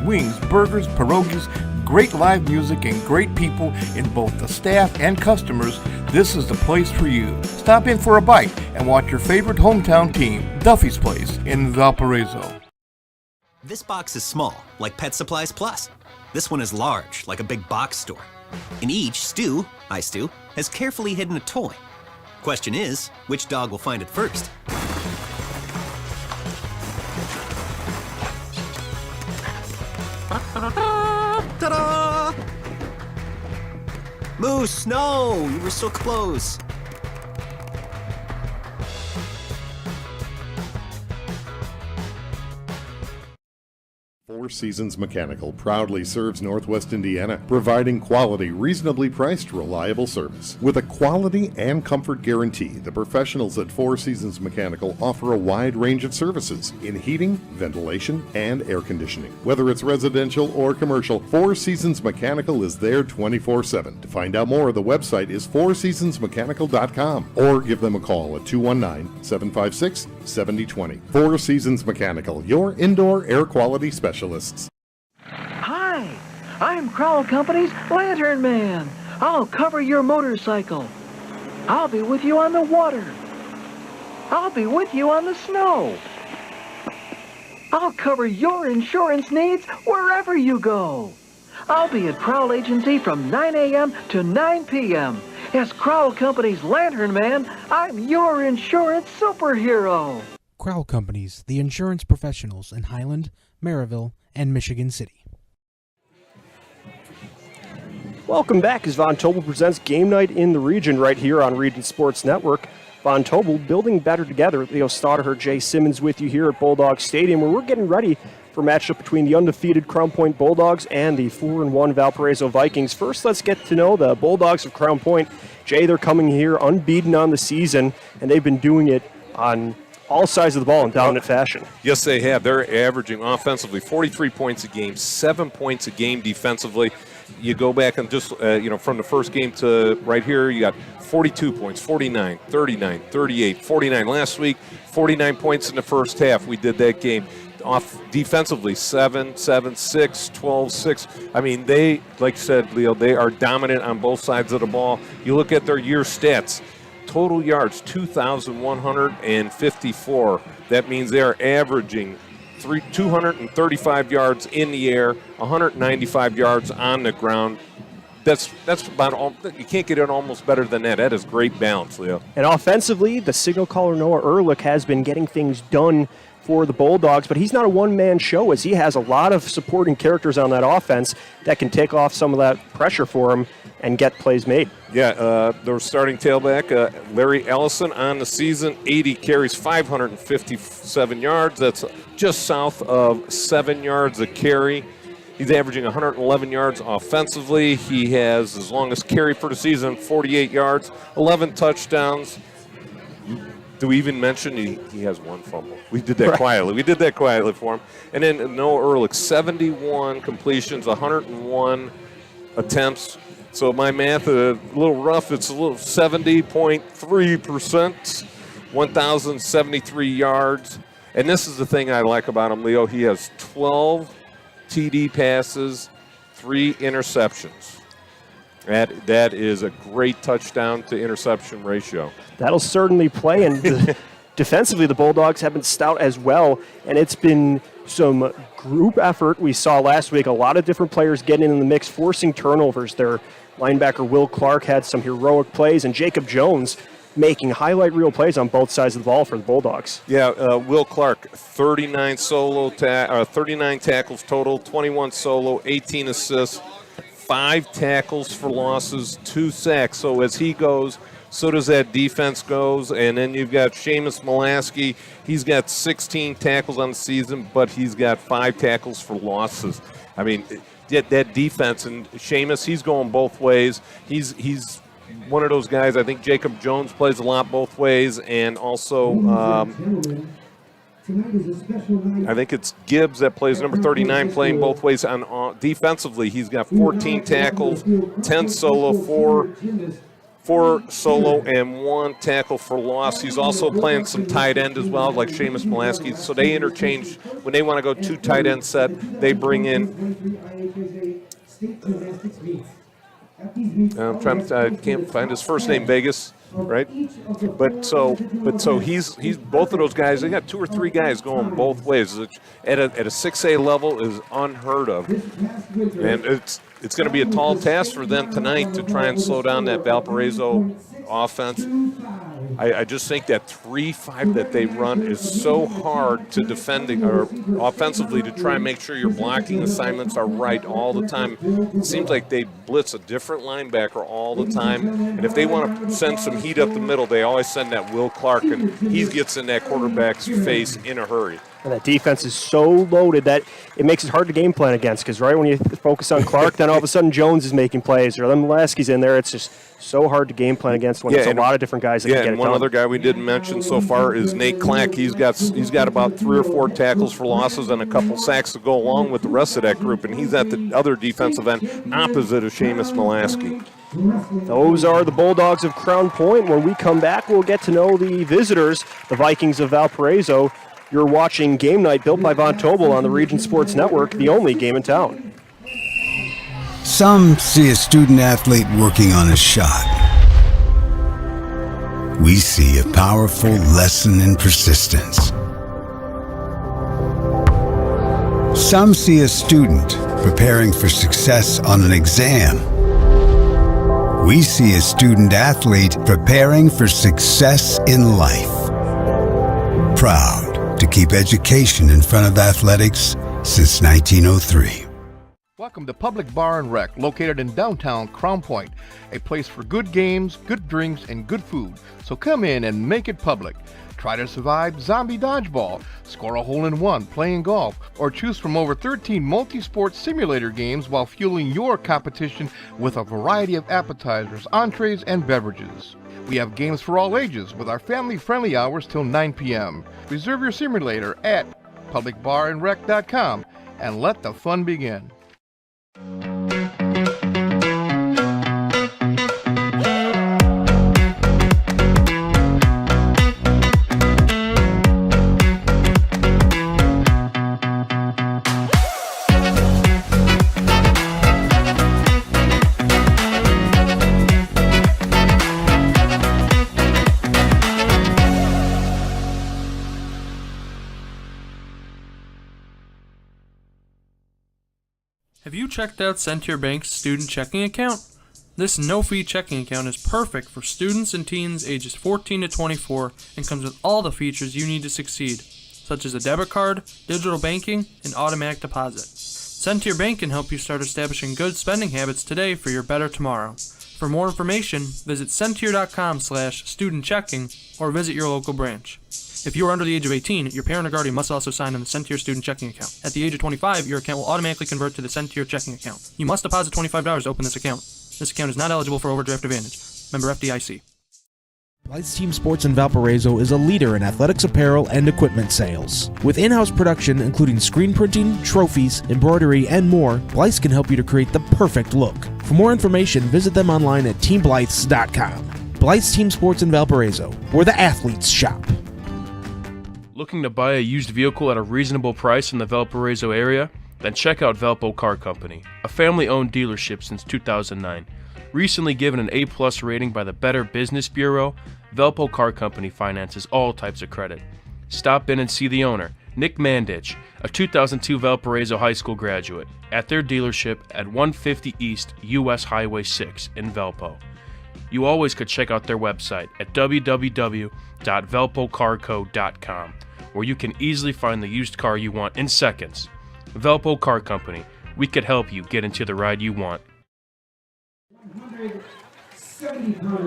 wings, burgers, pierogies, great live music, and great people in both the staff and customers, this is the place for you. Stop in for a bite and watch your favorite hometown team, Duffy's Place, in Valparaiso. This box is small, like Pet Supplies Plus. This one is large, like a big box store. In each, Stu has carefully hidden a toy. Question is, which dog will find it first? Ta-da! Moose, no! You were so close. Four Seasons Mechanical proudly serves Northwest Indiana, providing quality, reasonably priced, reliable service. With a quality and comfort guarantee, the professionals at Four Seasons Mechanical offer a wide range of services in heating, ventilation, and air conditioning. Whether it's residential or commercial, Four Seasons Mechanical is there 24/7. To find out more, the website is fourseasonsmechanical.com or give them a call at 219-756-7020. Four Seasons Mechanical, your indoor air quality specialists. Hi, I'm Crowell Company's Lantern Man. I'll cover your motorcycle. I'll be with you on the water. I'll be with you on the snow. I'll cover your insurance needs wherever you go. I'll be at Crowell Agency from 9 a.m. to 9 p.m. As Crowell Company's Lantern Man, I'm your insurance superhero. Crowell Companies, the insurance professionals in Highland, Maryville, and Michigan City. Welcome back as Von Tobel presents Game Night in the Region right here on Region Sports Network. Von Tobel building better together. Leo Staudaher, Jay Simmons with you here at Bulldogs Stadium, where we're getting ready for a matchup between the undefeated Crown Point Bulldogs and the 4-1 Valparaiso Vikings. First, let's get to know the Bulldogs of Crown Point. Jay, they're coming here unbeaten on the season, and they've been doing it on all sides of the ball in dominant fashion. Yes, they have. They're averaging offensively 43 points a game, 7 points a game defensively. You go back and just, from the first game to right here, you got 42 points, 49, 39, 38, 49. Last week, 49 points in the first half. We did that game. Off defensively, 7, 7, 6, 12, 6. I mean, they, like you said, Leo, they are dominant on both sides of the ball. You look at their year stats. Total yards, 2,154. That means they are averaging 235 yards in the air, 195 yards on the ground. That's about all. You can't get it almost better than that. That is great balance, Leo. And offensively, the signal caller Noah Ehrlich has been getting things done for the Bulldogs, but he's not a one-man show, as he has a lot of supporting characters on that offense that can take off some of that pressure for him and get plays made. Yeah, their starting tailback, Larry Ellison, on the season, 80 carries, 557 yards. That's just south of 7 yards a carry. He's averaging 111 yards offensively. He has his longest carry for the season, 48 yards, 11 touchdowns. Do we even mention he has one fumble? We did that quietly. We did that quietly for him. And then Noah Ehrlich, 71 completions, 101 attempts. So my math a little rough. It's a little 70.3%, 1,073 yards. And this is the thing I like about him, Leo. He has 12 TD passes, 3 interceptions. That is a great touchdown to interception ratio. That'll certainly play, and defensively the Bulldogs have been stout as well, and it's been some group effort. We saw last week a lot of different players getting in the mix, forcing turnovers. Their linebacker Will Clark had some heroic plays, and Jacob Jones making highlight reel plays on both sides of the ball for the Bulldogs. Yeah, Will Clark, 39 tackles total, 21 solo, 18 assists, 5 tackles for losses, 2 sacks. So as he goes, so does that defense goes. And then you've got Seamus Molaski. He's got 16 tackles on the season, but he's got 5 tackles for losses. I mean, that defense, and Seamus, he's going both ways. He's one of those guys. I think Jacob Jones plays a lot both ways, and also I think it's Gibbs that plays number 39 playing both ways. On defensively, he's got 14 tackles, 10 solo, 4 solo and 1 tackle for loss. He's also playing some tight end as well, like Seamus Molaski. So they interchange. When they want to go 2 tight end set, they bring in. I can't find his first name, Vegas, right? But so he's both of those guys. They got 2 or 3 guys going both ways. At a 6A level is unheard of, and it's going to be a tall task for them tonight to try and slow down that Valparaiso offense. I just think that 3-5 that they run is so hard to defending or offensively to try and make sure your blocking assignments are right all the time. It seems like they blitz a different linebacker all the time, and if they want to send some heat up the middle, they always send that Will Clark, and he gets in that quarterback's face in a hurry. And that defense is so loaded that it makes it hard to game plan against, because right when you focus on Clark, then all of a sudden Jones is making plays, or then Molaski's in there. It's just so hard to game plan against when it's a lot of different guys that can get it done. One other guy we didn't mention so far is Nate Clack. He's got about 3 or 4 tackles for losses and a couple sacks to go along with the rest of that group, and he's at the other defensive end opposite of Seamus Molaski. Those are the Bulldogs of Crown Point. When we come back, we'll get to know the visitors, the Vikings of Valparaiso. You're watching Game Night, built by Von Tobel on the Region Sports Network, the only game in town. Some see a student athlete working on a shot. We see a powerful lesson in persistence. Some see a student preparing for success on an exam. We see a student athlete preparing for success in life. Proud to keep education in front of athletics since 1903. Welcome to Public Bar and Rec, located in downtown Crown Point, a place for good games, good drinks, and good food. So come in and make it public. Try to survive zombie dodgeball, score a hole-in-one playing golf, or choose from over 13 multi-sport simulator games while fueling your competition with a variety of appetizers, entrees, and beverages. We have games for all ages with our family-friendly hours till 9 p.m. Reserve your simulator at publicbarandrec.com and let the fun begin. Have you checked out Centier Bank's student checking account? This no-fee checking account is perfect for students and teens ages 14 to 24 and comes with all the features you need to succeed, such as a debit card, digital banking, and automatic deposit. Centier Bank can help you start establishing good spending habits today for your better tomorrow. For more information, visit centier.com/student-checking or visit your local branch. If you are under the age of 18, your parent or guardian must also sign on the Centier student checking account. At the age of 25, your account will automatically convert to the Centier checking account. You must deposit $25 to open this account. This account is not eligible for overdraft advantage. Member FDIC. Blythe's Team Sports in Valparaiso is a leader in athletics apparel and equipment sales. With in-house production including screen printing, trophies, embroidery, and more, Blythe's can help you to create the perfect look. For more information, visit them online at teamblythes.com. Blythe's Team Sports in Valparaiso, where the athletes shop. Looking to buy a used vehicle at a reasonable price in the Valparaiso area? Then check out Valpo Car Company, a family-owned dealership since 2009. Recently given an A+ rating by the Better Business Bureau, Valpo Car Company finances all types of credit. Stop in and see the owner, Nick Mandich, a 2002 Valparaiso High School graduate, at their dealership at 150 East US Highway 6 in Valpo. You always could check out their website at www.valpocarco.com, where you can easily find the used car you want in seconds. Valpo Car Company, we could help you get into the ride you want.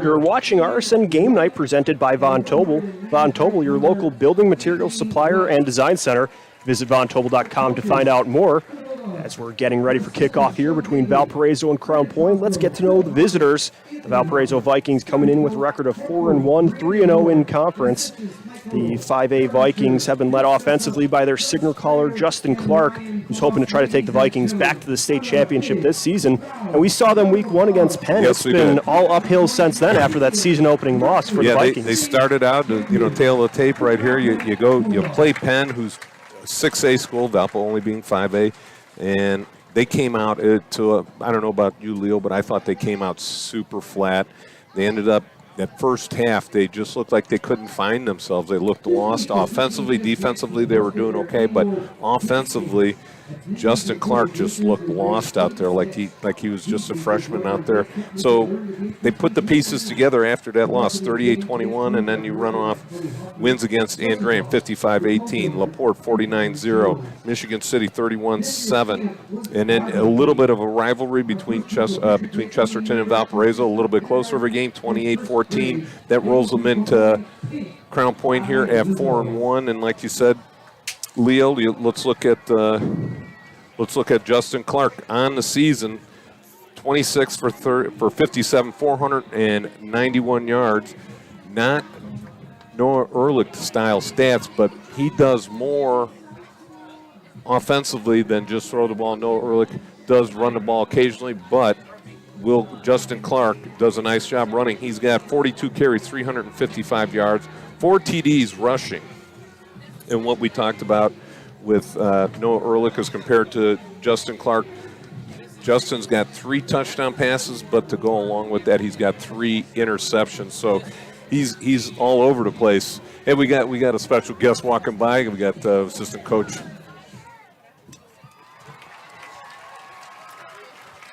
You're watching RSN Game Night presented by Von Tobel. Von Tobel, your local building materials supplier and design center. Visit vontobel.com to find out more. As we're getting ready for kickoff here between Valparaiso and Crown Point, let's get to know the visitors. The Valparaiso Vikings coming in with a record of 4-1, 3-0 in conference. The 5A Vikings have been led offensively by their signal caller, Justin Clark, who's hoping to try to take the Vikings back to the state championship this season. And we saw them week 1 against Penn. Yes, it's been all uphill since then after that season-opening loss for the Vikings. They started out, tail of the tape right here. You play Penn, who's a 6A school, Valpo only being 5A, and they came out I don't know about you, Leo, but I thought they came out super flat. They ended up, that first half, they just looked like they couldn't find themselves. They looked lost offensively. Defensively, they were doing okay, but offensively, Justin Clark just looked lost out there, like he was just a freshman out there. So they put the pieces together after that loss, 38-21, and then you run off wins against Andrean, 55-18, LaPorte, 49-0, Michigan City, 31-7, and then a little bit of a rivalry between Chesterton and Valparaiso, a little bit closer of a game, 28-14. That rolls them into Crown Point here at 4-1, and like you said, Leo, let's look at Justin Clark on the season. 26 for 57, 491 yards. Not Noah Ehrlich style stats, but he does more offensively than just throw the ball. Noah Ehrlich does run the ball occasionally, but Justin Clark does a nice job running. He's got 42 carries, 355 yards, 4 TDs rushing. And what we talked about with Noah Ehrlich as compared to Justin Clark, Justin's got 3 touchdown passes, but to go along with that, he's got 3 interceptions. So he's all over the place. Hey, we got a special guest walking by. We got assistant coach.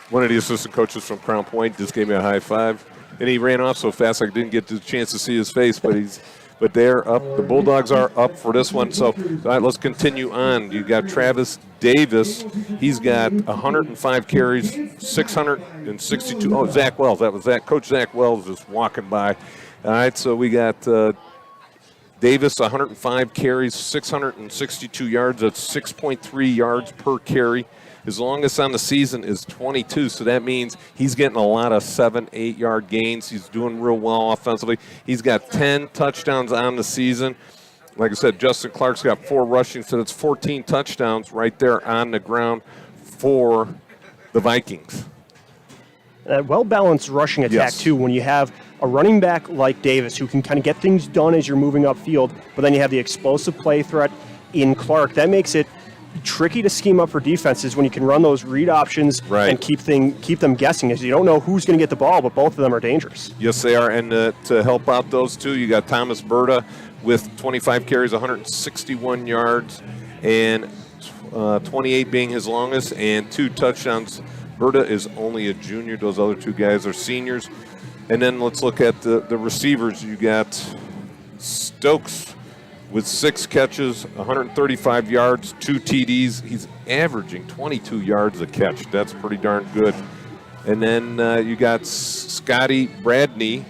One of the assistant coaches from Crown Point just gave me a high five, and he ran off so fast I didn't get the chance to see his face, but they're up. The Bulldogs are up for this one. So, all right, let's continue on. You got Travis Davis. He's got 105 carries, 662. Oh, Zach Wells. That was that. Coach Zach Wells is walking by. All right, so we got Davis, 105 carries, 662 yards. That's 6.3 yards per carry. His longest on the season is 22, so that means he's getting a lot of 7-8 yard gains. He's doing real well offensively. He's got 10 touchdowns on the season. Like I said, Justin Clark's got 4 rushing, so that's 14 touchdowns right there on the ground for the Vikings. Well-balanced rushing attack, too, when you have a running back like Davis who can kind of get things done as you're moving upfield, but then you have the explosive play threat in Clark. That makes it tricky to scheme up for defenses when you can run those read options and keep them guessing, as you don't know who's going to get the ball, but both of them are dangerous. Yes, they are, and to help out those two, you got Thomas Berta with 25 carries, 161 yards, and 28 being his longest, and 2 touchdowns. Berta is only a junior. Those other 2 guys are seniors. And then let's look at the receivers. You got Stokes with 6 catches, 135 yards, 2 TDs. He's averaging 22 yards a catch. That's pretty darn good. And then you got Scotty Bradney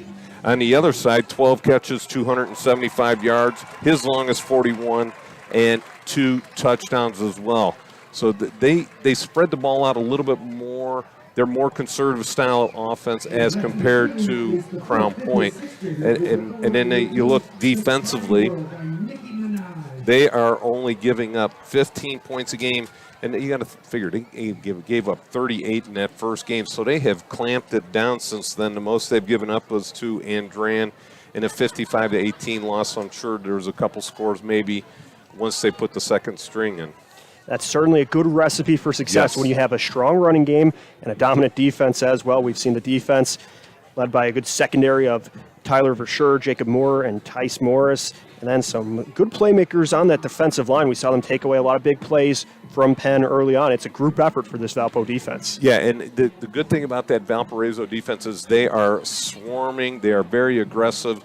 on the other side, 12 catches, 275 yards. His longest 41, and 2 touchdowns as well. So they spread the ball out a little bit more. They're more conservative style of offense as compared to Crown Point. And then you look defensively, they are only giving up 15 points a game. And you got to figure, they gave up 38 in that first game. So they have clamped it down since then. The most they've given up was to Andran in a 55-18 loss. So I'm sure there's a couple scores maybe once they put the second string in. That's certainly a good recipe for success when you have a strong running game and a dominant defense as well. We've seen the defense led by a good secondary of Tyler Verschure, Jacob Moore, and Tice Morris, and then some good playmakers on that defensive line. We saw them take away a lot of big plays from Penn early on. It's a group effort for this Valpo defense. Yeah, and the good thing about that Valparaiso defense is they are swarming. They are very aggressive.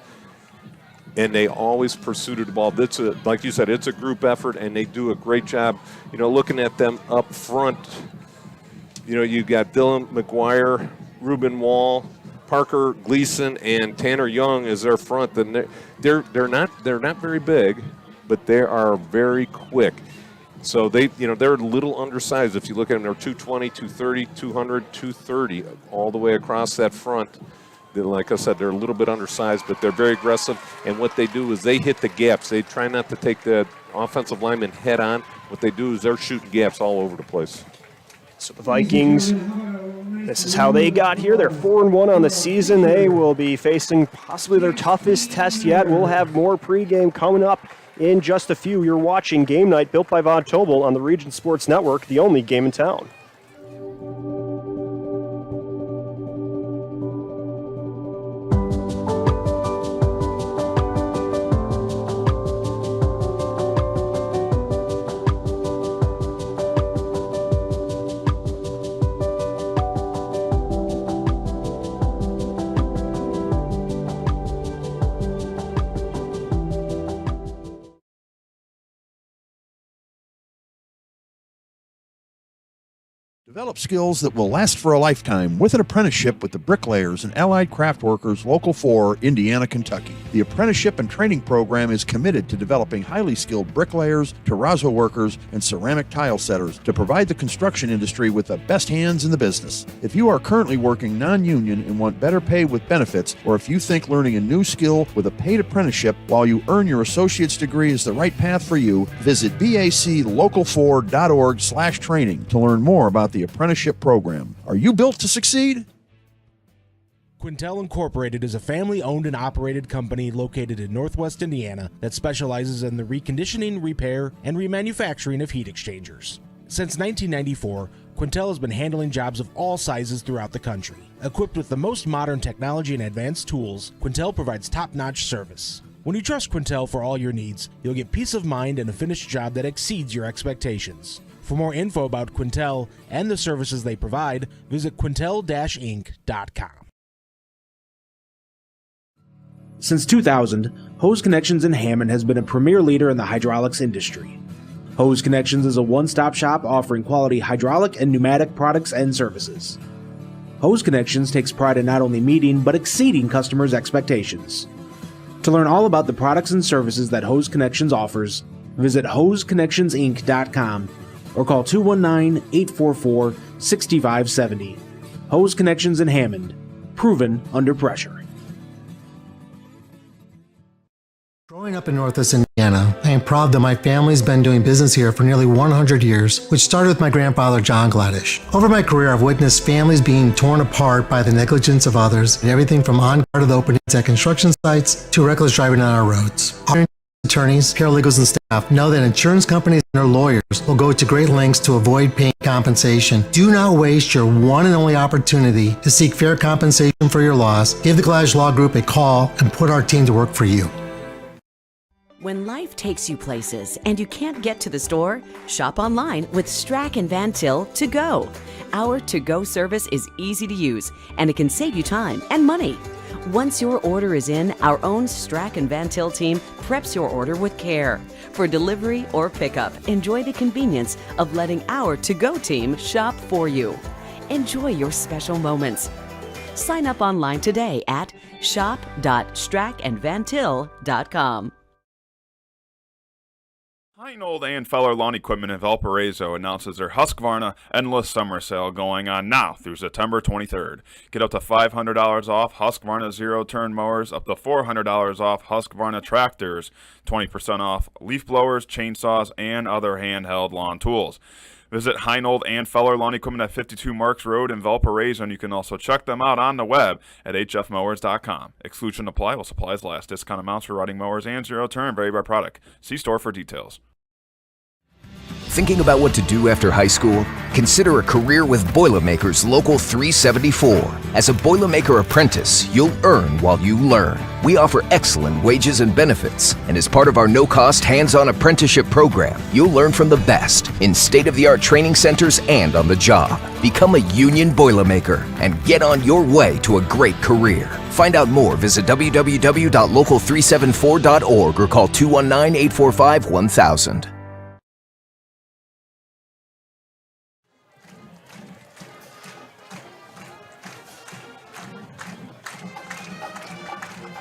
And they always pursue the ball. Like you said, it's a group effort, and they do a great job. Looking at them up front, you got Dylan McGuire, Ruben Wall, Parker Gleason, and Tanner Young as their front. And they're not very big, but they are very quick. So they're a little undersized. If you look at them, they're 220, 230, 200, 230 all the way across that front. Like I said, they're a little bit undersized, but they're very aggressive. And what they do is they hit the gaps. They try not to take the offensive lineman head on. What they do is they're shooting gaps all over the place. So the Vikings, this is how they got here. They're 4-1 on the season. They will be facing possibly their toughest test yet. We'll have more pregame coming up in just a few. You're watching Game Night, built by Von Tobel on the Region Sports Network, the only game in town. Develop skills that will last for a lifetime with an apprenticeship with the Bricklayers and Allied Craft Workers Local 4, Indiana, Kentucky. The apprenticeship and training program is committed to developing highly skilled bricklayers, terrazzo workers, and ceramic tile setters to provide the construction industry with the best hands in the business. If you are currently working non-union and want better pay with benefits, or if you think learning a new skill with a paid apprenticeship while you earn your associate's degree is the right path for you, visit baclocal4.org/training to learn more about the apprenticeship program. Are you built to succeed? Quintel Incorporated is a family-owned and operated company located in Northwest Indiana that specializes in the reconditioning, repair, and remanufacturing of heat exchangers. Since 1994, Quintel has been handling jobs of all sizes throughout the country. Equipped with the most modern technology and advanced tools, Quintel provides top-notch service. When you trust Quintel for all your needs, you'll get peace of mind and a finished job that exceeds your expectations. For more info about Quintel and the services they provide, visit quintel-inc.com. Since 2000, Hose Connections in Hammond has been a premier leader in the hydraulics industry. Hose Connections is a one-stop shop offering quality hydraulic and pneumatic products and services. Hose Connections takes pride in not only meeting but exceeding customers' expectations. To learn all about the products and services that Hose Connections offers, visit hoseconnectionsinc.com or call 219-844-6570. Hose Connections in Hammond. Proven under pressure. Growing up in Northwest Indiana, I am proud that my family's been doing business here for nearly 100 years, which started with my grandfather, John Gladish. Over my career, I've witnessed families being torn apart by the negligence of others, and everything from on-guard openings at construction sites to reckless driving on our roads. Our attorneys, paralegals, and staff know that insurance companies and their lawyers will go to great lengths to avoid paying compensation. Do not waste your one and only opportunity to seek fair compensation for your loss. Give the Gladish Law Group a call and put our team to work for you. When life takes you places and you can't get to the store, shop online with Strack and Van Til To Go. Our to-go service is easy to use and it can save you time and money. Once your order is in, our own Strack and Van Til team preps your order with care. For delivery or pickup, enjoy the convenience of letting our to-go team shop for you. Enjoy your special moments. Sign up online today at shop.strackandvantil.com. Heinold and Feller Lawn Equipment in Valparaiso announces their Husqvarna Endless Summer Sale going on now through September 23rd. Get up to $500 off Husqvarna zero-turn mowers, up to $400 off Husqvarna tractors, 20% off leaf blowers, chainsaws, and other handheld lawn tools. Visit Heinold and Feller Lawn Equipment at 52 Marks Road in Valparaiso, and you can also check them out on the web at hfmowers.com. Exclusion apply while supplies last. Discount amounts for riding mowers and zero-turn vary by product. See store for details. Thinking about what to do after high school? Consider a career with Boilermakers Local 374. As a Boilermaker apprentice, you'll earn while you learn. We offer excellent wages and benefits, and as part of our no-cost hands-on apprenticeship program, you'll learn from the best in state-of-the-art training centers and on the job. Become a union Boilermaker and get on your way to a great career. Find out more, visit www.local374.org or call 219-845-1000.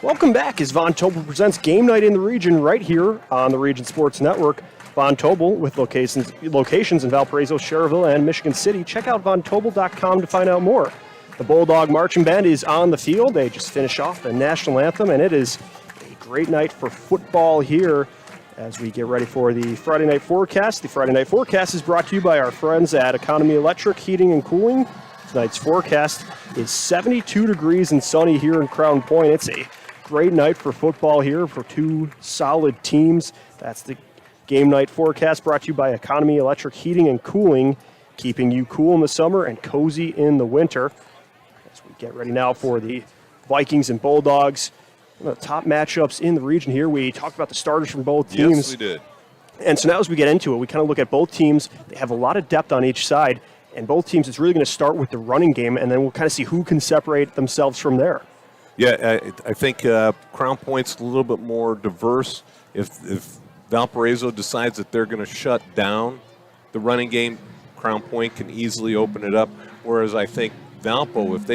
Welcome back as Von Tobel presents Game Night in the Region right here on the Region Sports Network. Von Tobel with locations in Valparaiso, Cherville, and Michigan City. Check out vontobel.com to find out more. The Bulldog Marching Band is on the field. They just finished off the national anthem, and it is a great night for football here as we get ready for the Friday night forecast. The Friday night forecast is brought to you by our friends at Economy Electric Heating and Cooling. Tonight's forecast is 72 degrees and sunny here in Crown Point. It's a great night for football here for two solid teams. That's the game night forecast brought to you by Economy Electric Heating and Cooling, keeping you cool in the summer and cozy in the winter. As we get ready now for the Vikings and Bulldogs, one of the top matchups in the region here. We talked about the starters from both teams. Yes, we did. And so now as we get into it, we kind of look at both teams. They have a lot of depth on each side, and both teams, it's really going to start with the running game, and then we'll kind of see who can separate themselves from there. Yeah, I think Crown Point's a little bit more diverse. If Valparaiso decides that they're going to shut down the running game, Crown Point can easily open it up. Whereas I think Valpo, if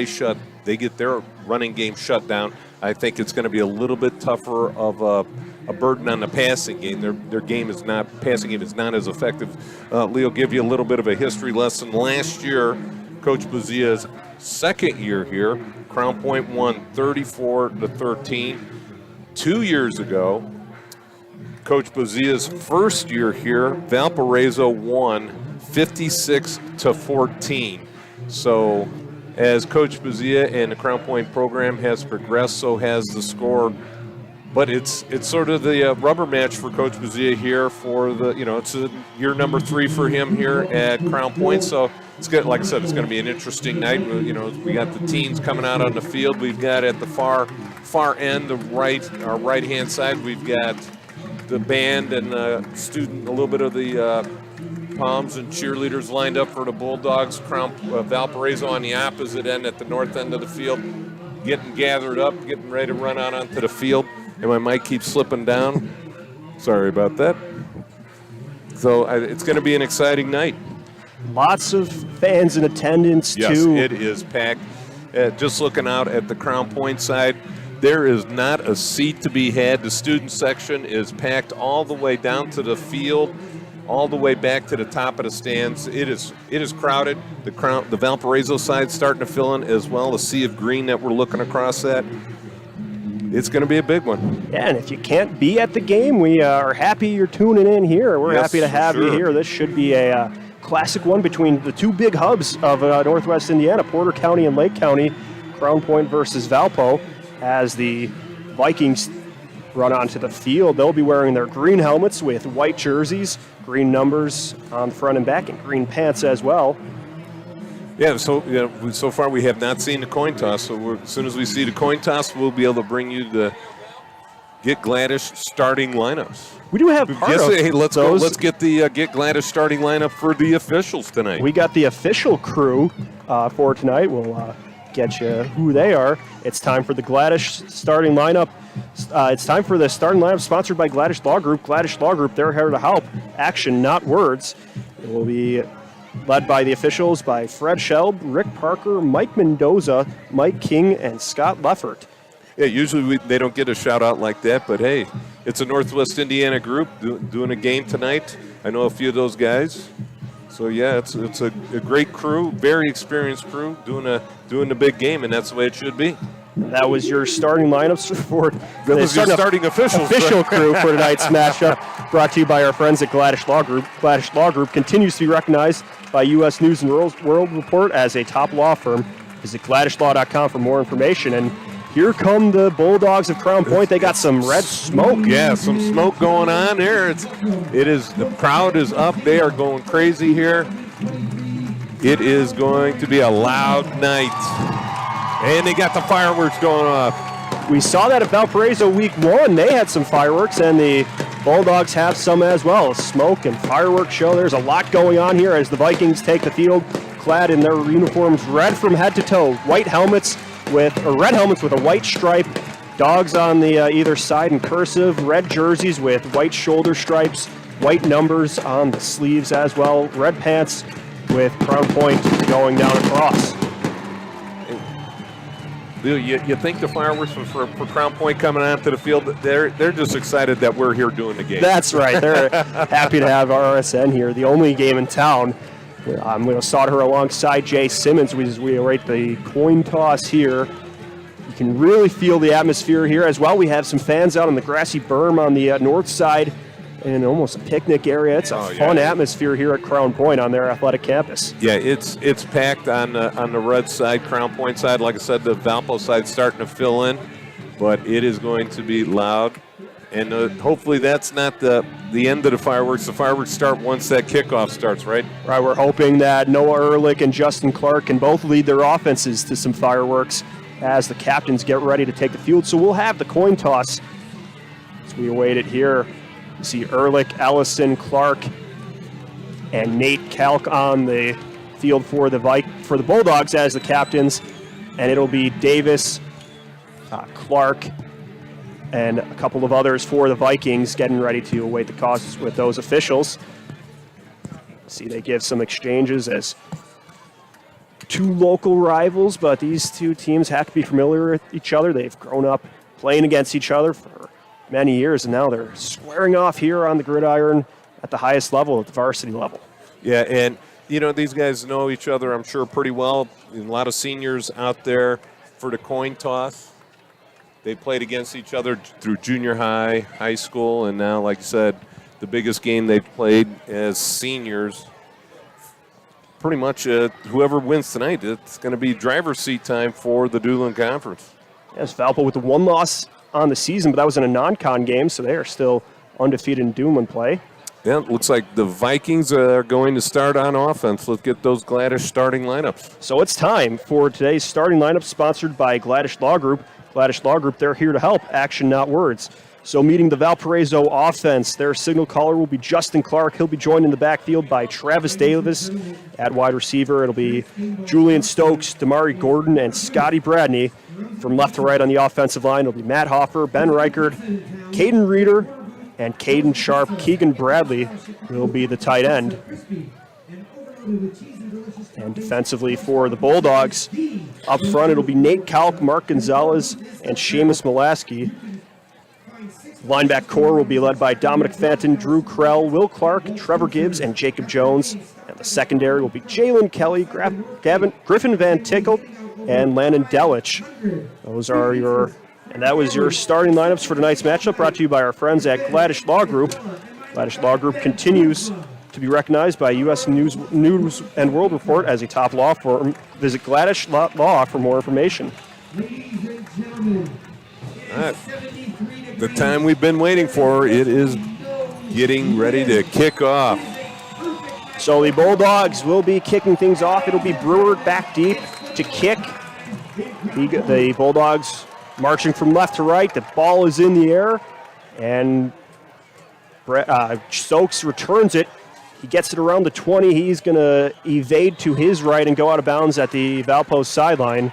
they get their running game shut down, I think it's going to be a little bit tougher of a burden on the passing game. Their passing game is not as effective. Leo, give you a little bit of a history lesson. Last year, Coach Buzia's second year here, Crown Point won 34-13. 2 years ago, Coach Buzia's first year here, Valparaiso won 56-14. So as Coach Buzia and the Crown Point program has progressed, so has the score. But it's sort of the rubber match for Coach Buzia here for it's year number 3 for him here at Crown Point. So it's good. Like I said, it's going to be an interesting night. We got the teams coming out on the field. We've got at the far end, our right-hand side, we've got the band and a little bit of the Palms and cheerleaders lined up for the Bulldogs. Valparaiso on the opposite end at the north end of the field, getting gathered up, getting ready to run out onto the field. And my mic keeps slipping down. Sorry about that. So it's going to be an exciting night. Lots of fans in attendance, too. Yes, it is packed. Just looking out at the Crown Point side, there is not a seat to be had. The student section is packed all the way down to the field, all the way back to the top of the stands. It is crowded. The Valparaiso side starting to fill in as well. A sea of green that we're looking across at. It's going to be a big one. Yeah, and if you can't be at the game, we are happy you're tuning in here. We're happy to have you here. This should be a classic one between the two big hubs of Northwest Indiana, Porter County and Lake County, Crown Point versus Valpo. As the Vikings run onto the field, they'll be wearing their green helmets with white jerseys, green numbers on the front and back, and green pants as well. Yeah, so far we have not seen the coin toss. So as soon as we see the coin toss, we'll be able to bring you the Get Gladish starting lineups. We do have part of hey, let's those. Let's get the Get Gladish starting lineup for the officials tonight. We got the official crew for tonight. We'll get you who they are. It's time for the Gladish starting lineup. It's time for the starting lineup sponsored by Gladish Law Group. Gladish Law Group, they're here to help. Action, not words. It will be led by the officials by Fred Shelb, Rick Parker, Mike Mendoza, Mike King, and Scott Leffert. Yeah, usually they don't get a shout out like that, but hey, it's a Northwest Indiana group doing a game tonight. I know a few of those guys. So yeah, it's a great crew, very experienced crew doing the big game, and that's the way it should be. That was your starting lineups for the starting official crew for tonight's matchup, brought to you by our friends at Gladish Law Group. Gladish Law Group continues to be recognized by U.S. News and World Report as a top law firm. Visit GladishLaw.com for more information. And here come the Bulldogs of Crown Point. They got some red smoke. Yeah, some smoke going on there. The crowd is up. They are going crazy here. It is going to be a loud night. And they got the fireworks going off. We saw that at Valparaiso Week 1. They had some fireworks, and the Bulldogs have some as well. A smoke and fireworks show. There's a lot going on here as the Vikings take the field, clad in their uniforms red from head to toe. Red helmets with a white stripe. Dogs on the either side in cursive. Red jerseys with white shoulder stripes. White numbers on the sleeves as well. Red pants with Crown Point going down across. You think the fireworks for Crown Point coming onto the field, they're just excited that we're here doing the game. That's right. They're happy to have RSN here, the only game in town. I'm going to start her alongside Jay Simmons as we await the coin toss here. You can really feel the atmosphere here as well. We have some fans out on the grassy berm on the north side and almost a picnic area. It's a fun atmosphere here at Crown Point on their athletic campus. Yeah, it's packed on the red side, Crown Point side. Like I said, the Valpo side starting to fill in, but it is going to be loud. And hopefully that's not the end of the fireworks. The fireworks start once that kickoff starts, right? Right, we're hoping that Noah Ehrlich and Justin Clark can both lead their offenses to some fireworks as the captains get ready to take the field. So we'll have the coin toss as we await it here. You see Ehrlich, Ellison, Clark, and Nate Kalk on the field for the Bulldogs as the captains, and it'll be Davis, Clark, and a couple of others for the Vikings getting ready to await the causes with those officials. See, they give some exchanges as two local rivals, but these two teams have to be familiar with each other. They've grown up playing against each other for many years, and now they're squaring off here on the gridiron at the highest level, at the varsity level. Yeah, and, these guys know each other, I'm sure, pretty well. A lot of seniors out there for the coin toss. They played against each other through junior high, high school, and now, like I said, the biggest game they've played as seniors. Pretty much whoever wins tonight, it's going to be driver's seat time for the Doolin Conference. Yes, Valpo with the one loss on the season, but that was in a non-con game, so they are still undefeated in Doolin play. Yeah, it looks like the Vikings are going to start on offense. Let's get those Gladish starting lineups. So it's time for today's starting lineup, sponsored by Gladish Law Group. Gladish Law Group, they're here to help, action, not words. So meeting the Valparaiso offense, their signal caller will be Justin Clark. He'll be joined in the backfield by Travis Davis. At wide receiver, it'll be Julian Stokes, Damari Gordon, and Scotty Bradney. From left to right on the offensive line, it'll be Matt Hoffer, Ben Reichert, Caden Reeder, and Caden Sharp. Keegan Bradley will be the tight end. And defensively for the Bulldogs, up front it'll be Nate Kalk, Mark Gonzalez, and Seamus Molaski. Linebacker core will be led by Dominic Fenton, Drew Krell, Will Clark, Trevor Gibbs, and Jacob Jones. And the secondary will be Jalen Kelly, Griffin Van Tickle, and Landon Delich. That was your starting lineups for tonight's matchup, brought to you by our friends at Gladish Law Group. Gladish Law Group continues to be recognized by U.S. News and World Report as a top law firm. Visit Gladish Law for more information. The time we've been waiting for, it is getting ready to kick off. So the Bulldogs will be kicking things off. It'll be Brewer back deep to kick. The Bulldogs marching from left to right. The ball is in the air, and Stokes returns it. He gets it around the 20. He's going to evade to his right and go out of bounds at the Valpo sideline.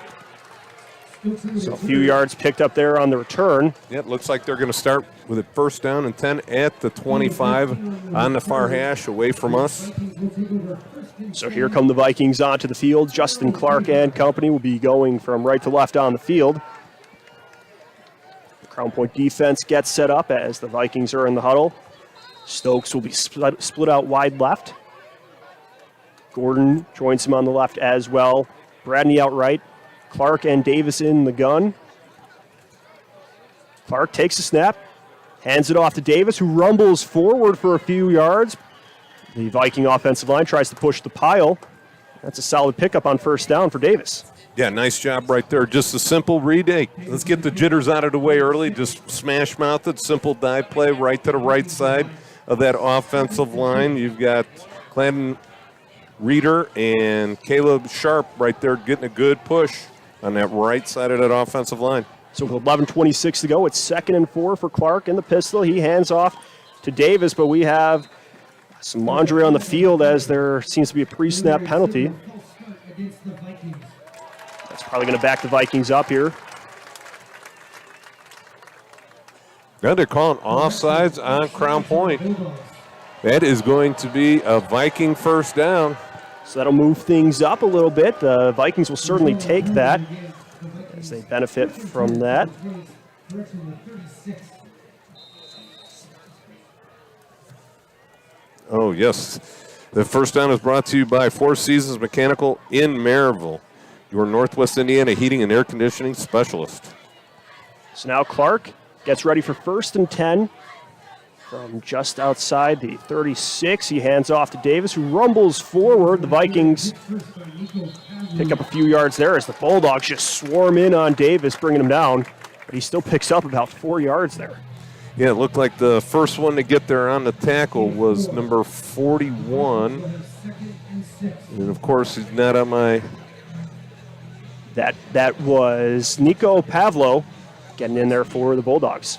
So a few yards picked up there on the return. Yeah, it looks like they're going to start with it first down and 10 at the 25 on the far hash away from us. So here come the Vikings onto the field. Justin Clark and company will be going from right to left on the field. The Crown Point defense gets set up as the Vikings are in the huddle. Stokes will be split out wide left. Gordon joins him on the left as well. Bradney out right. Clark and Davis in the gun. Clark takes a snap, hands it off to Davis, who rumbles forward for a few yards. The Viking offensive line tries to push the pile. That's a solid pickup on first down for Davis. Yeah, nice job right there. Just a simple read. Hey, let's get the jitters out of the way early. Just smash-mouthed, simple dive play right to the right side of that offensive line. You've got Clanton Reeder and Caleb Sharp right there getting a good push on that right side of that offensive line. So with 11:26 to go, it's 2nd and 4 for Clark in the pistol. He hands off to Davis, but we have some laundry on the field as there seems to be a pre-snap penalty. That's probably going to back the Vikings up here. Now they're calling offsides on Crown Point. That is going to be a Viking first down. So that'll move things up a little bit. The Vikings will certainly take that. as they benefit from that. Oh, yes. The first down is brought to you by Four Seasons Mechanical in Maryville, your Northwest Indiana heating and air conditioning specialist. So now Clark gets ready for 1st and 10 from just outside the 36. He hands off to Davis, who rumbles forward. The Vikings pick up a few yards there as the Bulldogs just swarm in on Davis, bringing him down. But he still picks up about 4 yards there. Yeah, it looked like the first one to get there on the tackle was number 41. And, of course, he's not on my... That was Nico Pavlo getting in there for the Bulldogs.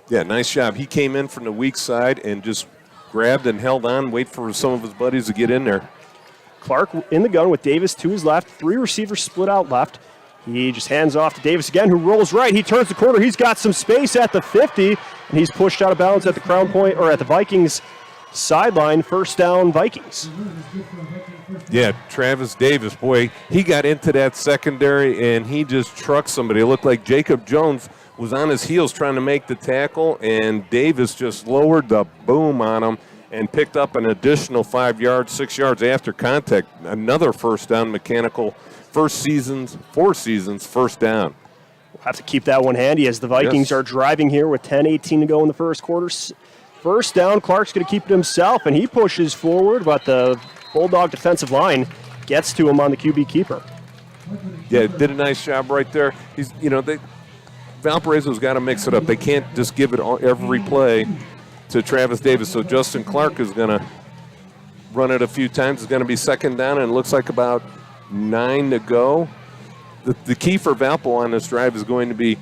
Yeah, nice job. He came in from the weak side and just grabbed and held on, wait for some of his buddies to get in there. Clark in the gun with Davis to his left. 3 receivers split out left. He just hands off to Davis again, who rolls right. He turns the corner. He's got some space at the 50, and he's pushed out of bounds at the Crown Point, or at the Vikings sideline. First down, Vikings. Yeah, Travis Davis, boy, he got into that secondary, and he just trucked somebody. It looked like Jacob Jones was on his heels trying to make the tackle, and Davis just lowered the boom on him and picked up an additional 5 yards, 6 yards after contact. Another first down, Mechanical. Four seasons, first down. We'll have to keep that one handy as the Vikings are driving here with 10:18 to go in the first quarter. First down, Clark's going to keep it himself, and he pushes forward, but the Bulldog defensive line gets to him on the QB keeper. Yeah, did a nice job right there. Valparaiso's got to mix it up. They can't just give it every play to Travis Davis, so Justin Clark is going to run it a few times. It's going to be second down, and it looks like about 9 to go. The key for Valpo on this drive is going to be,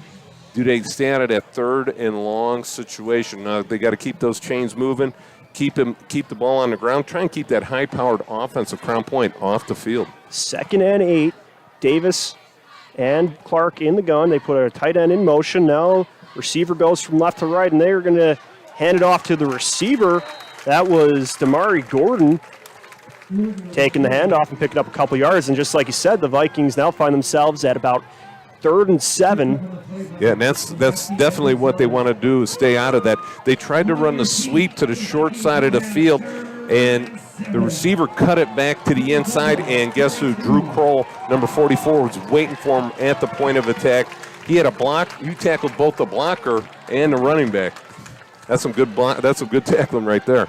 do they stay out of that 3rd and long situation? Now they got to keep those chains moving, keep the ball on the ground, try and keep that high-powered offense of Crown Point off the field. 2nd and 8, Davis and Clark in the gun. They put a tight end in motion. Now receiver goes from left to right, and they're going to hand it off to the receiver. That was Damari Gordon, taking the handoff and picking up a couple yards. And just like you said, the Vikings now find themselves at about 3rd and 7. Yeah, and that's definitely what they want to do, is stay out of that. They tried to run the sweep to the short side of the field, and the receiver cut it back to the inside, and guess who? Drew Kroll, number 44, was waiting for him at the point of attack. He had a block. You tackled both the blocker and the running back. That's some good tackling right there.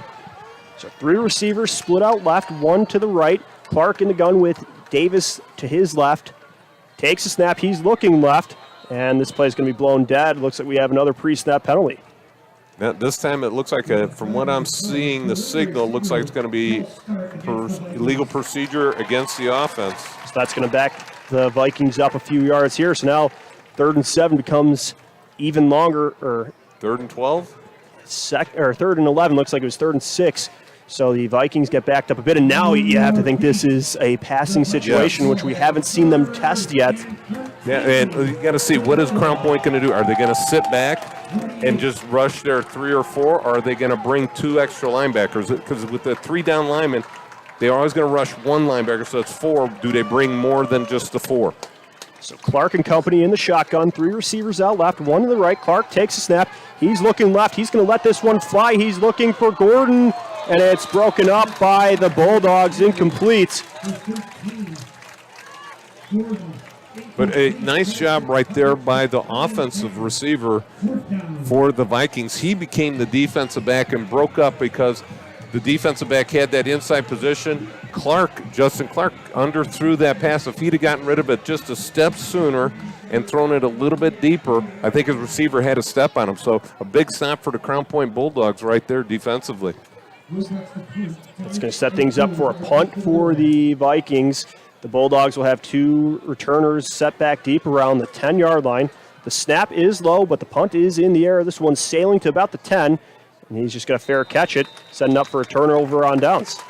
So 3 receivers split out left, 1 to the right. Clark in the gun with Davis to his left. Takes a snap, he's looking left, and this play is going to be blown dead. Looks like we have another pre-snap penalty. Now, this time it looks like, from what I'm seeing, the signal looks like it's going to be illegal procedure against the offense. So that's going to back the Vikings up a few yards here. So now 3rd and 7 becomes even longer. Or 3rd and 12? 3rd and 11, looks like it was 3rd and 6. So the Vikings get backed up a bit, and now you have to think this is a passing situation, which we haven't seen them test yet. Yeah, and you got to see, what is Crown Point going to do? Are they going to sit back and just rush their 3 or 4, or are they going to bring 2 extra linebackers? Because with the 3 down linemen, they're always going to rush 1 linebacker, so it's 4. Do they bring more than just the 4? So Clark and company in the shotgun, 3 receivers out left, 1 to the right. Clark takes a snap. He's looking left. He's going to let this one fly. He's looking for Gordon, and it's broken up by the Bulldogs, incomplete. But a nice job right there by the offensive receiver for the Vikings. He became the defensive back and broke up because the defensive back had that inside position. Justin Clark underthrew that pass. If he'd have gotten rid of it just a step sooner and thrown it a little bit deeper, I think his receiver had a step on him. So a big stop for the Crown Point Bulldogs right there defensively. It's going to set things up for a punt for the Vikings. The Bulldogs will have 2 returners set back deep around the 10-yard line. The snap is low, but the punt is in the air. This one's sailing to about the 10, and he's just going to fair catch it, setting up for a turnover on downs.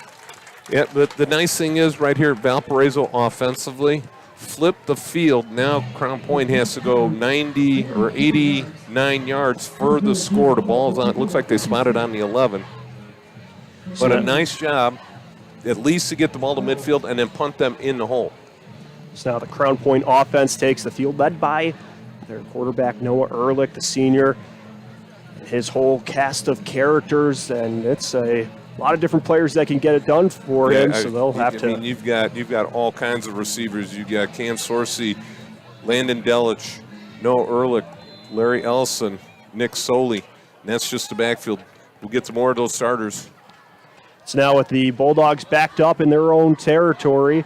Yeah, but the nice thing is right here, Valparaiso offensively flipped the field. Now Crown Point has to go 90 or 89 yards for the score. The ball's on. It looks like they spotted on the 11. But a nice job at least to get the ball to midfield and then punt them in the hole. So now the Crown Point offense takes the field, led by their quarterback Noah Ehrlich, the senior, his whole cast of characters, and it's a lot of different players that can get it done for him, so they'll have to. I mean, you've got all kinds of receivers. You've got Cam Sorsey, Landon Delich, Noah Ehrlich, Larry Ellison, Nick Soley, and that's just the backfield. We'll get some more of those starters. So now with the Bulldogs backed up in their own territory,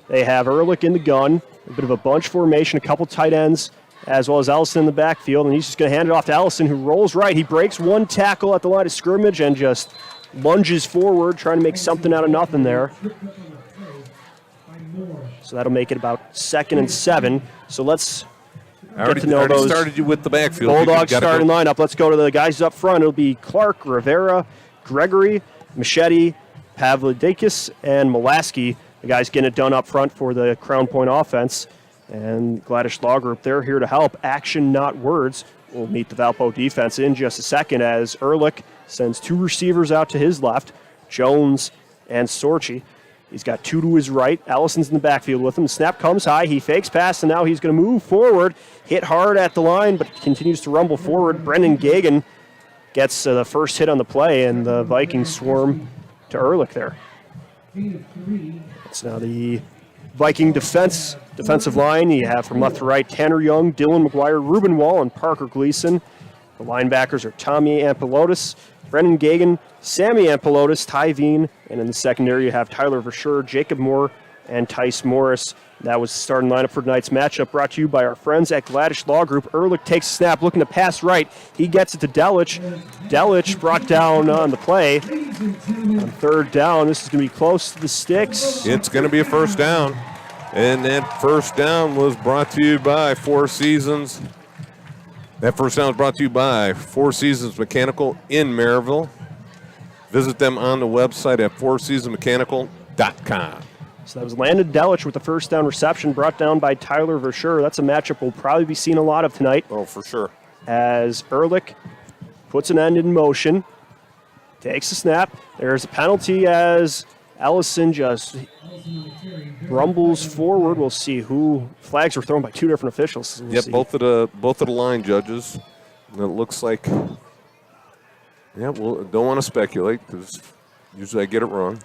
they have Ehrlich in the gun, a bit of a bunch formation, a couple tight ends, as well as Ellison in the backfield, and he's just going to hand it off to Ellison, who rolls right. He breaks one tackle at the line of scrimmage and just lunges forward, trying to make something out of nothing there. So that'll make it about 2nd and 7. So let's get to know those. Started you with the backfield. Bulldogs starting lineup. Let's go to the guys up front. It'll be Clark, Rivera, Gregory, Machete, Pavlidakis, and Molaski. The guys getting it done up front for the Crown Point offense. And Gladys Law Group, they're here to help. Action, not words. We'll meet the Valpo defense in just a second as Ehrlich sends 2 receivers out to his left, Jones and Sorchi. He's got 2 to his right. Allison's in the backfield with him. The snap comes high. He fakes pass, and now he's going to move forward. Hit hard at the line, but continues to rumble forward. Brendan Gagan gets the first hit on the play, and the Vikings swarm to Ehrlich there. It's now the Viking defensive line. You have from left to right Tanner Young, Dylan McGuire, Ruben Wall, and Parker Gleason. The linebackers are Tommy Ampelotis, Brendan Gagan, Sammy Ampelotis, Ty Veen, and in the secondary you have Tyler Verschure, Jacob Moore, and Tice Morris. That was the starting lineup for tonight's matchup, brought to you by our friends at Gladys Law Group. Ehrlich takes a snap, looking to pass right. He gets it to Delich. Delich brought down on the play. On 3rd down, this is going to be close to the sticks. It's going to be a first down. And that first down was brought to you by Four Seasons. That first down was brought to you by Four Seasons Mechanical in Maryville. Visit them on the website at fourseasonsmechanical.com. So that was Landon Delich with the first down reception, brought down by Tyler Verschure. That's a matchup we'll probably be seeing a lot of tonight. Oh, for sure. As Ehrlich puts an end in motion, takes a snap. There's a penalty as Ellison just rumbles forward. We'll see who flags were thrown by 2 different officials. Yep, both of the line judges. And it looks like, well, don't want to speculate because usually I get it wrong.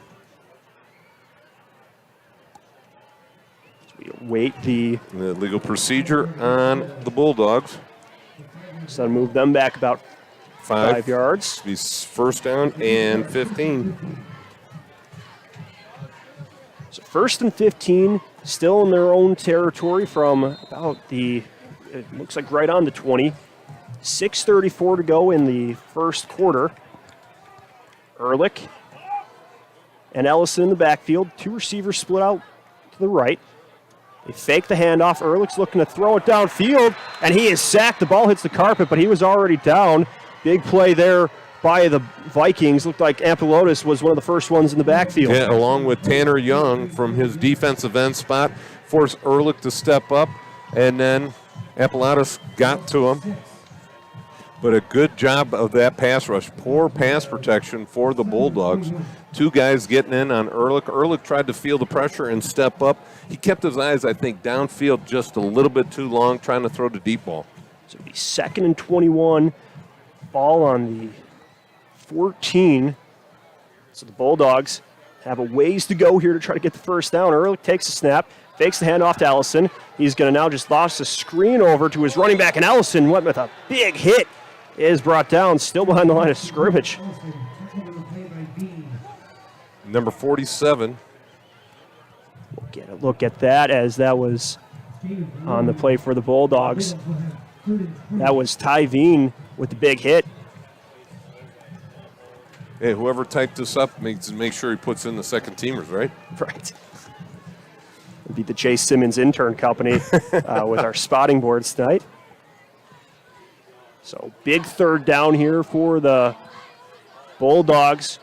So we await the legal procedure on the Bulldogs. So that'll move them back about 5 yards. Be first down and 15. So 1st and 15, still in their own territory from about it looks like right on the 20. 6:34 to go in the first quarter. Ehrlich and Ellison in the backfield. 2 receivers split out to the right. They fake the handoff. Ehrlich's looking to throw it downfield, and he is sacked. The ball hits the carpet, but he was already down. Big play there by the Vikings. Looked like Ampelotis was one of the first ones in the backfield. Yeah, along with Tanner Young from his defensive end spot, forced Ehrlich to step up, and then Ampelotis got to him. But a good job of that pass rush. Poor pass protection for the Bulldogs. 2 guys getting in on Ehrlich. Ehrlich tried to feel the pressure and step up. He kept his eyes, I think, downfield just a little bit too long, trying to throw the deep ball. So it'll be 2nd and 21. Ball on the 14. So the Bulldogs have a ways to go here to try to get the first down. Ehrlich takes a snap, fakes the handoff to Ellison. He's going to now just lost the screen over to his running back, and Ellison went with a big hit. Is brought down, still behind the line of scrimmage. Number 47. We'll get a look at that as that was on the play for the Bulldogs. That was Ty Veen with the big hit. Hey, whoever typed this up make sure he puts in the second teamers, right? Right. It'll be the J. Simmons Intern Company with our spotting boards tonight. So big 3rd down here for the Bulldogs.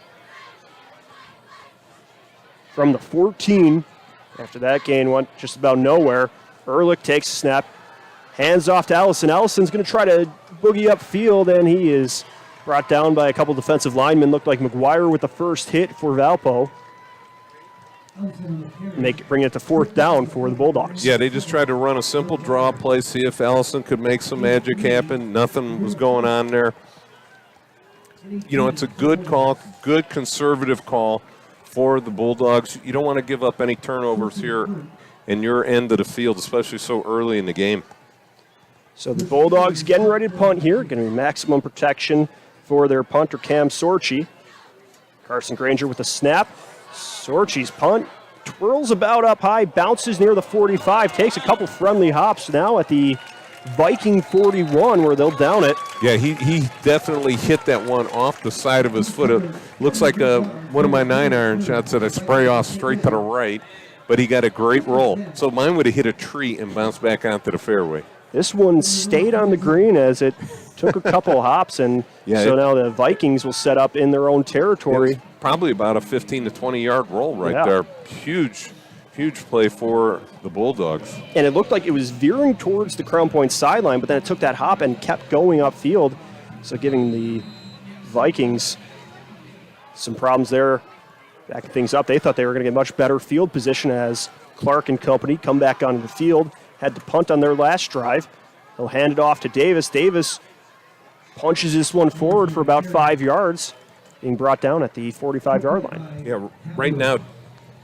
From the 14, after that gain went just about nowhere, Ehrlich takes a snap, hands off to Ellison. Ellison's going to try to boogie upfield, and he is brought down by a couple defensive linemen. Looked like McGuire with the first hit for Valpo. bring it to 4th down for the Bulldogs. Yeah, they just tried to run a simple draw play, see if Allison could make some magic happen. Nothing was going on there. You know, it's a good call, good conservative call for the Bulldogs. You don't want to give up any turnovers here in your end of the field, especially so early in the game. So the Bulldogs getting ready to punt here. Going to be maximum protection for their punter, Cam Sorchi. Carson Granger with a snap. Sorchi's punt twirls about up high, bounces near the 45, takes a couple friendly hops now at the Viking 41 where they'll down it. Yeah, he definitely hit that one off the side of his foot. It looks like one of my 9-iron shots that I spray off straight to the right, but he got a great roll. So mine would have hit a tree and bounced back onto the fairway. This one stayed on the green as it took a couple hops, and so now the Vikings will set up in their own territory. Probably about a 15 to 20-yard roll right there. Huge play for the Bulldogs. And it looked like it was veering towards the Crown Point sideline, but then it took that hop and kept going upfield, so giving the Vikings some problems there. Backing things up, they thought they were going to get much better field position as Clark and company come back onto the field. Had to punt on their last drive. They'll hand it off to Davis. Davis punches this one forward for about 5 yards, being brought down at the 45-yard line. Yeah, right now,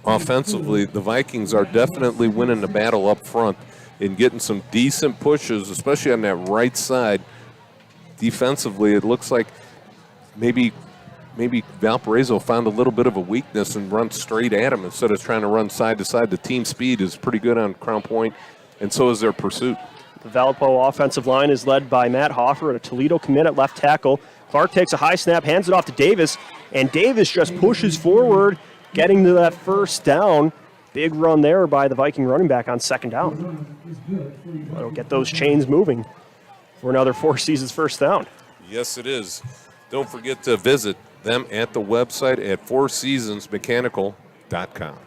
offensively, the Vikings are definitely winning the battle up front and getting some decent pushes, especially on that right side. Defensively, it looks like maybe Valparaiso found a little bit of a weakness and run straight at him instead of trying to run side to side. The team speed is pretty good on Crown Point, and so is their pursuit. The Valpo offensive line is led by Matt Hoffer, a Toledo commit at left tackle. Clark takes a high snap, hands it off to Davis, and Davis just pushes forward, getting to that first down. Big run there by the Viking running back on 2nd down. That'll get those chains moving for another Four Seasons first down. Yes, it is. Don't forget to visit them at the website at fourseasonsmechanical.com.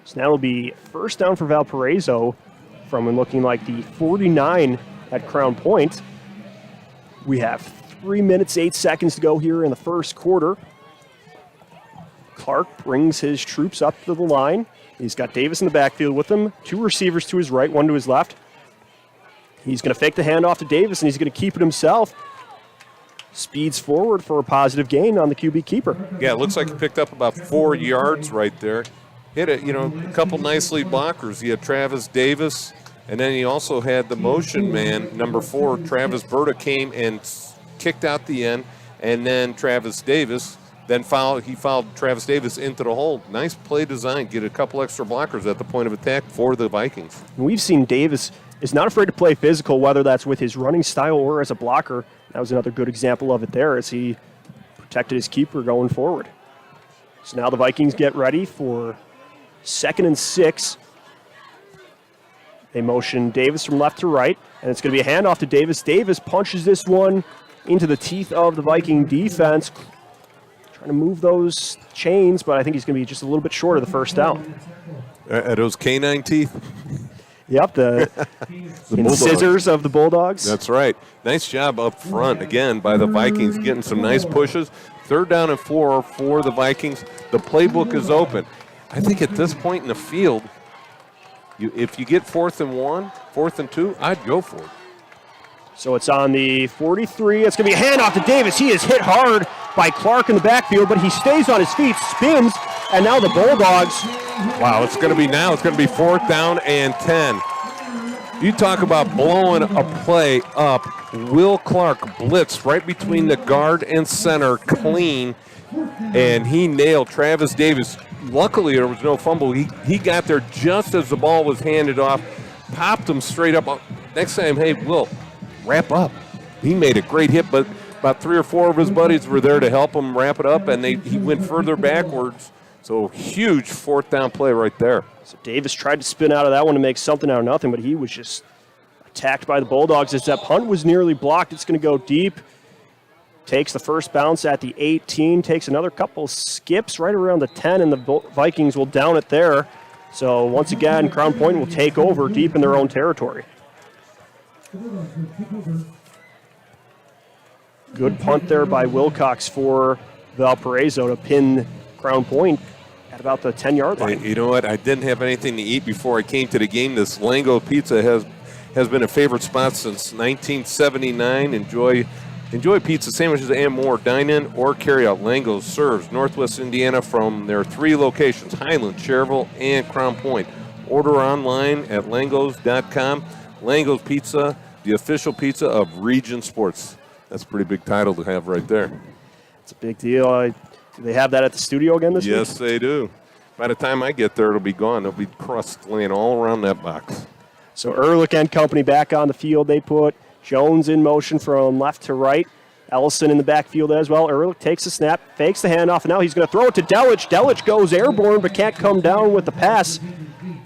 So now it'll be first down for Valparaiso from looking like the 49 at Crown Point. We have 3 minutes, 8 seconds to go here in the first quarter. Clark brings his troops up to the line. He's got Davis in the backfield with him. 2 receivers to his right, 1 to his left. He's going to fake the handoff to Davis, and he's going to keep it himself. Speeds forward for a positive gain on the QB keeper. Yeah, it looks like he picked up about 4 yards right there. Hit it, a couple nice lead blockers. He had Travis Davis, and then he also had the motion man, number 4, Travis Berta, came and kicked out the end, and then Travis Davis, he fouled Travis Davis into the hole. Nice play design, get a couple extra blockers at the point of attack for the Vikings. We've seen Davis is not afraid to play physical, whether that's with his running style or as a blocker. That was another good example of it there as he protected his keeper going forward. So now the Vikings get ready for 2nd and 6. They motion Davis from left to right, and it's going to be a handoff to Davis. Davis punches this one into the teeth of the Viking defense. Trying to move those chains, but I think he's going to be just a little bit short of the first down. Are those canine teeth? Yep, the scissors of the Bulldogs. That's right. Nice job up front, again, by the Vikings, getting some nice pushes. 3rd down and 4 for the Vikings. The playbook is open. I think at this point in the field, if you get 4th and 1, 4th and 2, I'd go for it. So it's on the 43. It's going to be a handoff to Davis. He is hit hard by Clark in the backfield, but he stays on his feet, spins, and now the Bulldogs. Wow, it's going to be 4th down and 10. You talk about blowing a play up. Will Clark blitzed right between the guard and center, clean, and he nailed Travis Davis. Luckily, there was no fumble. He got there just as the ball was handed off, popped him straight up. Next time, hey, Will, wrap up. He made a great hit, but about 3 or 4 of his buddies were there to help him wrap it up, and he went further backwards. So huge 4th down play right there. So Davis tried to spin out of that one to make something out of nothing, but he was just attacked by the Bulldogs as that punt was nearly blocked. It's going to go deep. Takes the first bounce at the 18, takes another couple skips right around the 10, and the Vikings will down it there. So once again, Crown Point will take over deep in their own territory. Good punt there by Wilcox for Valparaiso to pin Crown Point at about the 10-yard line. You know what? I didn't have anything to eat before I came to the game. This Lango Pizza has been a favorite spot since 1979. Enjoy pizza sandwiches and more. Dine in or carry out. Lango's serves Northwest Indiana from their 3 locations, Highland, Cherville, and Crown Point. Order online at langos.com. Lango's Pizza, the official pizza of Region Sports. That's a pretty big title to have right there. It's a big deal. Do they have that at the studio again this week? Yes, they do. By the time I get there, it'll be gone. There'll be crust laying all around that box. So Ehrlich and company back on the field. They put Jones in motion from left to right. Ellison in the backfield as well. Ehrlich takes the snap, fakes the handoff, and now he's going to throw it to Delich. Delich goes airborne but can't come down with the pass.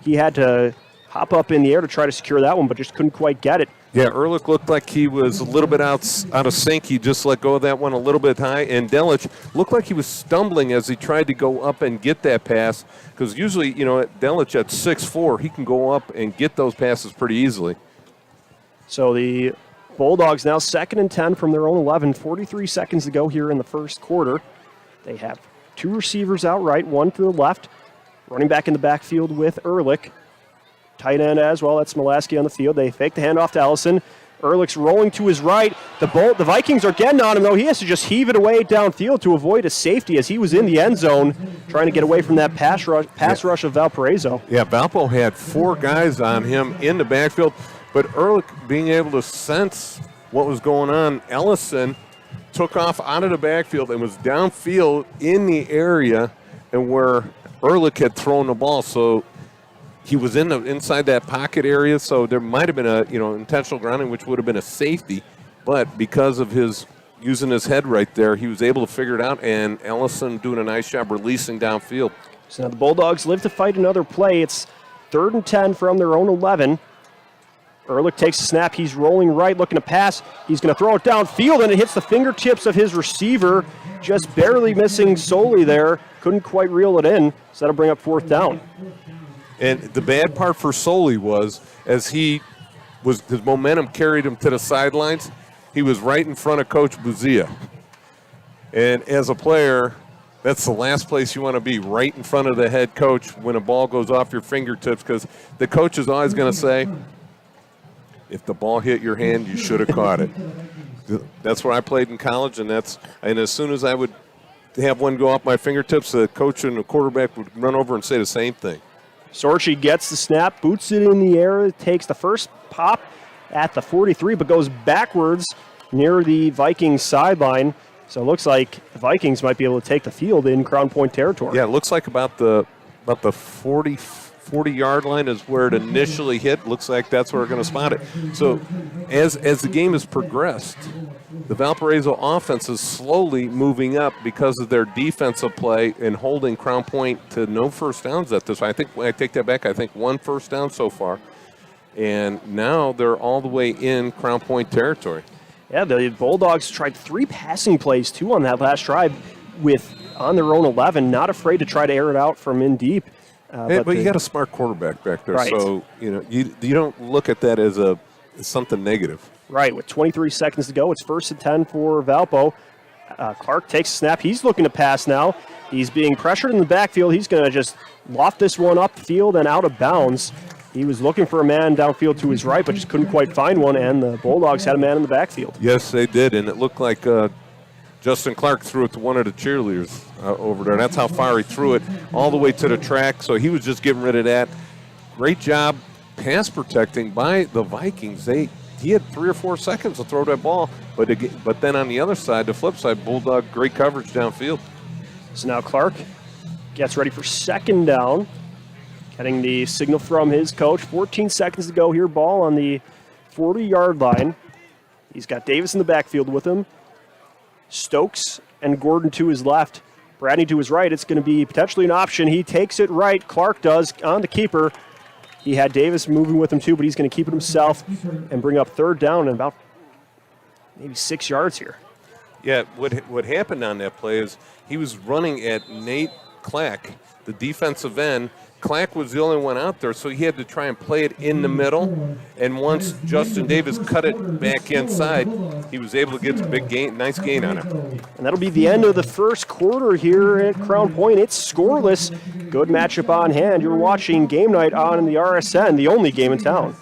He had to hop up in the air to try to secure that one, but just couldn't quite get it. Yeah, Ehrlich looked like he was a little bit out of sync. He just let go of that one a little bit high. And Delich looked like he was stumbling as he tried to go up and get that pass. Because usually, Delich at 6'4", he can go up and get those passes pretty easily. So the Bulldogs now 2nd and 10 from their own 11. 43 seconds to go here in the first quarter. They have 2 receivers out right, 1 to the left. Running back in the backfield with Ehrlich. Tight end as well, that's Mulaski on the field. They fake the handoff to Ellison. Ehrlich's rolling to his right. The Vikings are getting on him, though. He has to just heave it away downfield to avoid a safety as he was in the end zone trying to get away from that pass rush of Valparaiso. Yeah, Valpo had 4 guys on him in the backfield, but Ehrlich being able to sense what was going on, Ellison took off out of the backfield and was downfield in the area and where Ehrlich had thrown the ball. So he was inside that pocket area, so there might have been a intentional grounding, which would have been a safety. But because of his using his head right there, he was able to figure it out, and Ellison doing a nice job releasing downfield. So now the Bulldogs live to fight another play. It's 3rd and 10 from their own 11. Ehrlich takes the snap. He's rolling right, looking to pass. He's going to throw it downfield, and it hits the fingertips of his receiver, just barely missing Soley there. Couldn't quite reel it in, so that'll bring up 4th down. And the bad part for Soley was, his momentum carried him to the sidelines, he was right in front of Coach Buzia. And as a player, that's the last place you want to be, right in front of the head coach when a ball goes off your fingertips, because the coach is always going to say, if the ball hit your hand, you should have caught it. That's where I played in college, and as soon as I would have one go off my fingertips, the coach and the quarterback would run over and say the same thing. Sorchi gets the snap, boots it in the air, takes the first pop at the 43, but goes backwards near the Vikings sideline. So it looks like the Vikings might be able to take the field in Crown Point territory. Yeah, it looks like about the 40-yard line is where it initially hit. Looks like that's where we're going to spot it. So as the game has progressed, the Valparaiso offense is slowly moving up because of their defensive play and holding Crown Point to no first downs at this. I take that back. I think 1 first down so far. And now they're all the way in Crown Point territory. Yeah, the Bulldogs tried 3 passing plays, too, on that last drive on their own 11, not afraid to try to air it out from in deep. But you got a smart quarterback back there, right. So you don't look at that as something negative. Right, with 23 seconds to go, it's 1st and 10 for Valpo. Clark takes a snap. He's looking to pass now. He's being pressured in the backfield. He's going to just loft this one upfield and out of bounds. He was looking for a man downfield to his right, but just couldn't quite find one, and the Bulldogs had a man in the backfield. Yes, they did, and it looked like Justin Clark threw it to one of the cheerleaders over there. That's how far he threw it, all the way to the track, so he was just getting rid of that. Great job pass protecting by the Vikings. He had 3 or 4 seconds to throw that ball, but then on the other side, the flip side, Bulldog, great coverage downfield. So now Clark gets ready for 2nd down, getting the signal from his coach. 14 seconds to go here, ball on the 40-yard line. He's got Davis in the backfield with him. Stokes and Gordon to his left. Bradney to his right. It's going to be potentially an option. He takes it right. Clark does on the keeper. He had Davis moving with him too, but he's going to keep it himself and bring up 3rd down and about maybe 6 yards here. Yeah, what happened on that play is he was running at Nate Clack, the defensive end, Clack was the only one out there, so he had to try and play it in the middle. And once Justin Davis cut it back inside, he was able to get a big gain, nice gain on it. And that'll be the end of the first quarter here at Crown Point. It's scoreless. Good matchup on hand. You're watching Game Night on the RSN, the only game in town.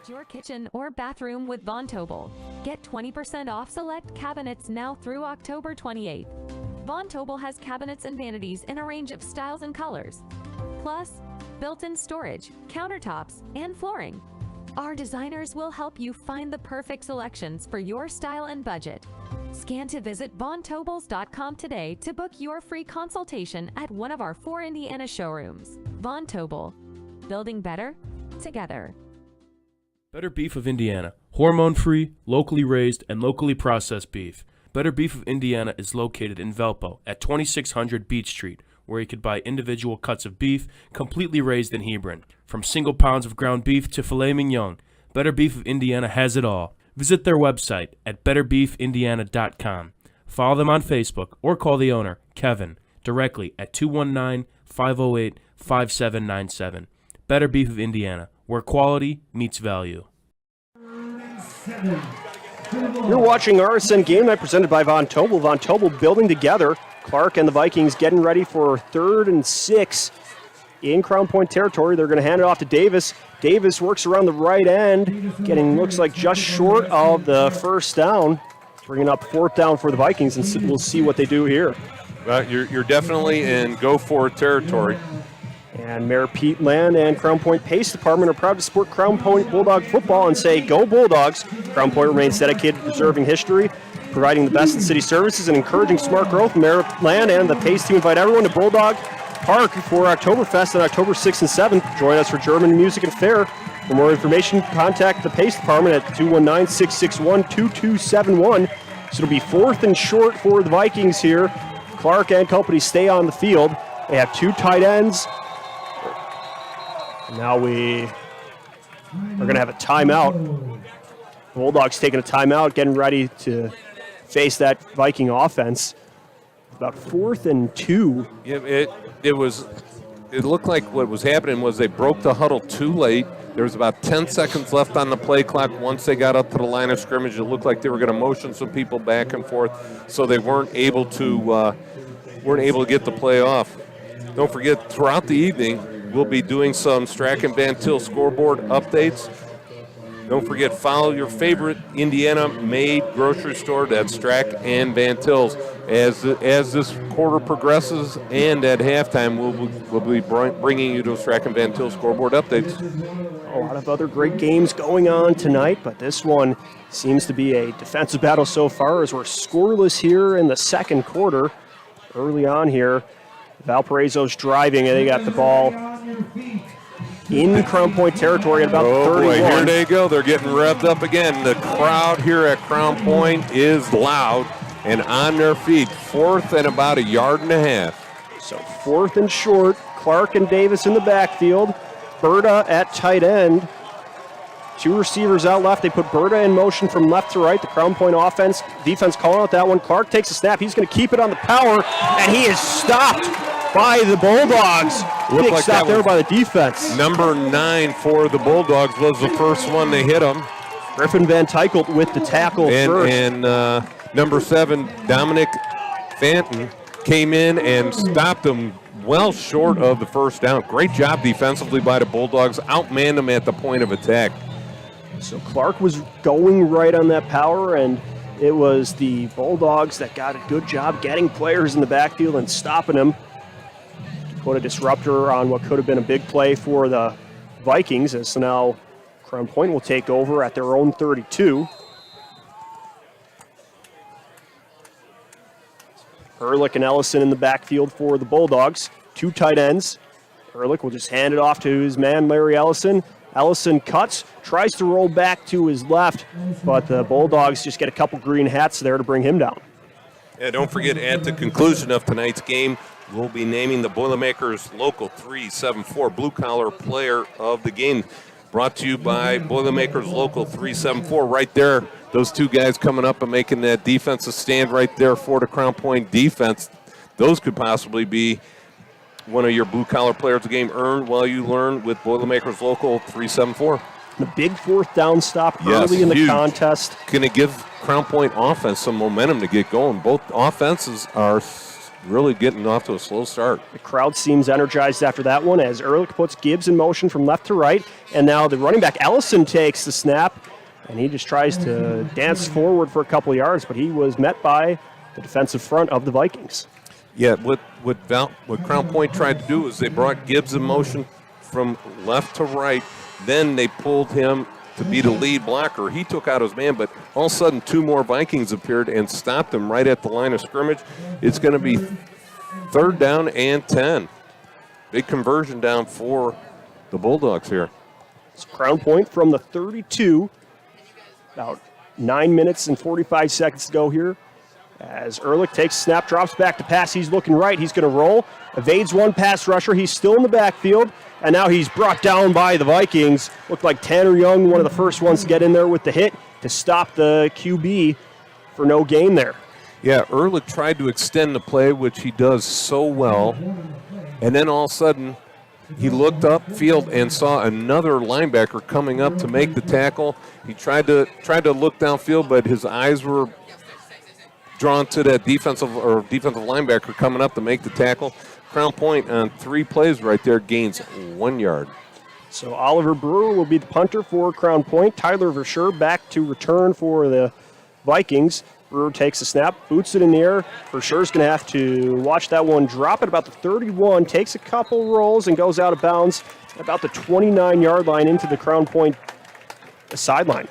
Your kitchen or bathroom with Von Tobel. Get 20% off select cabinets now through October 28th. Von Tobel has cabinets and vanities in a range of styles and colors. Plus, built-in storage, countertops, and flooring. Our designers will help you find the perfect selections for your style and budget. Scan to visit VonTobels.com today to book your free consultation at one of our 4 Indiana showrooms. Von Tobel, building better together. Better Beef of Indiana. Hormone-free, locally raised, and locally processed beef. Better Beef of Indiana is located in Valpo at 2600 Beach Street, where you could buy individual cuts of beef completely raised in Hebron. From single pounds of ground beef to filet mignon, Better Beef of Indiana has it all. Visit their website at betterbeefindiana.com. Follow them on Facebook or call the owner, Kevin, directly at 219-508-5797. Better Beef of Indiana, where quality meets value. You're watching RSN Game Night presented by Von Tobel. Von Tobel building together. Clark and the Vikings getting ready for 3rd and 6 in Crown Point territory. They're going to hand it off to Davis. Davis works around the right end, getting looks like just short of the first down, bringing up 4th down for the Vikings, and we'll see what they do here. You're definitely in go-for territory. And Mayor Pete Land and Crown Point Pace Department are proud to support Crown Point Bulldog football and say, go Bulldogs. Crown Point remains dedicated to preserving history, providing the best in city services, and encouraging smart growth. Mayor Land and the Pace team invite everyone to Bulldog Park for Oktoberfest on October 6th and 7th. Join us for German music and fair. For more information, contact the Pace Department at 219-661-2271. So it'll be 4th and short for the Vikings here. Clark and company stay on the field. They have 2 tight ends. Now we are going to have a timeout. Bulldogs taking a timeout, getting ready to face that Viking offense. About 4th and 2. Yeah, it looked like what was happening was they broke the huddle too late. There was about 10 seconds left on the play clock. Once they got up to the line of scrimmage, it looked like they were going to motion some people back and forth, so they weren't able to get the play off. Don't forget, throughout the evening, we'll be doing some Strack and Van Til scoreboard updates. Don't forget, follow your favorite Indiana-made grocery store, that's Strack and Van Til's. As this quarter progresses and at halftime, we'll be bringing you to Strack and Van Til scoreboard updates. A lot of other great games going on tonight, but this one seems to be a defensive battle so far as we're scoreless here in the second quarter. Early on here, Valparaiso's driving, and they got the ball in Crown Point territory at about 31. Boy, here they go. They're getting revved up again. The crowd here at Crown Point is loud and on their feet. 4th and about 1.5 yards. So 4th and short. Clark and Davis in the backfield. Berta at tight end. 2 receivers out left. They put Berta in motion from left to right. The Crown Point defense calling out that one. Clark takes a snap. He's going to keep it on the power, and he is stopped by the Bulldogs. Big like stop there by the defense. Number 9 for the Bulldogs was the first one they hit him. Griffin Van Tykelt with the tackle first. And number 7, Dominic Fanton, came in and stopped him well short of the first down. Great job defensively by the Bulldogs. Outmanned them at the point of attack. So Clark was going right on that power, and it was the Bulldogs that got a good job getting players in the backfield and stopping them. Put a disruptor on what could have been a big play for the Vikings, and so now Crown Point will take over at their own 32. Ehrlich and Ellison in the backfield for the Bulldogs. 2 tight ends. Ehrlich will just hand it off to his man, Larry Ellison. Ellison cuts, tries to roll back to his left, but the Bulldogs just get a couple green hats there to bring him down. And don't forget, at the conclusion of tonight's game, we'll be naming the Boilermakers Local 374 Blue Collar Player of the Game. Brought to you by Boilermakers Local 374. Right there, those 2 guys coming up and making that defensive stand right there for the Crown Point defense. Those could possibly be one of your blue-collar players of the game. Earn while you learn with Boilermakers Local 374. A big fourth down stop early in the contest. Going to give Crown Point offense some momentum to get going. Both offenses are really getting off to a slow start. The crowd seems energized after that one as Ehrlich puts Gibbs in motion from left to right. And now the running back Ellison takes the snap, and he just tries to dance forward for a couple of yards, but he was met by the defensive front of the Vikings. Yeah, what Crown Point tried to do is they brought Gibbs in motion from left to right. Then they pulled him to be the lead blocker. He took out his man, but all of a sudden 2 more Vikings appeared and stopped him right at the line of scrimmage. It's going to be 3rd down and 10. Big conversion down for the Bulldogs here. It's Crown Point from the 32. About 9 minutes and 45 seconds to go here. As Ehrlich takes snap, drops back to pass. He's looking right. He's going to roll. Evades one pass rusher. He's still in the backfield. And now he's brought down by the Vikings. Looked like Tanner Young, one of the first ones to get in there with the hit to stop the QB for no gain there. Yeah, Ehrlich tried to extend the play, which he does so well. And then all of a sudden, he looked upfield and saw another linebacker coming up to make the tackle. He tried to look downfield, but his eyes were drawn to that defensive linebacker coming up to make the tackle. Crown Point on 3 plays right there gains 1 yard. So Oliver Brewer will be the punter for Crown Point. Tyler Verschure back to return for the Vikings. Brewer takes the snap, boots it in the air. Verschure's going to have to watch that one drop at about the 31, takes a couple rolls and goes out of bounds at about the 29-yard line into the Crown Point sideline.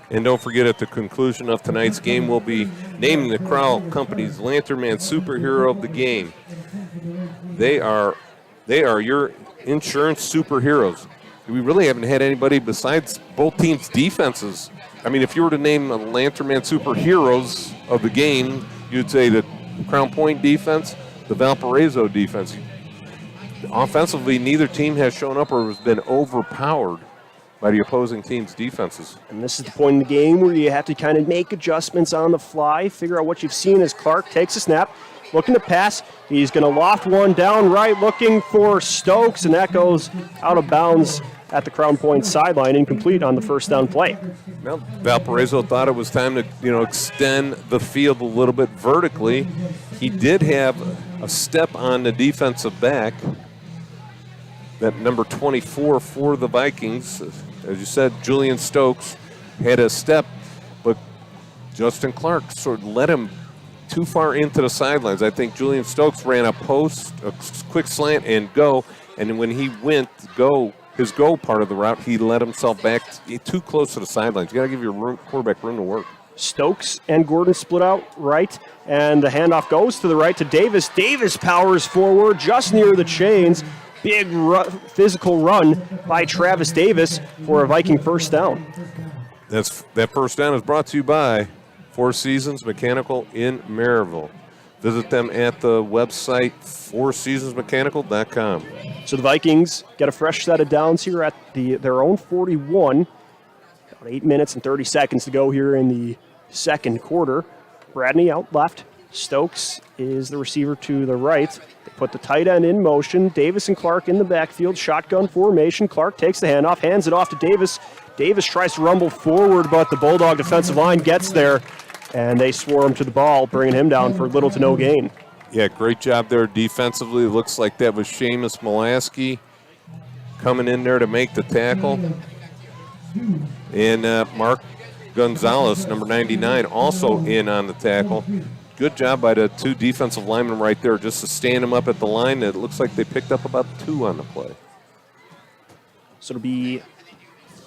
And don't forget, at the conclusion of tonight's game, we'll be naming the Crowell Company's Lantern Man Superhero of the Game. They are your insurance superheroes. We really haven't had anybody besides both teams' defenses. I mean, if you were to name the Lantern Man superheroes of the game, you'd say the Crown Point defense, the Valparaiso defense. Offensively, neither team has shown up or has been overpowered by the opposing team's defenses. And this is the point in the game where you have to kind of make adjustments on the fly, figure out what you've seen as Clark takes a snap, looking to pass. He's going to loft one down right, looking for Stokes, and that goes out of bounds at the Crown Point sideline, incomplete on the first down play. Well, Valparaiso thought it was time to extend the field a little bit vertically. He did have a step on the defensive back. That number 24 for the Vikings, as you said, Julian Stokes had a step, but Justin Clark sort of led him too far into the sidelines. I think Julian Stokes ran a post, a quick slant and go, and when he went his go part of the route, he let himself back too close to the sidelines. You got to give your quarterback room to work. Stokes and Gordon split out right, and the handoff goes to the right to Davis. Davis powers forward just near the chains. Big physical run by Travis Davis for a Viking first down. That first down is brought to you by Four Seasons Mechanical in Maryville. Visit them at the website fourseasonsmechanical.com. So the Vikings get a fresh set of downs here at their own 41. About 8 minutes and 30 seconds to go here in the second quarter. Bradney out left. Stokes is the receiver to the right. They put the tight end in motion. Davis and Clark in the backfield. Shotgun formation. Clark takes the handoff, hands it off to Davis. Davis tries to rumble forward, but the Bulldog defensive line gets there, and they swarm to the ball, bringing him down for little to no gain. Yeah, great job there defensively. It looks like that was Seamus Molaski coming in there to make the tackle. And Mark Gonzalez, number 99, also in on the tackle. Good job by the 2 defensive linemen right there just to stand them up at the line. It looks like they picked up about 2 on the play. So it'll be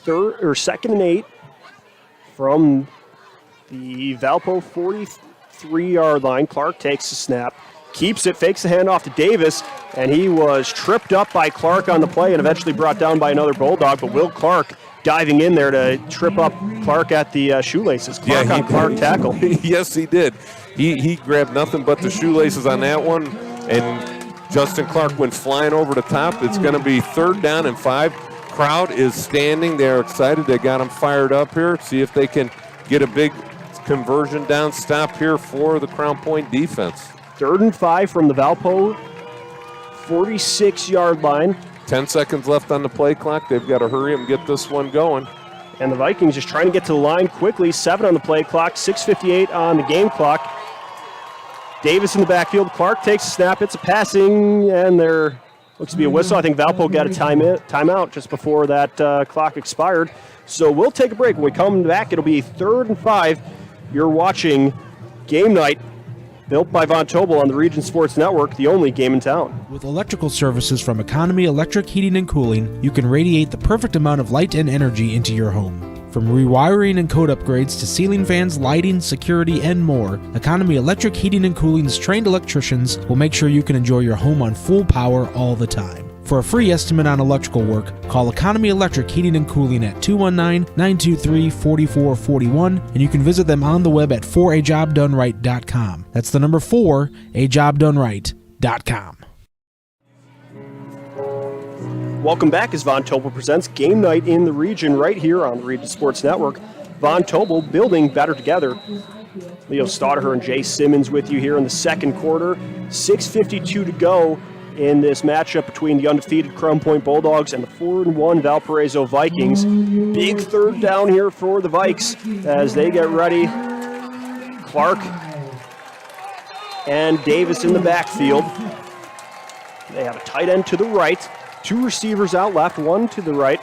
2nd and 8 from the Valpo 43-yard line. Clark takes the snap, keeps it, fakes the handoff to Davis, and he was tripped up by Clark on the play and eventually brought down by another Bulldog, but Will Clark diving in there to trip up Clark at the shoelaces. Clark on Clark tackle. Yes, he did. He grabbed nothing but the shoelaces on that one, and Justin Clark went flying over the top. It's going to be 3rd down and 5. Crowd is standing. They're excited. They got them fired up here. See if they can get a big conversion down stop here for the Crown Point defense. 3rd and 5 from the Valpo 46-yard line. 10 seconds left on the play clock. They've got to hurry up and get this one going. And the Vikings just trying to get to the line quickly. 7 on the play clock, 6:58 on the game clock. Davis in the backfield. Clark takes a snap. It's a passing, and there looks to be a whistle. I think Valpo got a timeout just before that clock expired. So we'll take a break. When we come back, it'll be 3rd and 5. You're watching Game Night, built by Von Tobel on the Region Sports Network, the only game in town. With electrical services from Economy Electric Heating and Cooling, you can radiate the perfect amount of light and energy into your home. From rewiring and code upgrades to ceiling fans, lighting, security, and more, Economy Electric Heating and Cooling's trained electricians will make sure you can enjoy your home on full power all the time. For a free estimate on electrical work, call Economy Electric Heating and Cooling at 219-923-4441, and you can visit them on the web at 4ajobdoneright.com. That's the number 4ajobdoneright.com. Welcome back as Von Tobel presents Game Night in the Region right here on the Region Sports Network. Von Tobel building better together. Leo Staudaher and Jay Simmons with you here in the second quarter. 6:52 to go in this matchup between the undefeated Crown Point Bulldogs and the 4-1 Valparaiso Vikings. Big third down here for the Vikes as they get ready. Clark and Davis in the backfield. They have a tight end to the right. 2 receivers out left, 1 to the right.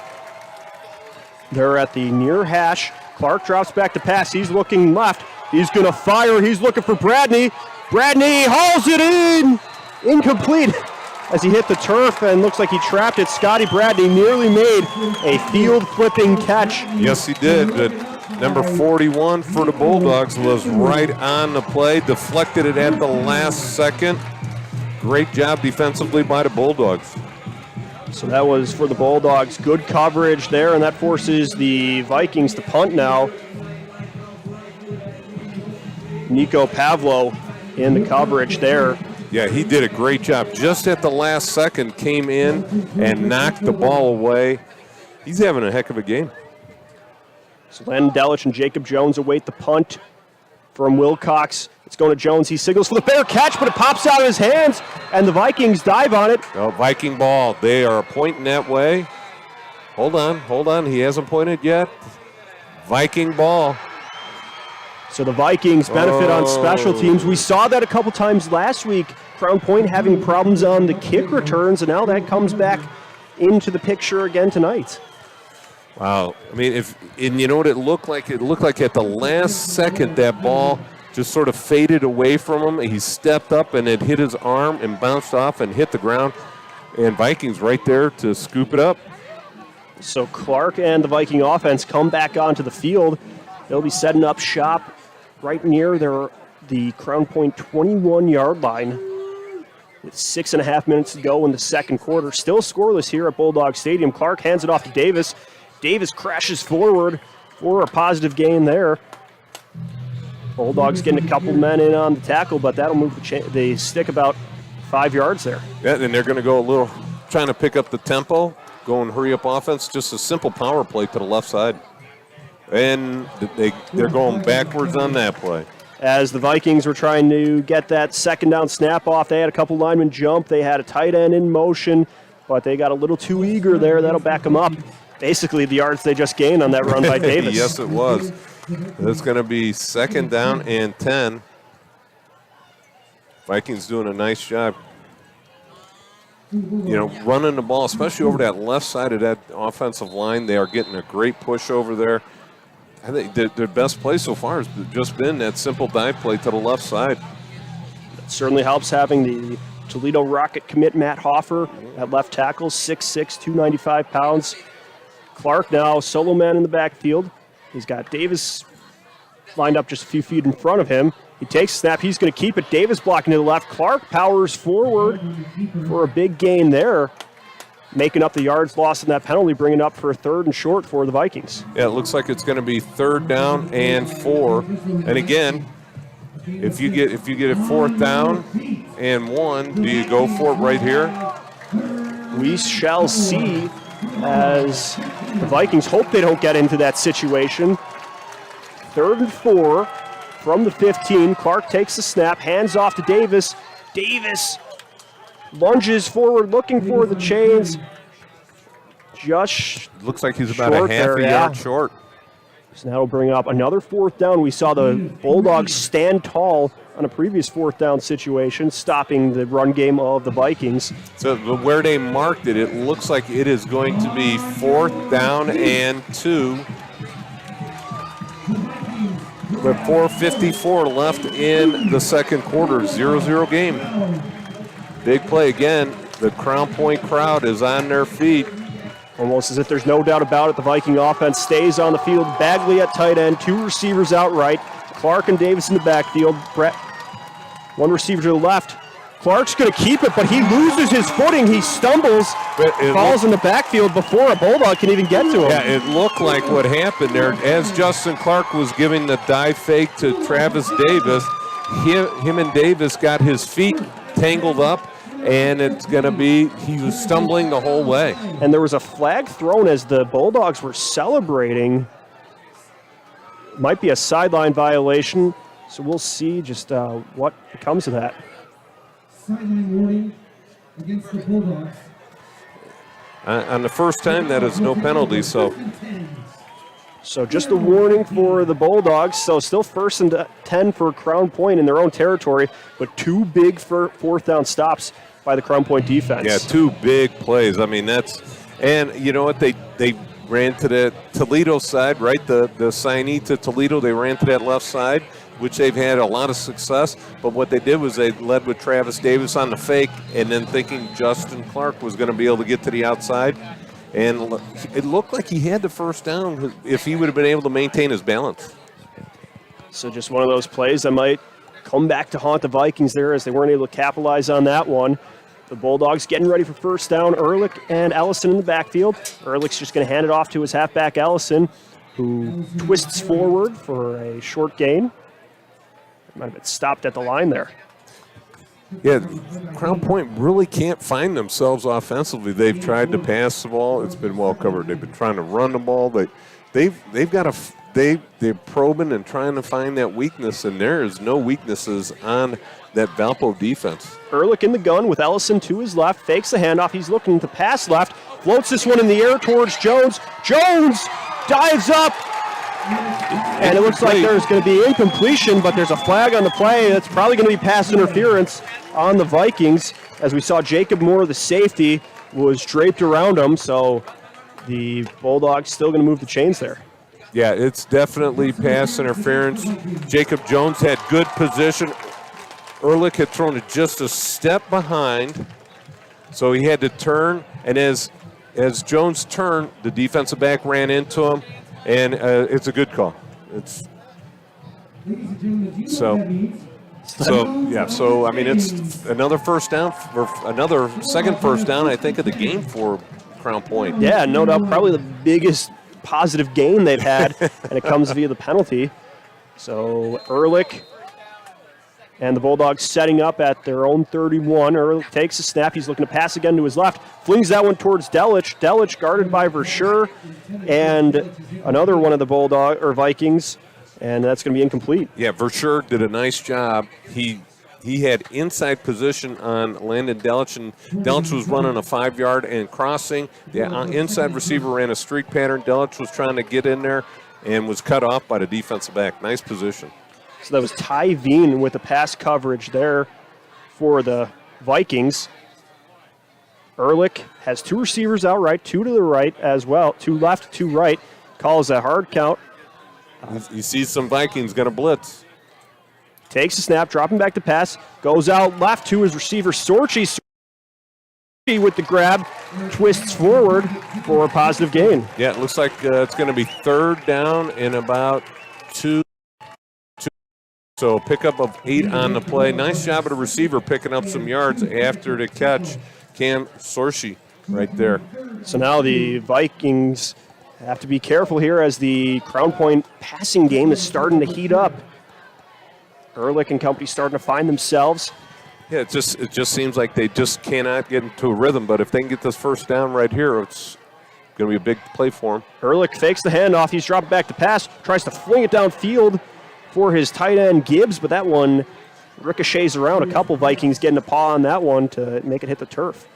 They're at the near hash. Clark drops back to pass. He's looking left. He's going to fire. He's looking for Bradney. Bradney hauls it in. Incomplete as he hit the turf and looks like he trapped it. Scotty Bradney nearly made a field-flipping catch. Yes, he did. But number 41 for the Bulldogs was right on the play, deflected it at the last second. Great job defensively by the Bulldogs. So that was for the Bulldogs. Good coverage there, and that forces the Vikings to punt now. Nico Pavlo in the coverage there. Yeah, he did a great job. Just at the last second, came in and knocked the ball away. He's having a heck of a game. So Landon Delich and Jacob Jones await the punt from Wilcox. It's going to Jones. He signals for the fair catch, but it pops out of his hands, and the Vikings dive on it. Oh, Viking ball. They are pointing that way. Hold on. He hasn't pointed yet. Viking ball. So the Vikings benefit on special teams. We saw that a couple times last week. Crown Point having problems on the kick returns, and now that comes back into the picture again tonight. Wow. I mean, you know what it looked like? It looked like at the last second that ball just sort of faded away from him. He stepped up and it hit his arm and bounced off and hit the ground. And Vikings right there to scoop it up. So Clark and the Viking offense come back onto the field. They'll be setting up shop right near the Crown Point 21-yard line with 6.5 minutes to go in the second quarter. Still scoreless here at Bulldog Stadium. Clark hands it off to Davis. Davis crashes forward for a positive gain there. Bulldogs getting a couple men in on the tackle, but that'll move the stick about 5 yards there. Yeah, and they're going to go a little, trying to pick up the tempo, go and hurry up offense. Just a simple power play to the left side. And they're going backwards on that play. As the Vikings were trying to get that second down snap off, they had a couple linemen jump. They had a tight end in motion, but they got a little too eager there. That'll back them up. Basically, the yards they just gained on that run by Davis. Yes, it was. It's going to be 2nd down and 10. Vikings doing a nice job, running the ball, especially over that left side of that offensive line. They are getting a great push over there. I think their best play so far has just been that simple dive play to the left side. It certainly helps having the Toledo Rocket commit Matt Hoffer at left tackle, 6'6", 295 pounds. Clark now solo man in the backfield. He's got Davis lined up just a few feet in front of him. He takes a snap. He's going to keep it. Davis blocking to the left. Clark powers forward for a big gain there, making up the yards lost in that penalty, bringing up for a 3rd and short for the Vikings. Yeah, it looks like it's going to be 3rd down and 4. And again, if you get a 4th down and 1, do you go for it right here? We shall see, as the Vikings hope they don't get into that situation. 3rd and 4 from the 15. Clark takes the snap, hands off to Davis. Davis lunges forward, looking for the chains. Just looks like he's about a half a yard short. So that'll bring up another fourth down. We saw the Bulldogs stand tall on a previous fourth down situation, stopping the run game of the Vikings. So where they marked it, it looks like it is going to be 4th down and 2. With 4:54 left in the second quarter, 0-0 game. Big play again. The Crown Point crowd is on their feet. Almost as if there's no doubt about it, the Viking offense stays on the field. Bagley at tight end, 2 receivers outright. Clark and Davis in the backfield. Brett, 1 receiver to the left. Clark's going to keep it, but he loses his footing. He stumbles, falls in the backfield before a Bulldog can even get to him. Yeah, it looked like what happened there. As Justin Clark was giving the dive fake to Travis Davis, him and Davis got his feet tangled up, and it's going to be, he was stumbling the whole way. And there was a flag thrown as the Bulldogs were celebrating. Might be a sideline violation, so we'll see just what comes of that. Sideline warning against the Bulldogs. On the first time, that is no penalty, so just a warning for the Bulldogs. So still 1st and 10 for Crown Point in their own territory, but 2 big fourth down stops by the Crown Point defense. Yeah, 2 big plays. I mean, and you know what, they ran to the Toledo side, right? The signee to Toledo, they ran to that left side, which they've had a lot of success. But what they did was they led with Travis Davis on the fake, and then thinking Justin Clark was going to be able to get to the outside. And it looked like he had the first down if he would have been able to maintain his balance. So just one of those plays that might come back to haunt the Vikings there, as they weren't able to capitalize on that one. The Bulldogs getting ready for first down. Ehrlich and Ellison in the backfield. Ehrlich's just going to hand it off to his halfback Ellison, who twists forward for a short gain. Might have been stopped at the line there. Yeah, Crown Point really can't find themselves offensively. They've tried to pass the ball; it's been well covered. They've been trying to run the ball. They're probing and trying to find that weakness, and there is no weaknesses on that Valpo defense. Ehrlich in the gun with Ellison to his left, fakes the handoff. He's looking to pass left, floats this one in the air towards Jones. Jones dives up, and it looks like there's going to be incompletion, but there's a flag on the play. That's probably going to be pass interference on the Vikings, as we saw Jacob Moore, the safety, was draped around him, so the Bulldogs still going to move the chains there. Yeah, it's definitely pass interference. Jacob Jones had good position. Ehrlich had thrown it just a step behind, so he had to turn, and as Jones turned, the defensive back ran into him, and it's a good call. So I mean, it's another first down, or another second first down, I think, of the game for Crown Point. Yeah, no doubt, probably the biggest positive gain they've had, and it comes via the penalty. So Ehrlich and the Bulldogs setting up at their own 31. Ehrlich takes a snap. He's looking to pass again to his left. Flings that one towards Delich. Delich guarded by Verschure and another one of the Vikings, and that's going to be incomplete. Yeah, Verschure did a nice job. He had inside position on Landon Delich, and Delich was running a 5-yard and crossing. The inside receiver ran a streak pattern. Delich was trying to get in there and was cut off by the defensive back. Nice position. So that was Ty Veen with the pass coverage there for the Vikings. Ehrlich has 2 receivers outright, 2 to the right as well, 2 left, 2 right. Calls a hard count. You see some Vikings going to blitz. Takes a snap, dropping back to pass, goes out left to his receiver, Sorchi. Sorchi with the grab, twists forward for a positive gain. Yeah, it looks like it's going to be 3rd down and about 2. So pickup of 8 on the play. Nice job of the receiver picking up some yards after the catch. Cam Sorchi right there. So now the Vikings have to be careful here as the Crown Point passing game is starting to heat up. Ehrlich and company starting to find themselves. Yeah, it just seems like they just cannot get into a rhythm. But if they can get this first down right here, it's going to be a big play for him. Ehrlich fakes the handoff. He's dropped back to pass. Tries to fling it downfield for his tight end Gibbs, but that one ricochets around. A couple Vikings getting a paw on that one to make it hit the turf.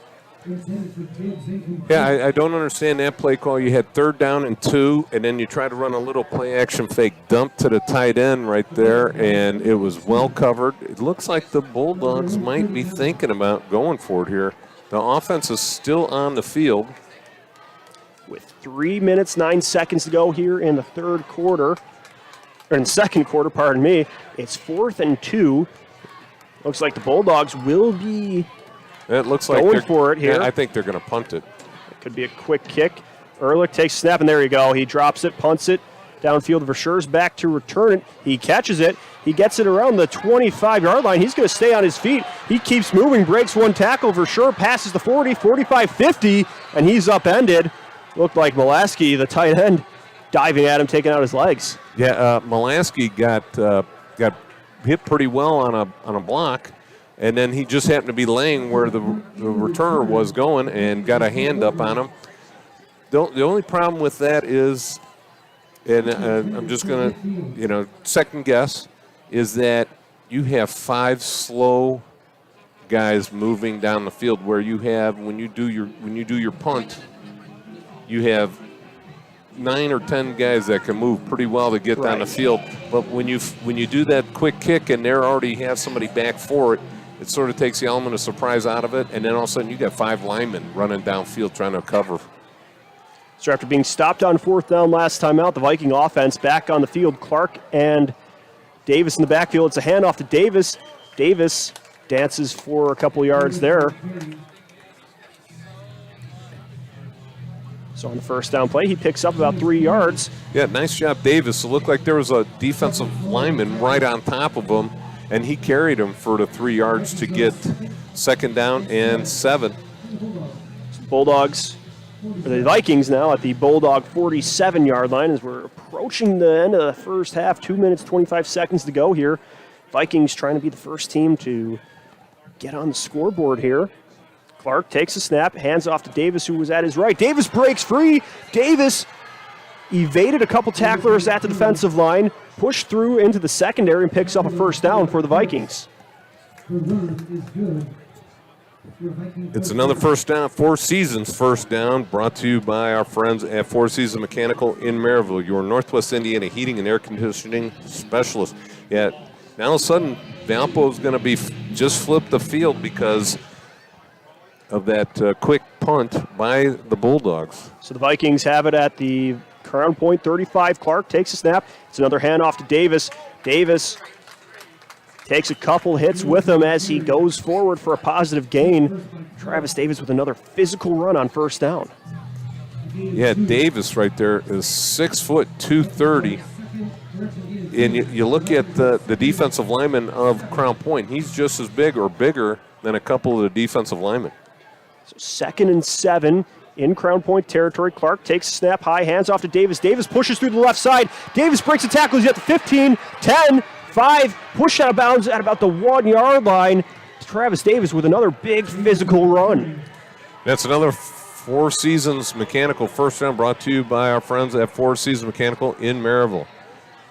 Yeah, I don't understand that play call. You had 3rd down and 2, and then you try to run a little play-action fake dump to the tight end right there, and it was well covered. It looks like the Bulldogs might be thinking about going for it here. The offense is still on the field. With 3 minutes, 9 seconds to go here in the third quarter, or in the second quarter, pardon me, it's 4th and 2. Looks like the Bulldogs will be it looks like going for it here. Yeah, I think they're going to punt it. It could be a quick kick. Ehrlich takes a snap, and there you go. He drops it, punts it downfield. Verschure's back to return it. He catches it. He gets it around the 25-yard line. He's going to stay on his feet. He keeps moving, breaks one tackle. Verschure passes the 40, 45, 50, and he's upended. Looked like Molaski, the tight end, diving at him, taking out his legs. Yeah, Molaski got hit pretty well on a block, and then he just happened to be laying where the returner was going and got a hand up on him. The only problem with that is, and I'm just going to, second guess, is that you have 5 slow guys moving down the field where you have, when you do your punt, you have 9 or 10 guys that can move pretty well to get down the field. But when you do that quick kick and they already have somebody back for it, it sort of takes the element of surprise out of it, and then all of a sudden you got 5 linemen running downfield trying to cover. So after being stopped on 4th down last time out, the Viking offense back on the field. Clark and Davis in the backfield. It's a handoff to Davis. Davis dances for a couple yards there. So on the first down play, he picks up about 3 yards. Yeah, nice job, Davis. It looked like there was a defensive lineman right on top of him, and he carried him for the 3 yards to get 2nd down and 7. Bulldogs, or the Vikings now at the Bulldog 47-yard line as we're approaching the end of the first half. 2 minutes, 25 seconds to go here. Vikings trying to be the first team to get on the scoreboard here. Clark takes a snap, hands off to Davis, who was at his right. Davis breaks free. Davis evaded a couple tacklers at the defensive line, pushed through into the secondary, and picks up a first down for the Vikings. It's another first down, Four Seasons first down, brought to you by our friends at Four Seasons Mechanical in Maryville, your Northwest Indiana heating and air conditioning specialist. Yeah, now all of a sudden, Valpo is going to be just flip the field because of that quick punt by the Bulldogs. So the Vikings have it at the Crown Point 35. Clark takes a snap. It's another handoff to Davis. Davis takes a couple hits with him as he goes forward for a positive gain. Travis Davis with another physical run on first down. Yeah, Davis right there is 6 foot 230. And you look at the defensive lineman of Crown Point. He's just as big or bigger than a couple of the defensive linemen. So 2nd and 7 in Crown Point territory. Clark takes a snap high, hands off to Davis. Davis pushes through the left side. Davis breaks a tackle. He's at the 15, 10, 5, push out of bounds at about the 1 yard line. Travis Davis with another big physical run. That's another Four Seasons Mechanical first down brought to you by our friends at Four Seasons Mechanical in Maryville.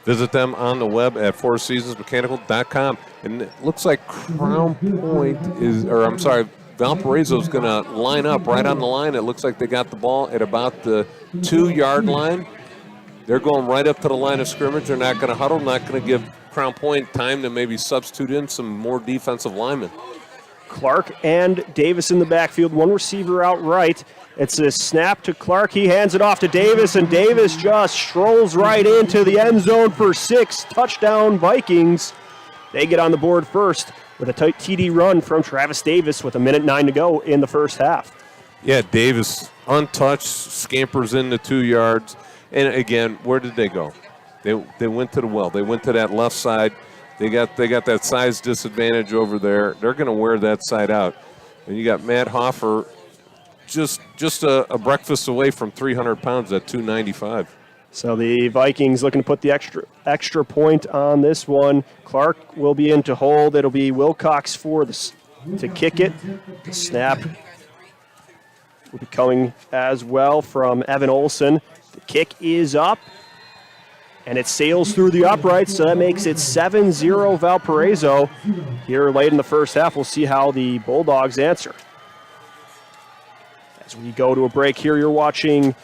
Visit them on the web at fourseasonsmechanical.com. And it looks like Crown Point Valparaiso is going to line up right on the line. It looks like they got the ball at about the 2 yard line. They're going right up to the line of scrimmage. They're not going to huddle, not going to give Crown Point time to maybe substitute in some more defensive linemen. Clark and Davis in the backfield, one receiver out right. It's a snap to Clark. He hands it off to Davis, and Davis just strolls right into the end zone for 6. Touchdown Vikings. They get on the board first with a tight TD run from Travis Davis with 1:09 to go in the first half. Yeah, Davis untouched, scampers in the 2 yards. And again, where did they go? They went to the well. They went to that left side. They got that size disadvantage over there. They're going to wear that side out. And you got Matt Hoffer just a breakfast away from 300 pounds at 295. So the Vikings looking to put the extra point on this one. Clark will be in to hold. It'll be Wilcox to kick it. The snap will be coming as well from Evan Olson. The kick is up. And it sails through the uprights, so that makes it 7-0 Valparaiso. Here late in the first half, we'll see how the Bulldogs answer. As we go to a break here, you're watching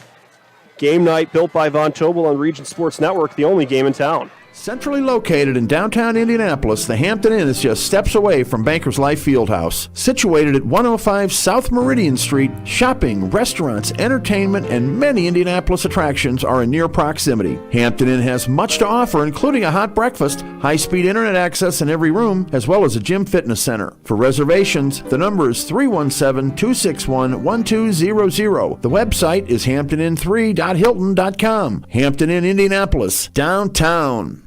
Game Night built by Von Tobel on Region Sports Network, the only game in town. Centrally located in downtown Indianapolis, the Hampton Inn is just steps away from Bankers Life Fieldhouse. Situated at 105 South Meridian Street, shopping, restaurants, entertainment, and many Indianapolis attractions are in near proximity. Hampton Inn has much to offer, including a hot breakfast, high-speed internet access in every room, as well as a gym fitness center. For reservations, the number is 317-261-1200. The website is hamptonin3.hilton.com. Hampton Inn, Indianapolis, downtown.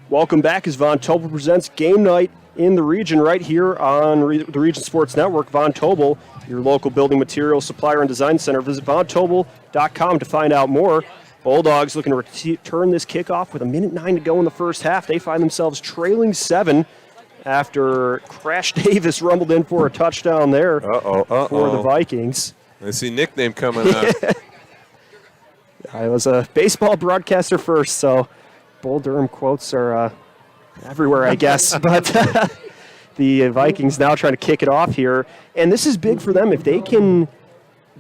Welcome back as Von Tobel presents Game Night in the region right here on the Region Sports Network. Von Tobel, your local building materials supplier and design center. Visit vontobel.com to find out more. Bulldogs looking to return this kickoff with 1:09 to go in the first half. They find themselves trailing 7 after Crash Davis rumbled in for a touchdown there for the Vikings. I see nickname coming up. I was a baseball broadcaster first, so Bull Durham quotes are everywhere, I guess. But the Vikings now trying to kick it off here. And this is big for them. If they can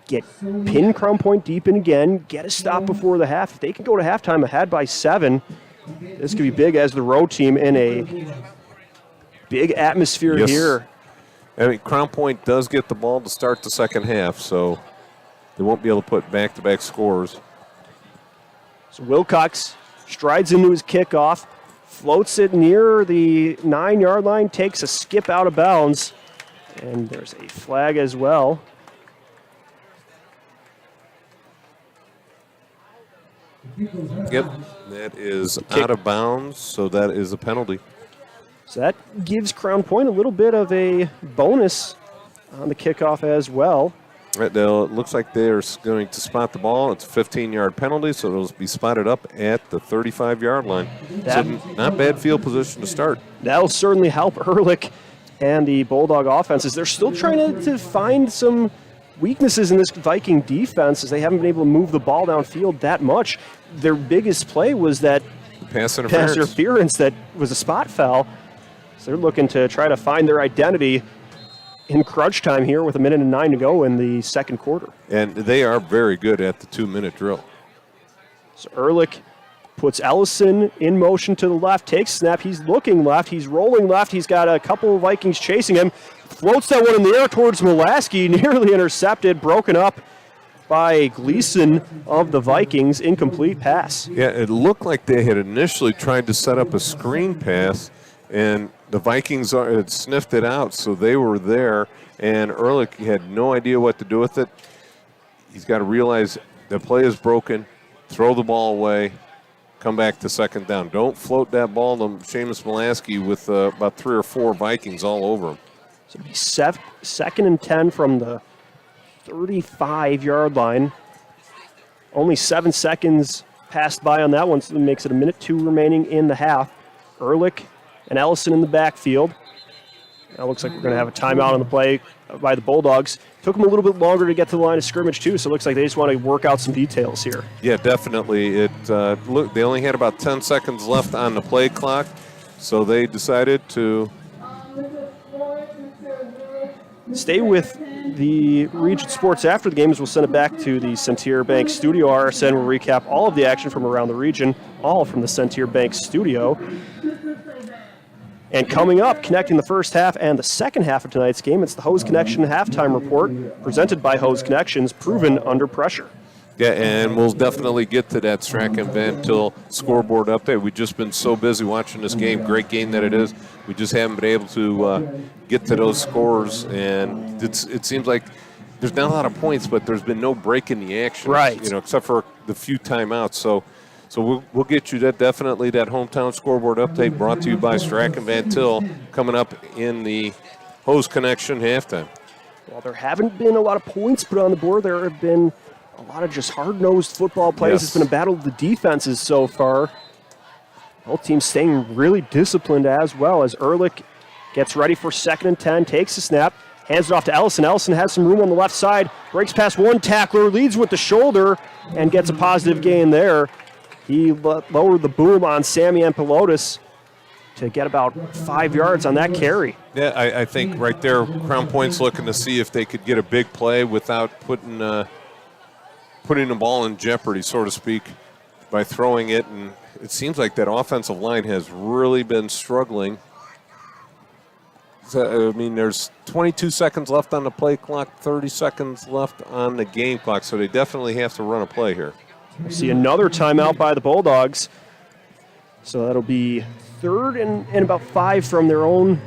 pin Crown Point deep in again, get a stop before the half, if they can go to halftime ahead by 7, this could be big as the road team in a big atmosphere here. I mean, Crown Point does get the ball to start the second half, so they won't be able to put back-to-back scores. So Wilcox strides into his kickoff, floats it near the 9-yard line, takes a skip out of bounds, and there's a flag as well. Yep, that is out of bounds, so that is a penalty. So that gives Crown Point a little bit of a bonus on the kickoff as well. Right now, it looks like they're going to spot the ball. It's a 15-yard penalty, so it'll be spotted up at the 35-yard line. So not bad field position to start. That'll certainly help Ehrlich and the Bulldog offenses. They're still trying to find some weaknesses in this Viking defense as they haven't been able to move the ball downfield that much. Their biggest play was that pass interference that was a spot foul. So they're looking to try to find their identity in crunch time here with 1:09 to go in the second quarter. And they are very good at the 2-minute drill. So Ehrlich puts Ellison in motion to the left, takes snap. He's looking left. He's rolling left. He's got a couple of Vikings chasing him. Floats that one in the air towards Mulaski, nearly intercepted, broken up by Gleason of the Vikings. Incomplete pass. Yeah, it looked like they had initially tried to set up a screen pass, and the Vikings had sniffed it out, so they were there, and Ehrlich had no idea what to do with it. He's got to realize the play is broken, throw the ball away, come back to second down. Don't float that ball to Seamus Mulaski with about 3 or 4 Vikings all over him. So it'll be second and 10 from the 35-yard line. Only 7 seconds passed by on that one, so it makes it 1:02 remaining in the half. Ehrlich and Ellison in the backfield. Now looks like we're going to have a timeout on the play by the Bulldogs. Took them a little bit longer to get to the line of scrimmage, too, so it looks like they just want to work out some details here. Yeah, definitely. Look, they only had about 10 seconds left on the play clock, so they decided to stay with the Region Sports after the games. We'll send it back to the Centier Bank studio. RSN will recap all of the action from around the region, all from the Centier Bank studio. And coming up, connecting the first half and the second half of tonight's game, it's the Hose Connection halftime report presented by Hose Connections, proven under pressure. Yeah, and we'll definitely get to that Strack and Van Til scoreboard update. We've just been so busy watching this game, great game that it is. We just haven't been able to get to those scores, and it seems like there's not a lot of points, but there's been no break in the action, right? Except for the few timeouts. So we'll get you that hometown scoreboard update brought to you by Strack and Van Til coming up in the Hose Connection halftime. While there haven't been a lot of points put on the board, there have been a lot of just hard-nosed football plays. Yes. It's been a battle of the defenses so far. Both teams staying really disciplined as well as Ehrlich gets ready for second and 10, takes a snap, Hands it off to Ellison. Ellison has some room on the left side. Breaks past one tackler, leads with the shoulder, and gets a positive gain there. He lowered the boom on Sammy Ampilotis to get about 5 yards on that carry. Yeah, I think right there, Crown Point's looking to see if they could get a big play without putting the ball in jeopardy, so to speak, by throwing it. And it seems like that offensive line has really been struggling. So, I mean, there's 22 seconds left on the play clock, 30 seconds left on the game clock, so they definitely have to run a play here. We'll see another timeout by the Bulldogs. So that'll be 3rd and about 5 from their own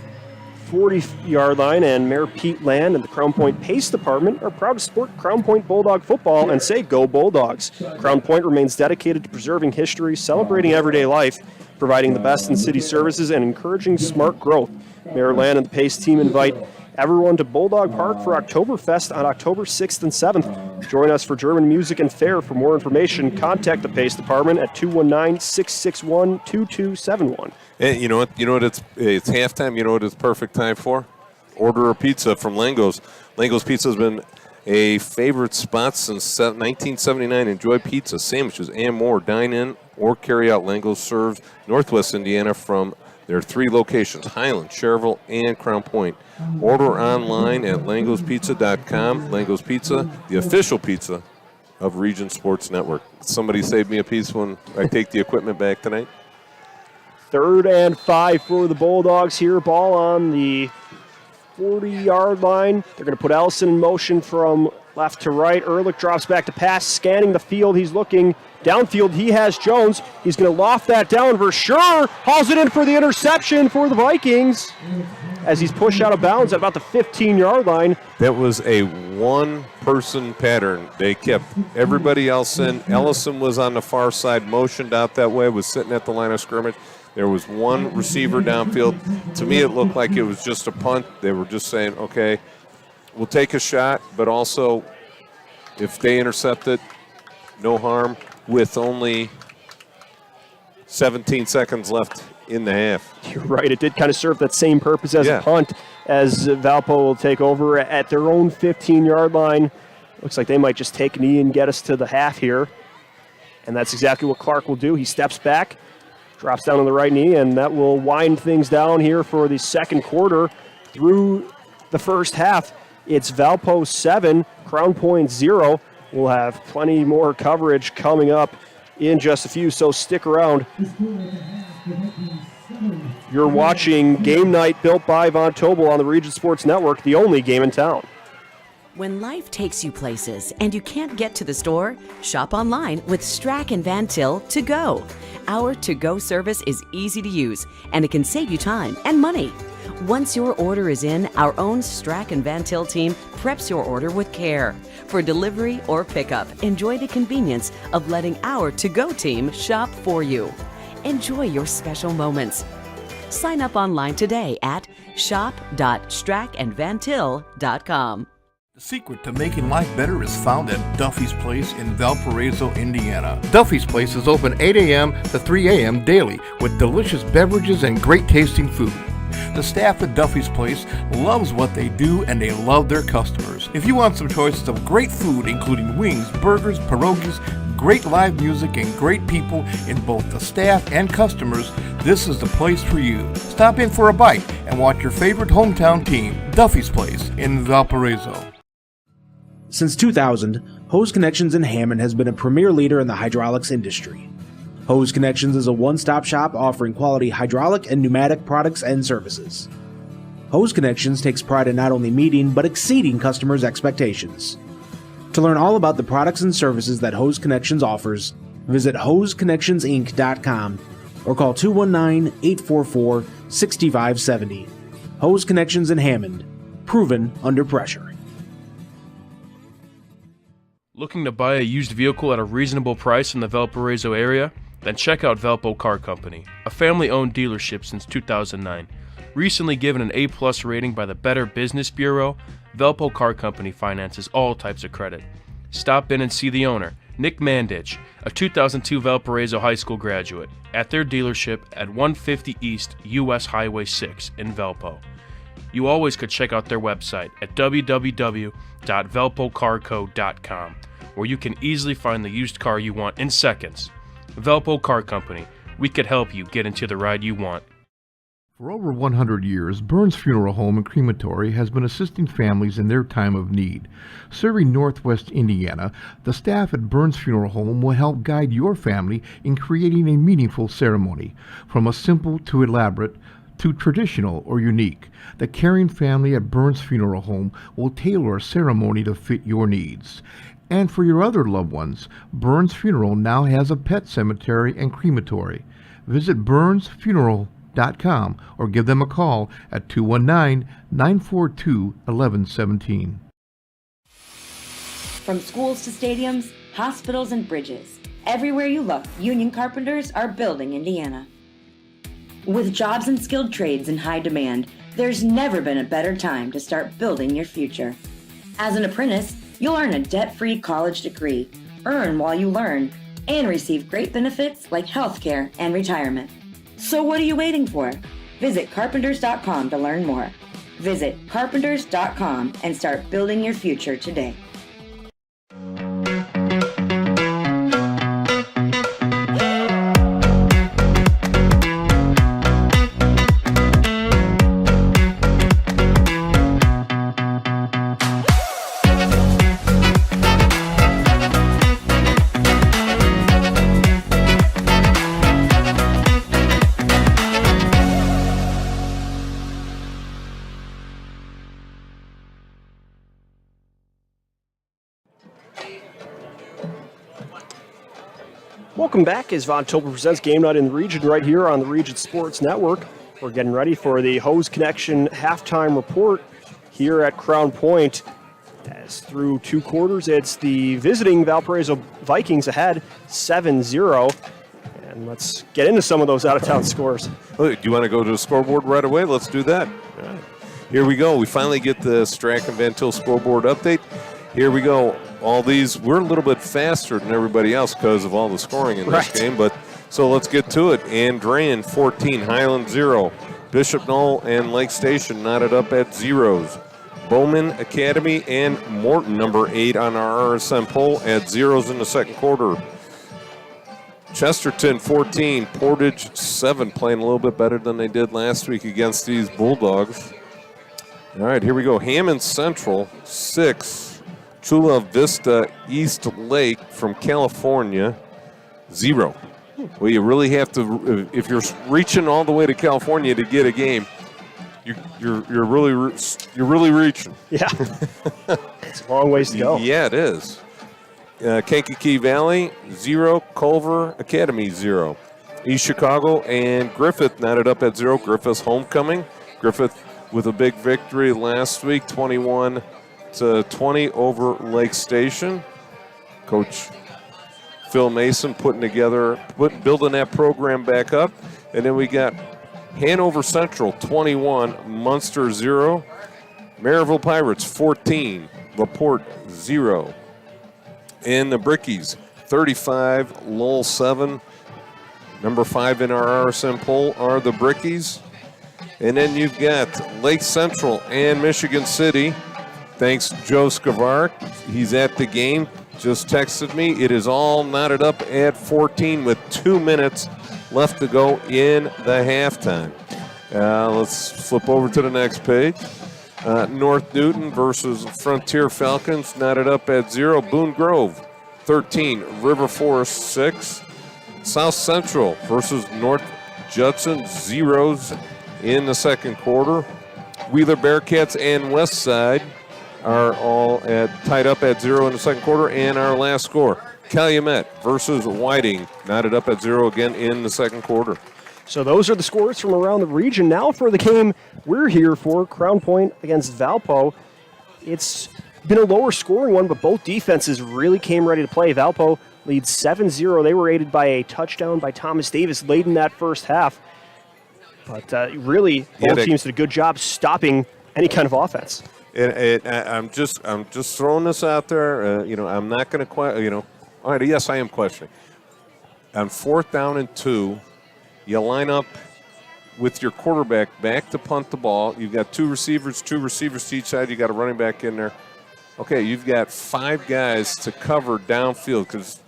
40-yard line, and Mayor Pete Land and the Crown Point Pace Department are proud to support Crown Point Bulldog football and say go Bulldogs. Crown Point remains dedicated to preserving history, celebrating everyday life, providing the best in city services, and encouraging smart growth. Mayor Land and the Pace team invite everyone to Bulldog Park for Oktoberfest on October 6th and 7th. Join us for German music and fare. For more information, contact the Pace Department at 219-661-2271. And you know what? It's halftime. You know what it's perfect time for? Order a pizza from Lango's. Lango's Pizza has been a favorite spot since 1979. Enjoy pizza, sandwiches, and more. Dine in or carry out. Lango's serves Northwest Indiana from their 3 locations, Highland, Cherville, and Crown Point. Order online at langospizza.com. Lango's Pizza, the official pizza of Region Sports Network. Somebody save me a piece when I take the equipment back tonight. 3rd and 5 for the Bulldogs here. Ball on the 40-yard line. They're going to put Ellison in motion from left to right. Ehrlich drops back to pass, scanning the field. He's looking downfield. He has Jones. He's going to loft that down for sure. Hauls it in for the interception for the Vikings as he's pushed out of bounds at about the 15-yard line. That was a one-person pattern. They kept everybody else in. Ellison was on the far side, motioned out that way, was sitting at the line of scrimmage. There was one receiver downfield. To me, it looked like it was just a punt. They were just saying, okay, we'll take a shot, but also if they intercept it, no harm, with only 17 seconds left in the half. You're right. It did kind of serve that same purpose as a punt, as Valpo will take over at their own 15-yard line. Looks like they might just take a knee and get us to the half here. And that's exactly what Clark will do. He steps back, drops down on the right knee, and that will wind things down here for the second quarter. Through the first half, it's Valpo 7, Crown Point 0. We'll have plenty more coverage coming up in just a few, so stick around. You're watching Game Night built by Von Tobel on the Region Sports Network, the only game in town. When life takes you places and you can't get to the store, shop online with Strack and Van Til to go. Our to-go service is easy to use, and it can save you time and money. Once your order is in, our own Strack and Van Til team preps your order with care. For delivery or pickup, enjoy the convenience of letting our to-go team shop for you. Enjoy your special moments. Sign up online today at shop.strackandvantil.com. The secret to making life better is found at Duffy's Place in Valparaiso, Indiana. Duffy's Place is open 8 a.m. to 3 a.m. daily with delicious beverages and great tasting food. The staff at Duffy's Place loves what they do and they love their customers. If you want some choices of great food including wings, burgers, pierogies, great live music, and great people in both the staff and customers, this is the place for you. Stop in for a bite and watch your favorite hometown team, Duffy's Place in Valparaiso. Since 2000, Hose Connections in Hammond has been a premier leader in the hydraulics industry. Hose Connections is a one-stop shop offering quality hydraulic and pneumatic products and services. Hose Connections takes pride in not only meeting, but exceeding customers' expectations. To learn all about the products and services that Hose Connections offers, visit hoseconnectionsinc.com or call 219-844-6570. Hose Connections in Hammond. Proven under pressure. Looking to buy a used vehicle at a reasonable price in the Valparaiso area? Then check out Valpo Car Company, a family-owned dealership since 2009. Recently given an A+ rating by the Better Business Bureau, Valpo Car Company finances all types of credit. Stop in and see the owner, Nick Mandich, a 2002 Valparaiso High School graduate, at their dealership at 150 East US Highway 6 in Valpo. you always could check out their website at www.velpocarco.com, where you can easily find the used car you want in seconds. Velpo Car Company, we could help you get into the ride you want. For over 100 years, Burns Funeral Home and Crematory has been assisting families in their time of need. Serving Northwest Indiana, the staff at Burns Funeral Home will help guide your family in creating a meaningful ceremony. From a simple to elaborate, to traditional or unique, the caring family at Burns Funeral Home will tailor a ceremony to fit your needs. And for your other loved ones, Burns Funeral now has a pet cemetery and crematory. Visit burnsfuneral.com or give them a call at 219-942-1117. From schools to stadiums, hospitals and bridges, everywhere you look, union carpenters are building Indiana. With jobs and skilled trades in high demand, there's never been a better time to start building your future. As an apprentice, you'll earn a debt-free college degree, earn while you learn, and receive great benefits like healthcare and retirement. So what are you waiting for? Visit carpenters.com to learn more. Visit carpenters.com and start building your future today. Welcome back as Von Tobel presents Game Night in the Region right here on the Region Sports Network. We're getting ready for the Hose Connection halftime report here at Crown Point. As through two quarters, it's the visiting Valparaiso Vikings ahead 7-0. And let's get into some of those out-of-town scores. Do you want to go to the scoreboard right away? Let's do that. All right. Here we go. We finally get the Strachan Van Til scoreboard update. Here we go. All these, we're a little bit faster than everybody else because of all the scoring in this game. But so let's get to it. Andrean 14, Highland 0. Bishop Knoll and Lake Station knotted up at zeros. Bowman Academy and Morton, number 8 on our RSM poll, at zeros in the second quarter. Chesterton 14, Portage 7, playing a little bit better than they did last week against these Bulldogs. All right, here we go. Hammond Central 6. Chula Vista East Lake from California, 0. Well, you really have to, if you're reaching all the way to California to get a game, you're really reaching. Yeah, it's a long ways to go. Yeah, it is. Kankakee Valley, 0. Culver Academy, 0. East Chicago and Griffith knotted up at 0. Griffith's homecoming. Griffith with a big victory last week, 21-20 over Lake Station. Coach Phil Mason building that program back up. And then we got Hanover Central 21, Munster 0. Maryville Pirates 14, LaPorte 0. And the Brickies 35, Lowell 7. Number 5 in our RSM poll are the Brickies. And then you've got Lake Central and Michigan City. Thanks, Joe Skavark. He's at the game. Just texted me. It is all knotted up at 14 with 2 minutes left to go in the halftime. Let's flip over to the next page. North Newton versus Frontier Falcons knotted up at 0. Boone Grove 13, River Forest 6. South Central versus North Judson, zeros in the second quarter. Wheeler Bearcats and West Side are all tied up at 0 in the second quarter. And our last score, Calumet versus Whiting, knotted up at 0 again in the second quarter. So those are the scores from around the region. Now for the game we're here for, Crown Point against Valpo. It's been a lower scoring one, but both defenses really came ready to play. Valpo leads 7-0. They were aided by a touchdown by Thomas Davis late in that first half. But really, both teams did a good job stopping any kind of offense. I'm just throwing this out there. I'm not going to all right, yes, I am questioning. On 4th down and 2, you line up with your quarterback back to punt the ball. You've got two receivers to each side. You got a running back in there. Okay, you've got 5 guys to cover downfield because,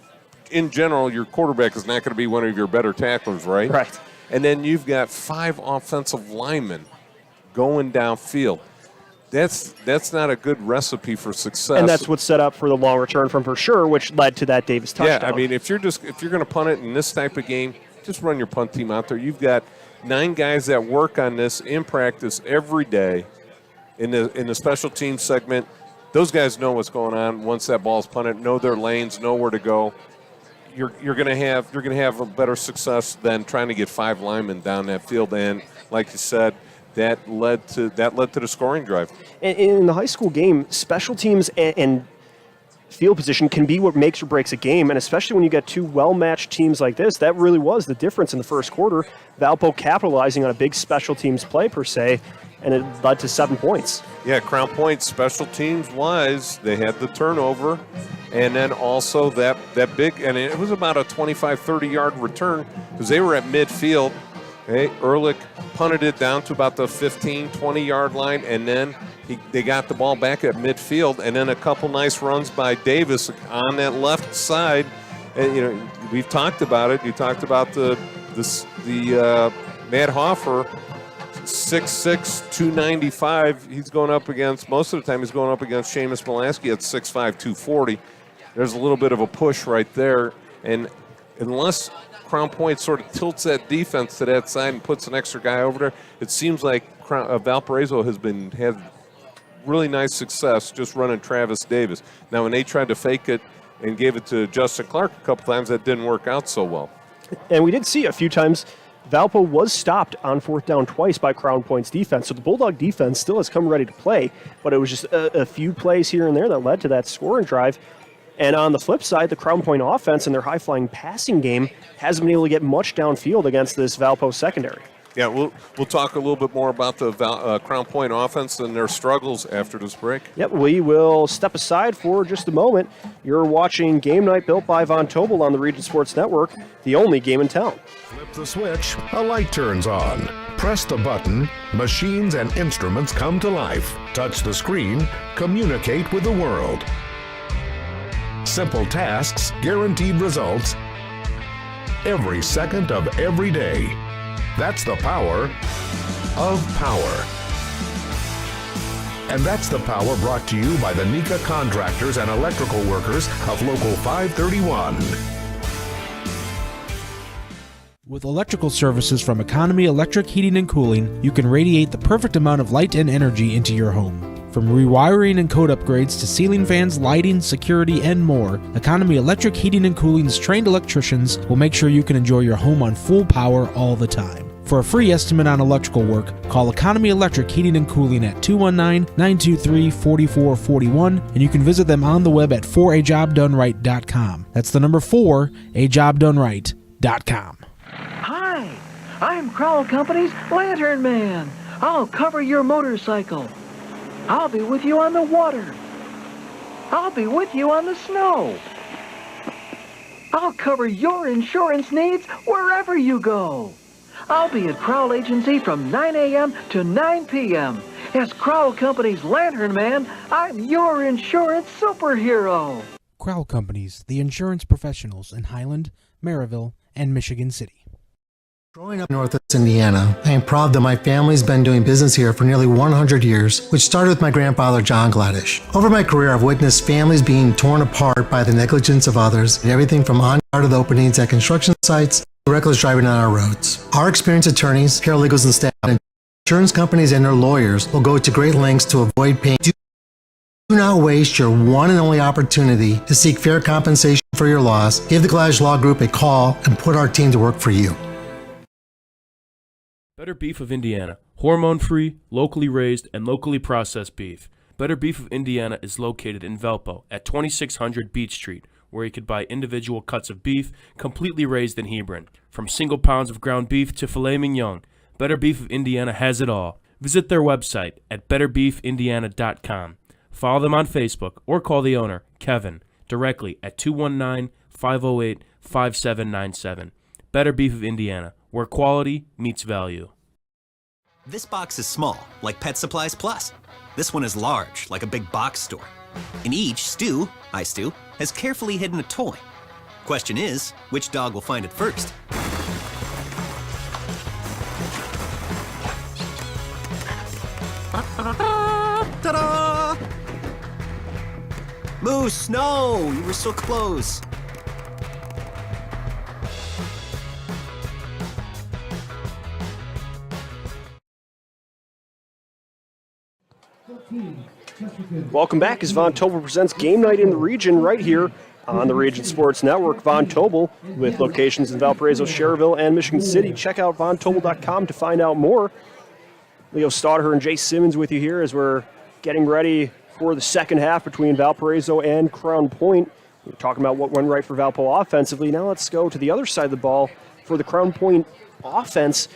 in general, your quarterback is not going to be one of your better tacklers, right? Right. And then you've got 5 offensive linemen going downfield. That's not a good recipe for success. And that's what's set up for the long return from for sure, which led to that Davis touchdown. Yeah, I mean, if you're going to punt it in this type of game, just run your punt team out there. You've got 9 guys that work on this in practice every day in the special team segment. Those guys know what's going on once that ball's punted, know their lanes, know where to go. You're going to have a better success than trying to get 5 linemen down that field. And like you said, that led to the scoring drive. In the high school game, special teams and field position can be what makes or breaks a game, and especially when you get 2 well-matched teams like this, that really was the difference in the first quarter. Valpo capitalizing on a big special teams play per se, and it led to 7 points. Yeah, Crown Point special teams-wise, they had the turnover, and then also that big, and it was about a 25, 30-yard return because they were at midfield. Okay, Ehrlich punted it down to about the 15, 20-yard line, and then they got the ball back at midfield, and then a couple nice runs by Davis on that left side. And we've talked about it. You talked about the Matt Hoffer, 6'6", 295. He's going up against, most of the time he's going up against Seamus Molaski at 6'5", 240. There's a little bit of a push right there, and unless Crown Point sort of tilts that defense to that side and puts an extra guy over there, it seems like Valparaiso has had really nice success just running Travis Davis. Now, when they tried to fake it and gave it to Justin Clark a couple times, that didn't work out so well. And we did see a few times Valpo was stopped on 4th down twice by Crown Point's defense. So the Bulldog defense still has come ready to play, but it was just a few plays here and there that led to that scoring drive. And on the flip side, the Crown Point offense and their high-flying passing game hasn't been able to get much downfield against this Valpo secondary. Yeah, we'll talk a little bit more about the Crown Point offense and their struggles after this break. Yep, we will step aside for just a moment. You're watching Game Night built by Von Tobel on the Region Sports Network, the only game in town. Flip the switch, a light turns on. Press the button, machines and instruments come to life. Touch the screen, communicate with the world. Simple tasks, guaranteed results, every second of every day. That's the power of power. And that's the power brought to you by the NECA contractors and electrical workers of Local 531. With electrical services from Economy Electric Heating and Cooling, you can radiate the perfect amount of light and energy into your home. From rewiring and code upgrades to ceiling fans, lighting, security, and more, Economy Electric Heating and Cooling's trained electricians will make sure you can enjoy your home on full power all the time. For a free estimate on electrical work, call Economy Electric Heating and Cooling at 219-923-4441, and you can visit them on the web at 4ajobdoneright.com. That's the number 4ajobdoneright.com. Hi, I'm Crowell Company's Lantern Man. I'll cover your motorcycle. I'll be with you on the water. I'll be with you on the snow. I'll cover your insurance needs wherever you go. I'll be at Crowell Agency from 9 a.m. to 9 p.m. As Crowell Company's Lantern Man, I'm your insurance superhero. Crowell Companies, the insurance professionals in Highland, Maryville, and Michigan City. Growing up in Northwest Indiana, I am proud that my family's been doing business here for nearly 100 years, which started with my grandfather, John Gladish. Over my career, I've witnessed families being torn apart by the negligence of others, and everything from on-guard openings at construction sites to reckless driving on our roads. Our experienced attorneys, paralegals, and staff, and insurance companies and their lawyers will go to great lengths to avoid paying. Do not waste your one and only opportunity to seek fair compensation for your loss. Give the Gladish Law Group a call and put our team to work for you. Better Beef of Indiana. Hormone-free, locally raised, and locally processed beef. Better Beef of Indiana is located in Valpo at 2600 Beach Street, where you could buy individual cuts of beef completely raised in Hebron. From single pounds of ground beef to filet mignon, Better Beef of Indiana has it all. Visit their website at betterbeefindiana.com. Follow them on Facebook or call the owner, Kevin, directly at 219-508-5797. Better Beef of Indiana, where quality meets value. This box is small, like Pet Supplies Plus. This one is large, like a big box store. In each, Stu, has carefully hidden a toy. Question is, which dog will find it first? Ta-da! Moose, no! You were so close. Welcome back as Von Tobel presents Game Night in the Region right here on the Region Sports Network. Von Tobel with locations in Valparaiso, Cherville, and Michigan City. Check out VonTobel.com to find out more. Leo Staudaher and Jay Simmons with you here as we're getting ready for the second half between Valparaiso and Crown Point. We're talking about what went right for Valpo offensively. Now let's go to the other side of the ball for the Crown Point offense.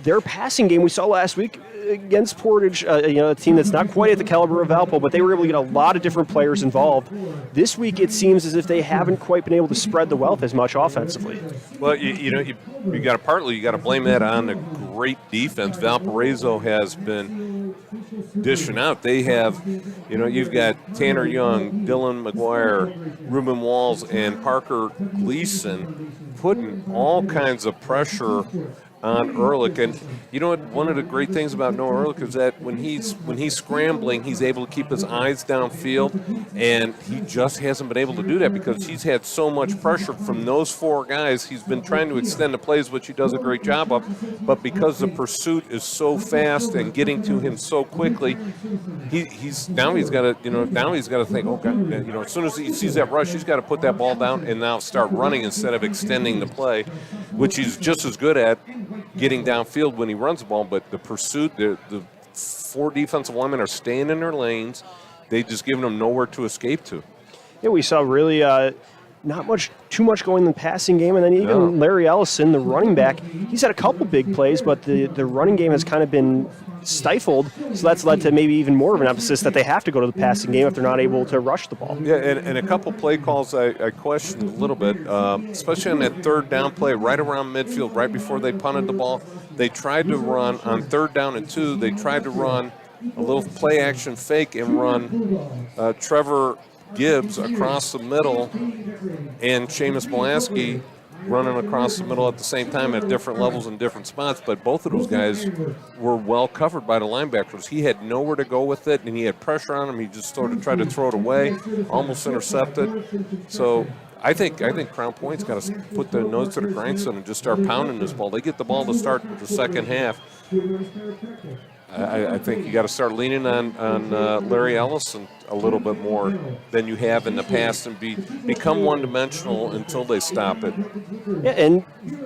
Their passing game we saw last week against Portage, a team that's not quite at the caliber of Valpo, but they were able to get a lot of different players involved. This week it seems as if they haven't quite been able to spread the wealth as much offensively. Well, you got to blame that on the great defense Valparaiso has been dishing out. They have, you've got Tanner Young, Dylan McGuire, Ruben Walls, and Parker Gleason putting all kinds of pressure on Ehrlich. And you know what, one of the great things about Noah Ehrlich is that when he's scrambling, he's able to keep his eyes downfield, and he just hasn't been able to do that because he's had so much pressure from those four guys. He's been trying to extend the plays, which he does a great job of, but because the pursuit is so fast and getting to him so quickly, he's got to think, oh God, as soon as he sees that rush, he's got to put that ball down and now start running instead of extending the play, which he's just as good at getting downfield when he runs the ball. But the pursuit, the four defensive linemen are staying in their lanes. They just giving them nowhere to escape to. Yeah, we saw really not too much going in the passing game, and then even Larry Ellison, the running back, he's had a couple big plays, but the running game has kind of been stifled, so that's led to maybe even more of an emphasis that they have to go to the passing game if they're not able to rush the ball. Yeah, and a couple play calls I questioned a little bit, especially on that third down play right around midfield, right before they punted the ball. They tried to run on 3rd down and 2. They tried to run a little play action fake and run Trevor Gibbs across the middle and Seamus Molaski running across the middle at the same time at different levels and different spots, but both of those guys were well covered by the linebackers. He had nowhere to go with it, and he had pressure on him. He just sort of tried to throw it away, almost intercepted. So I think Crown Point's got to put their nose to the grindstone and just start pounding this ball. They get the ball to start the second half. I think you got to start leaning on Larry Ellison a little bit more than you have in the past and become one-dimensional until they stop it. Yeah, and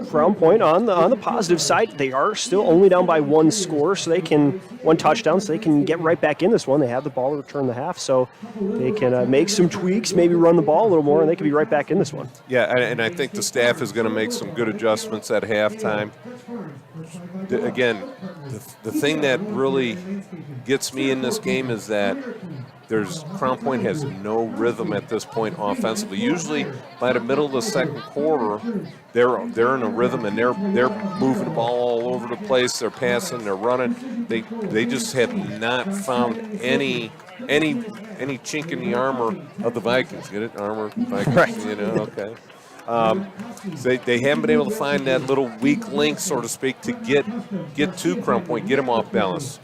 Crown Point on the positive side, they are still only down by one score, so they can one touchdown, so they can get right back in this one. They have the ball to return the half, so they can make some tweaks, maybe run the ball a little more, and they can be right back in this one. Yeah, and I think the staff is going to make some good adjustments at halftime. Again, the thing that really gets me in this game is that Crown Point has no rhythm at this point offensively. Usually by the middle of the second quarter, they're in a rhythm and they're moving the ball all over the place. They're passing, they're running. They just have not found any chink in the armor of the Vikings. Get it? Armor Vikings. Right. Okay. They haven't been able to find that little weak link, so to speak, to get to Crown Point, get them off balance.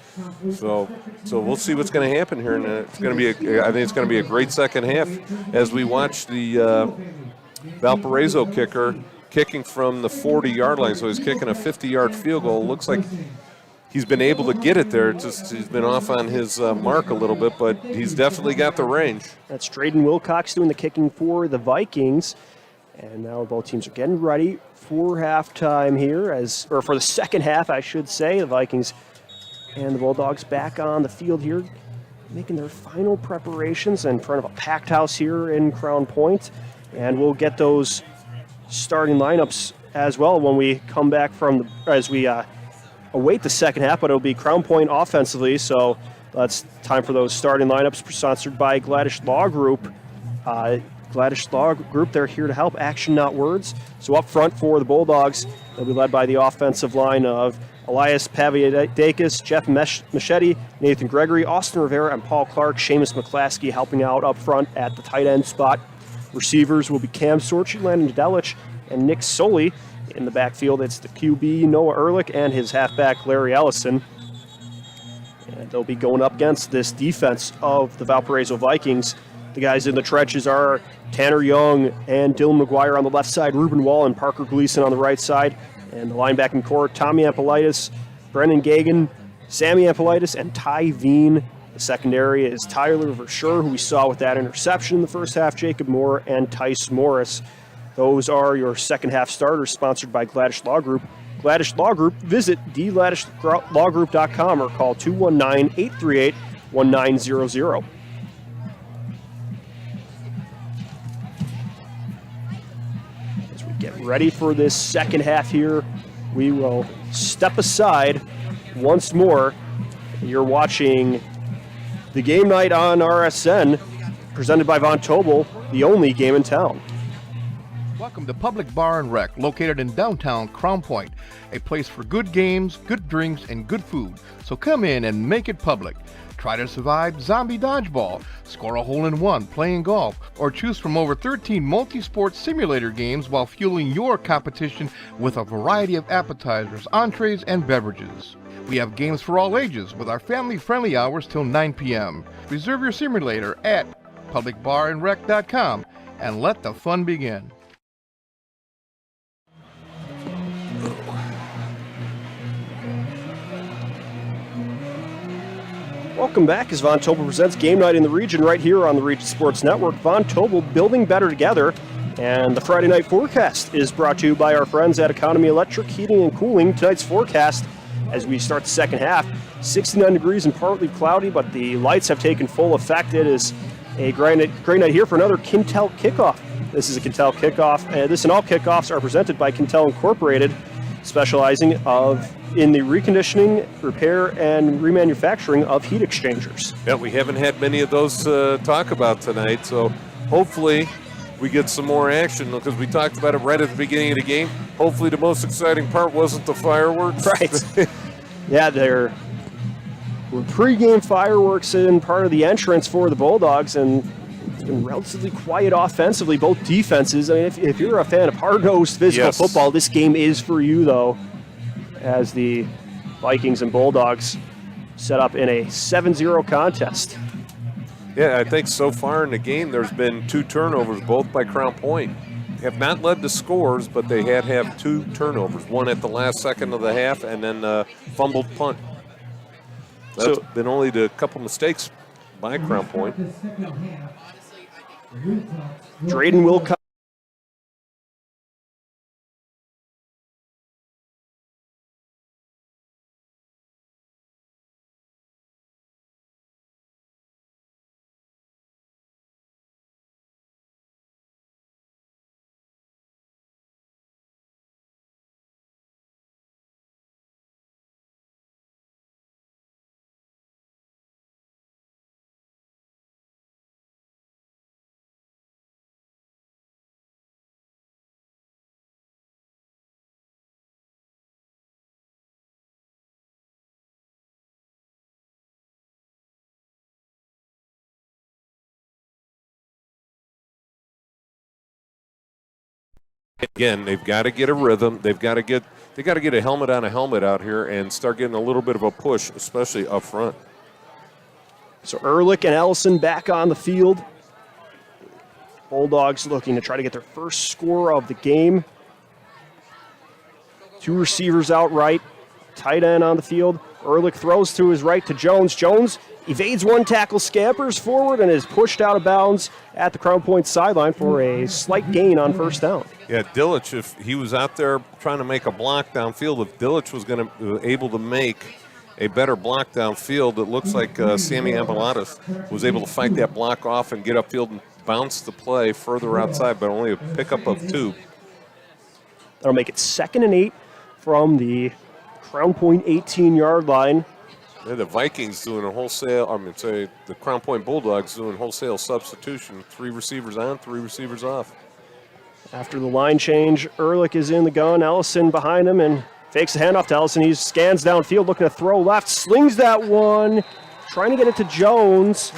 So we'll see what's going to happen here, and I think it's going to be a great second half as we watch the Valparaiso kicker kicking from the 40-yard line. So he's kicking a 50-yard field goal. Looks like he's been able to get it there. He's been off on his mark a little bit, but he's definitely got the range. That's Drayden Wilcox doing the kicking for the Vikings. And now both teams are getting ready for halftime here, or for the second half, I should say. The Vikings and the Bulldogs back on the field here, making their final preparations in front of a packed house here in Crown Point. And we'll get those starting lineups as well when we come back as we await the second half, but it'll be Crown Point offensively. So that's time for those starting lineups, sponsored by Gladish Law Group. Gladish Law Group, they're here to help, action not words. So up front for the Bulldogs, they'll be led by the offensive line of Elias Paviadakis, Jeff Machete, Nathan Gregory, Austin Rivera, and Paul Clark. Seamus McClaskey helping out up front at the tight end spot. Receivers will be Cam Sorchi, Landon Delich, and Nick Soley. In the backfield, it's the QB, Noah Ehrlich, and his halfback, Larry Ellison. And they'll be going up against this defense of the Valparaiso Vikings. The guys in the trenches are Tanner Young and Dylan McGuire on the left side, Ruben Wall and Parker Gleason on the right side. And the linebacking core, Tommy Ampolitis, Brennan Gagan, Sammy Ampolitis, and Ty Veen. The secondary is Tyler Verschure, who we saw with that interception in the first half, Jacob Moore, and Tice Morris. Those are your second half starters, sponsored by Gladish Law Group. Gladish Law Group, visit thegladishlawgroup.com or call 219-838-1900. As we get ready for this second half here, we will step aside once more. You're watching the game night on RSN, presented by Von Tobel, the only game in town. Welcome to Public Bar and Rec, located in downtown Crown Point, a place for good games, good drinks, and good food. So come in and make it public. Try to survive zombie dodgeball, score a hole-in-one playing golf, or choose from over 13 multi-sport simulator games while fueling your competition with a variety of appetizers, entrees, and beverages. We have games for all ages with our family-friendly hours till 9 p.m. Reserve your simulator at publicbarandrec.com and let the fun begin. Welcome back as Von Tobel presents Game Night in the Region right here on the Region Sports Network. Von Tobel, building better together. And the Friday night forecast is brought to you by our friends at Economy Electric Heating and Cooling. Tonight's forecast, as we start the second half, 69 degrees and partly cloudy, but the lights have taken full effect. It is a great night here for another Quintel kickoff. This is a Quintel kickoff. This and all kickoffs are presented by Quintel Incorporated, specializing in the reconditioning, repair, and remanufacturing of heat exchangers. Yeah, we haven't had many of those to talk about tonight, so hopefully we get some more action, because we talked about it right at the beginning of the game. Hopefully the most exciting part wasn't the fireworks. Right. Yeah, there were pregame fireworks in part of the entrance for the Bulldogs, and it's been relatively quiet offensively, both defenses. I mean, if you're a fan of hard-nosed physical football, this game is for you, though, as the Vikings and Bulldogs set up in a 7-0 contest. Yeah, I think so far in the game there's been 2 turnovers, both by Crown Point. They have not led to scores, but they have 2 turnovers, one at the last second of the half and then a fumbled punt. That's been only a couple mistakes by Crown Point. Drayden Wilcox. Again, they've got to get a rhythm. They got to get a helmet on a helmet out here and start getting a little bit of a push, especially up front. So Ehrlich and Ellison back on the field. Bulldogs looking to try to get their first score of the game. 2 receivers out right, tight end on the field. Ehrlich throws to his right to Jones. Jones evades 1 tackle, scampers forward, and is pushed out of bounds at the Crown Point sideline for a slight gain on first down. Yeah, Dillich, if he was out there trying to make a block downfield, if Dillich was going to able to make a better block downfield, it looks like Sammy Ambalatis was able to fight that block off and get upfield and bounce the play further outside, but only a pickup of 2. That'll make it 2nd and 8 from the Crown Point 18-yard line. Yeah, the Vikings doing a wholesale, the Crown Point Bulldogs doing wholesale substitution. 3 receivers on, 3 receivers off. After the line change, Ehrlich is in the gun, Ellison behind him, and Fakes the handoff to Ellison. He scans downfield, looking to throw left. Slings that one. Trying to get it to Jones.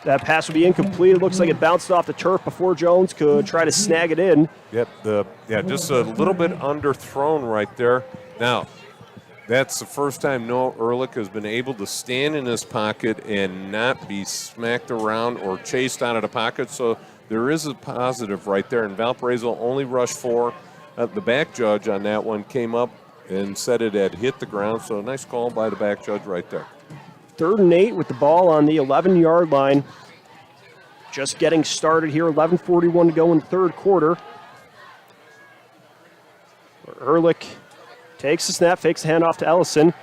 That pass would be incomplete. It looks like it bounced off the turf before Jones could try to snag it in. Yep, just a little bit underthrown right there. Now, that's the first time Noah Ehrlich has been able to stand in his pocket and not be smacked around or chased out of the pocket. So there is a positive right there. And Valparaiso only rushed 4. The back judge on that one came up and said it had hit the ground. So a nice call by the back judge right there. 3rd and 8 with the ball on the 11-yard line. Just getting started here. 11:41 to go in the 3rd quarter. Ehrlich takes the snap, fakes the handoff to Ellison.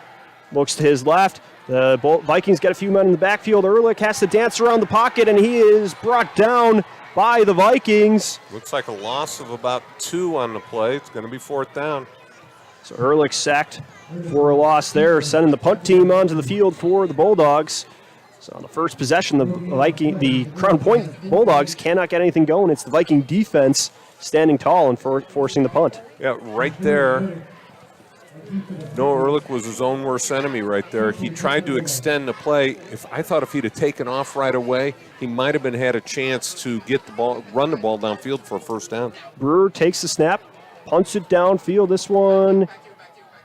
Looks to his left. The Vikings get a few men in the backfield. Ehrlich has to dance around the pocket, and he is brought down by the Vikings. Looks like a loss of about 2 on the play. It's going to be 4th down. So Ehrlich sacked for a loss there, sending the punt team onto the field for the Bulldogs. So on the first possession, the Crown Point Bulldogs cannot get anything going. It's the Viking defense standing tall and forcing the punt. Yeah, right there. Noah Ehrlich was his own worst enemy right there. He tried to extend the play. I thought if he'd have taken off right away, he might have had a chance to get the ball, run the ball downfield for a 1st down. Brewer takes the snap, punts it downfield. This one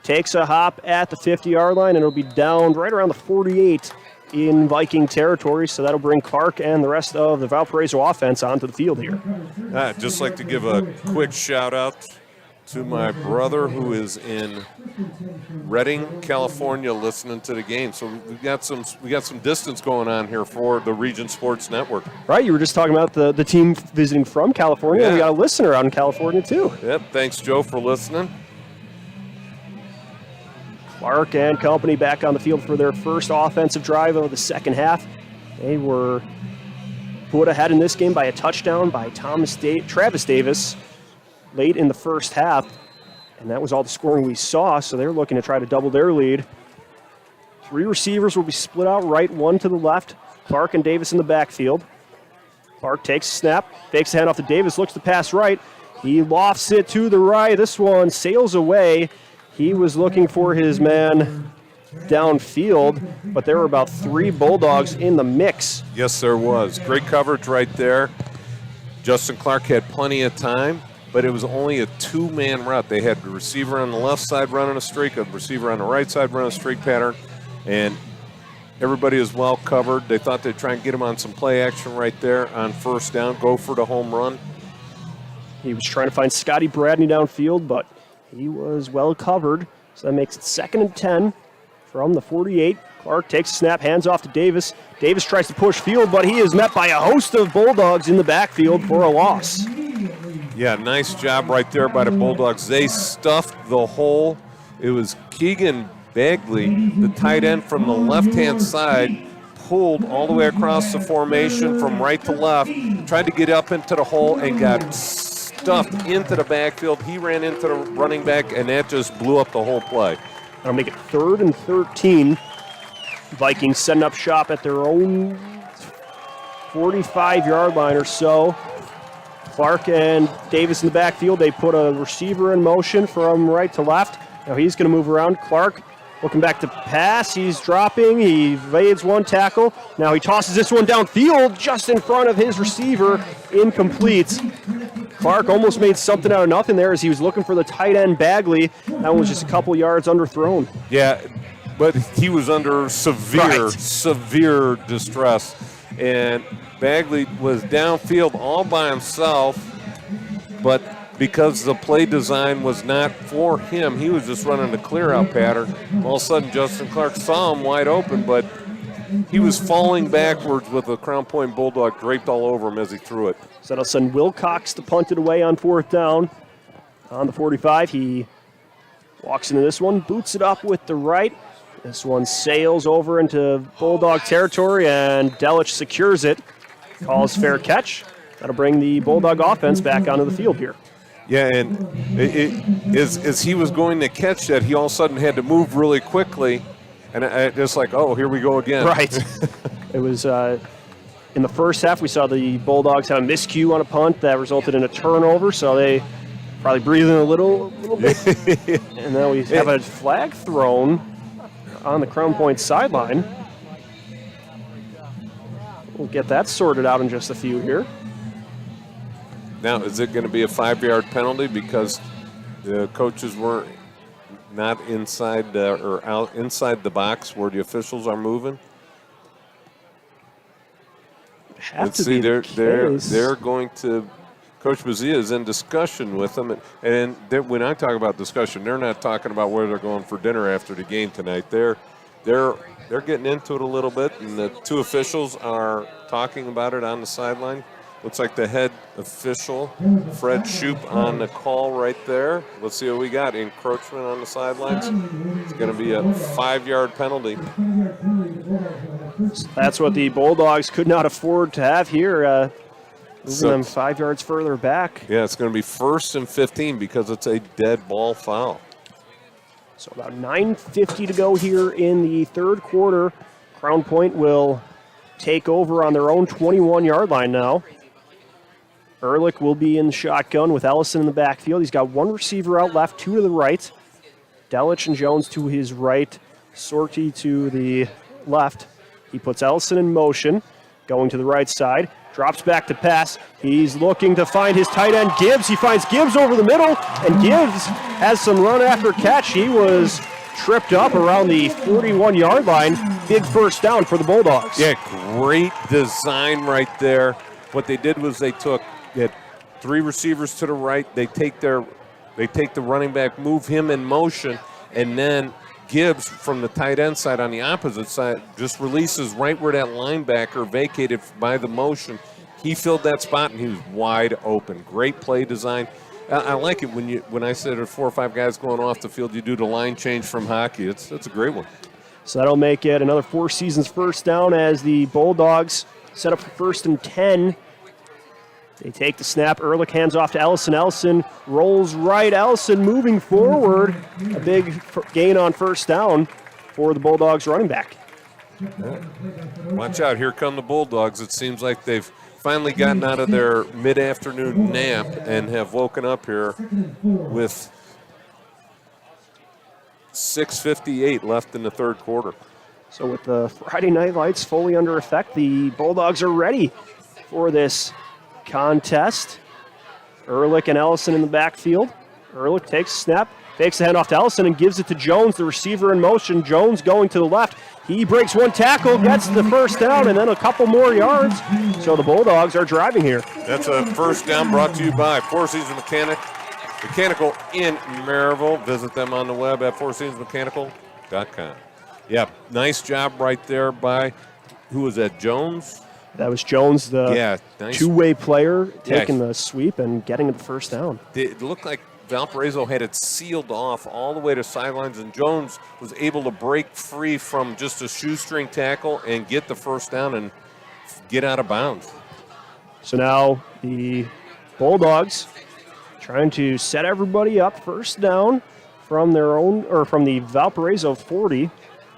takes a hop at the 50-yard line, and it'll be down right around the 48 in Viking territory. So that'll bring Clark and the rest of the Valparaiso offense onto the field here. I'd just like to give a quick shout-out to my brother who is in Redding, California, listening to the game. So we got some distance going on here for the Region Sports Network. Right, you were just talking about the team visiting from California. Yeah. And we got a listener out in California too. Yep, thanks Joe for listening. Clark and company back on the field for their first offensive drive of the 2nd half. They were put ahead in this game by a touchdown by Travis Davis late in the 1st half, and that was all the scoring we saw, so they're looking to try to double their lead. 3 receivers will be split out right, 1 to the left. Clark and Davis in the backfield. Clark takes a snap, fakes the handoff to Davis, looks to pass right. He lofts it to the right. This one sails away. He was looking for his man downfield, but there were about 3 Bulldogs in the mix. Yes, there was. Great coverage right there. Justin Clark had plenty of time, but it was only a 2-man route. They had the receiver on the left side running a streak, a receiver on the right side running a streak pattern, and everybody is well covered. They thought they'd try and get him on some play action right there on 1st down, go for the home run. He was trying to find Scotty Bradney downfield, but he was well covered, so that makes it 2nd and 10 from the 48. Clark takes a snap, hands off to Davis. Davis tries to push field, but he is met by a host of Bulldogs in the backfield for a loss. Yeah, nice job right there by the Bulldogs. They stuffed the hole. It was Keegan Bagley, the tight end from the left-hand side, pulled all the way across the formation from right to left, tried to get up into the hole and got stuffed into the backfield. He ran into the running back, and that just blew up the whole play. That'll make it 3rd and 13. Vikings setting up shop at their own 45-yard line or so. Clark and Davis in the backfield. They put a receiver in motion from right to left. Now he's going to move around. Clark looking back to pass. He's dropping. He evades 1 tackle. Now he tosses this one downfield just in front of his receiver. Incomplete. Clark almost made something out of nothing there as he was looking for the tight end Bagley. That one was just a couple yards underthrown. Yeah, but he was under severe distress. And Bagley was downfield all by himself, but because the play design was not for him, he was just running a clear-out pattern. All of a sudden, Justin Clark saw him wide open, but he was falling backwards with a Crown Point Bulldog draped all over him as he threw it. So that'll send Wilcox to punt it away on 4th down. On the 45, he walks into this one, boots it up with the right. This one sails over into Bulldog territory, and Delich secures it. Calls fair catch. That'll bring the Bulldog offense back onto the field here. Yeah, and as he was going to catch that, he all of a sudden had to move really quickly, and I just like, oh, here we go again. Right. It was in the 1st half, we saw the Bulldogs have a miscue on a punt that resulted in a turnover, so they Probably breathing a little bit. And now we have a flag thrown on the Crown Point sideline. We'll get that sorted out in just a few here. Now, is it going to be a 5-yard penalty because the coaches weren't not inside or out inside the box where the officials are moving? Let's see, they're going to. Coach Bazia is in discussion with them, and when I talk about discussion, they're not talking about where they're going for dinner after the game tonight. They're getting into it a little bit, and the two officials are talking about it on the sideline. Looks like the head official, Fred Shoup, on the call right there. Let's see what we got. Encroachment on the sidelines. It's going to be a 5-yard penalty. That's what the Bulldogs could not afford to have here. Moving them 5 yards further back. Yeah, it's going to be 1st and 15 because it's a dead ball foul. So about 9:50 to go here in the third quarter. Crown Point will take over on their own 21-yard line now. Ehrlich will be in the shotgun with Ellison in the backfield. He's got one receiver out left, two to the right. Delich and Jones to his right. Sorty to the left. He puts Ellison in motion, going to the right side. Drops back to pass. He's looking to find his tight end, Gibbs. He finds Gibbs over the middle, and Gibbs has some run after catch. He was tripped up around the 41-yard line. Big first down for the Bulldogs. Yeah, great design right there. What they did was they had 3 receivers to the right. They take the running back, move him in motion, and then Gibbs from the tight end side on the opposite side just releases right where that linebacker vacated by the motion. He filled that spot, and he was wide open. Great play design. I like it when I said there's 4 or 5 guys going off the field, you do the line change from hockey. It's a great one. So that'll make it another Four Seasons first down as the Bulldogs set up for 1st and 10. They take the snap. Ehrlich hands off to Ellison. Ellison rolls right. Ellison moving forward. A big gain on first down for the Bulldogs running back. Watch out. Here come the Bulldogs. It seems like they've finally gotten out of their mid-afternoon nap and have woken up here with 6:58 left in the third quarter. So with the Friday night lights fully under effect, the Bulldogs are ready for this contest. Ehrlich and Ellison in the backfield. Ehrlich takes a snap, fakes the handoff to Ellison and gives it to Jones, the receiver in motion. Jones going to the left. He breaks one tackle, gets the first down, and then a couple more yards. So the Bulldogs are driving here. That's a first down brought to you by Four Seasons Mechanical in Maryville. Visit them on the web at fourseasonsmechanical.com. Yeah, nice job right there by, who was that, Jones? That was Jones, the nice two-way player, taking the sweep and getting the first down. It looked like Valparaiso had it sealed off all the way to sidelines, and Jones was able to break free from just a shoestring tackle and get the first down and get out of bounds. So now the Bulldogs trying to set everybody up, first down from their own, or from the Valparaiso 40.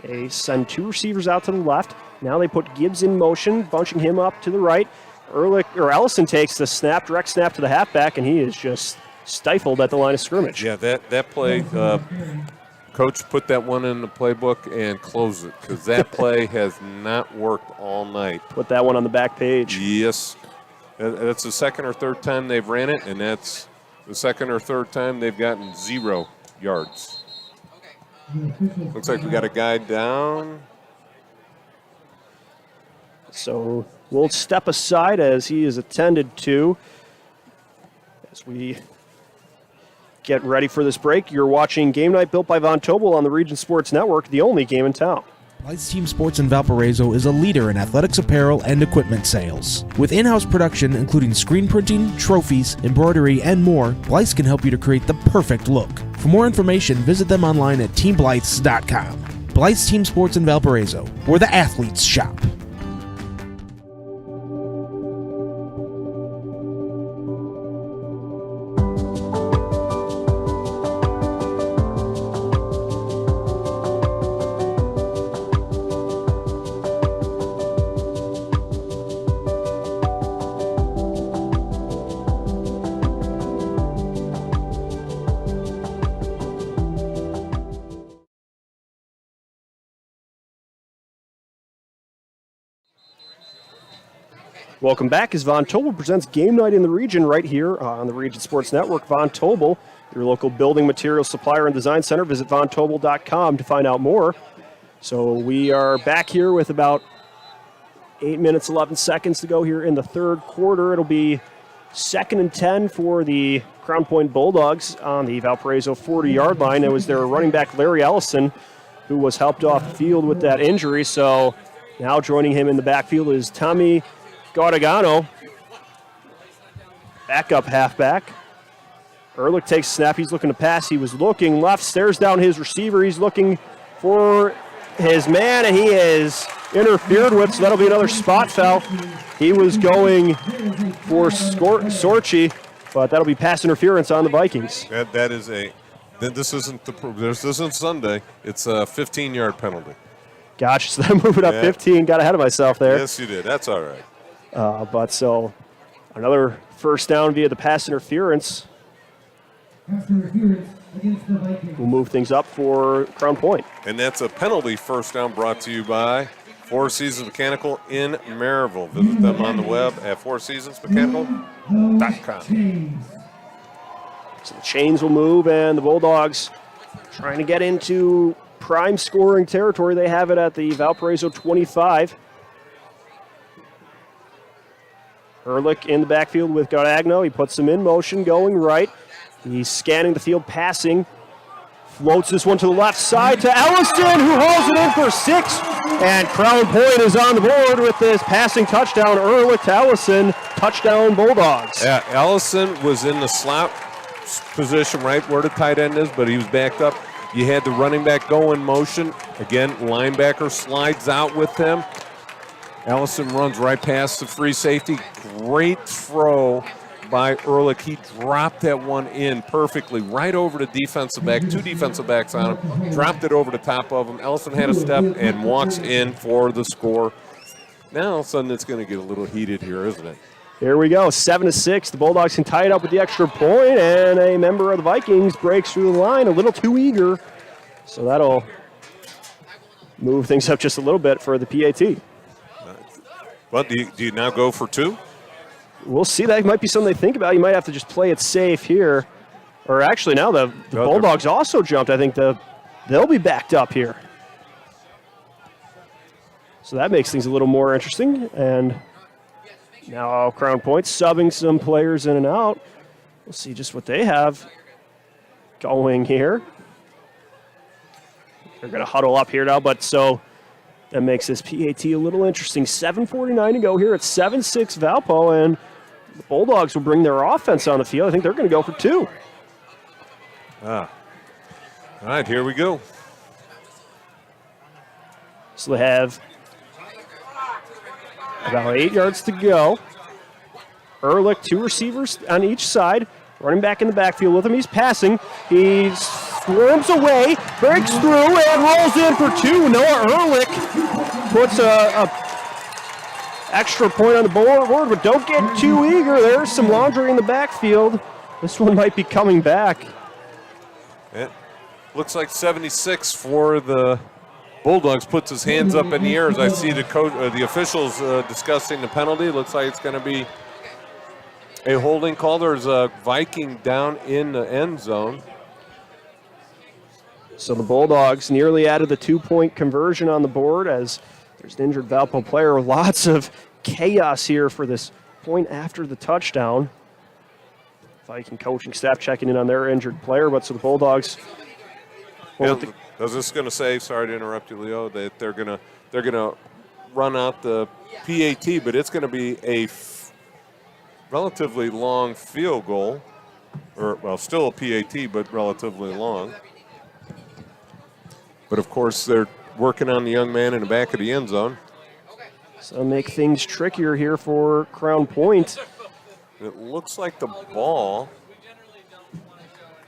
They send 2 receivers out to the left. Now they put Gibbs in motion, bunching him up to the right. Ellison takes the snap, direct snap to the halfback, and he is just stifled at the line of scrimmage. Yeah, that play, Coach put that one in the playbook and closed it, because that play has not worked all night. Put that one on the back page. Yes. That's the second or third time they've ran it, and that's the second or third time they've gotten 0 yards. Looks like we got a guy down. So we'll step aside as he is attended to. As we get ready for this break, you're watching Game Night built by Von Tobel on the Region Sports Network, the only game in town. Blythe's Team Sports in Valparaiso is a leader in athletics apparel and equipment sales. With in-house production including screen printing, trophies, embroidery, and more, Blythe's can help you to create the perfect look. For more information, visit them online at teamblythes.com. Blythe's Team Sports in Valparaiso, where the athletes shop. Welcome back as Von Tobel presents Game Night in the Region right here on the Region Sports Network. Von Tobel, your local building materials supplier and design center. Visit vontobel.com to find out more. So we are back here with about 8 minutes, 11 seconds to go here in the third quarter. It'll be 2nd and 10 for the Crown Point Bulldogs on the Valparaiso 40-yard line. It was their running back, Larry Ellison, who was helped off the field with that injury. So now joining him in the backfield is Tommy Gaudagano, backup halfback. Ehrlich takes a snap. He's looking to pass. He was looking left, stares down his receiver. He's looking for his man, and he is interfered with, so that'll be another spot foul. He was going for Sorchi, but that'll be pass interference on the Vikings. That is a. This isn't Sunday. It's a 15-yard penalty. Gotcha. So they're moving up 15. Got ahead of myself there. Yes, you did. That's all right. But so another first down via the pass interference. We'll move things up for Crown Point. And that's a penalty first down brought to you by Four Seasons Mechanical in Maryville. Visit them on the web at fourseasonsmechanical.com. So the chains will move, and the Bulldogs trying to get into prime scoring territory. They have it at the Valparaiso 25. Ehrlich in the backfield with Gaudagno. He puts him in motion, going right. He's scanning the field, passing. Floats this one to the left side to Ellison, who hauls it in for 6. And Crown Point is on the board with this passing touchdown. Ehrlich to Ellison, touchdown Bulldogs. Yeah, Ellison was in the slot position right where the tight end is, but he was backed up. You had the running back go in motion. Again, linebacker slides out with him. Ellison runs right past the free safety. Great throw by Ehrlich. He dropped that one in perfectly right over the defensive back. 2 defensive backs on him. Dropped it over the top of him. Ellison had a step and walks in for the score. Now all of a sudden it's going to get a little heated here, isn't it? Here we go, 7-6. The Bulldogs can tie it up with the extra point, and a member of the Vikings breaks through the line a little too eager. So that'll move things up just a little bit for the PAT. Well, do you now go for 2? We'll see. That might be something they think about. You might have to just play it safe here. Or actually, now the Bulldogs also jumped. I think they'll be backed up here. So that makes things a little more interesting. And now Crown Point subbing some players in and out. We'll see just what they have going here. They're going to huddle up here now, but so that makes this PAT a little interesting. 7:49 to go here at 7-6 Valpo, and the Bulldogs will bring their offense on the field. I think they're going to go for 2. All right, here we go. So they have about 8 yards to go. Ehrlich, 2 receivers on each side. Running back in the backfield with him. He's passing. He swarms away, breaks through, and rolls in for 2. Noah Ehrlich puts a extra point on the board, but don't get too eager. There's some laundry in the backfield. This one might be coming back. It looks like 76 for the Bulldogs. Puts his hands up in the air as I see the officials discussing the penalty. Looks like it's going to be a holding call. There's a Viking down in the end zone. So the Bulldogs nearly added the 2-point conversion on the board as there's an injured Valpo player. Lots of chaos here for this point after the touchdown. Viking coaching staff checking in on their injured player, but so the Bulldogs. I was just going to say, sorry to interrupt you, Leo, that they're gonna run out the PAT, but it's going to be a relatively long field goal, or well, still a PAT, but relatively long. But of course, they're working on the young man in the back of the end zone. So make things trickier here for Crown Point. It looks like the ball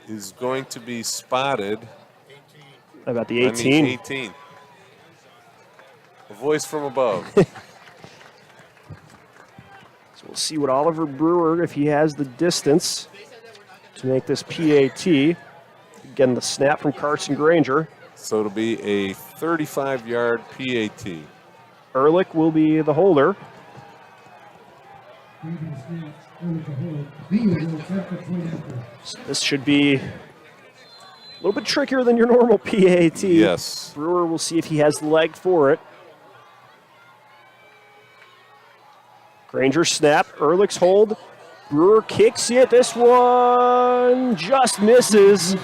is going to be spotted. About the 18. 18. A voice from above. So we'll see what Oliver Brewer, if he has the distance to make this PAT. Again, the snap from Carson Granger. So it'll be a 35-yard PAT. Ehrlich will be the holder. This should be a little bit trickier than your normal PAT. Yes. Brewer will see if he has the leg for it. Granger snap, Ehrlich's hold. Brewer kicks it. This one just misses.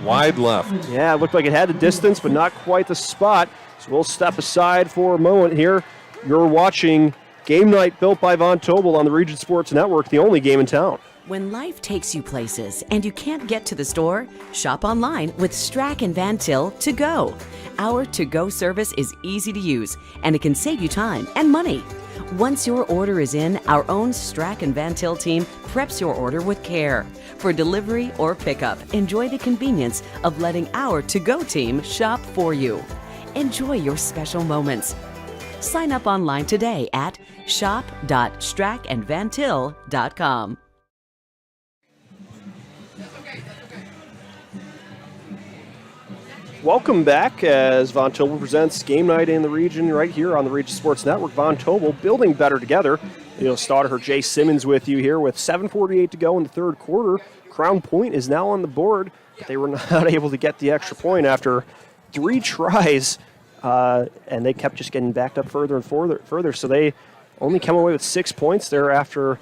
Wide left. Yeah, it looked like it had the distance, but not quite the spot. So we'll step aside for a moment here. You're watching Game Night built by Von Tobel on the Region Sports Network, the only game in town. When life takes you places and you can't get to the store, shop online with Strack and Van Til to go. Our to-go service is easy to use, and it can save you time and money. Once your order is in, our own Strack and Van Til team preps your order with care. For delivery or pickup, enjoy the convenience of letting our to-go team shop for you. Enjoy your special moments. Sign up online today at shop.strackandvantil.com. Welcome back as Von Tobel presents Game Night in the Region right here on the Region Sports Network. Von Tobel building better together. Leo Staudacher, Jay Simmons with you here with 7:48 to go in the third quarter. Crown Point is now on the board, but they were not able to get the extra point after 3 tries, and they kept just getting backed up further and further. So they only come away with 6 points there after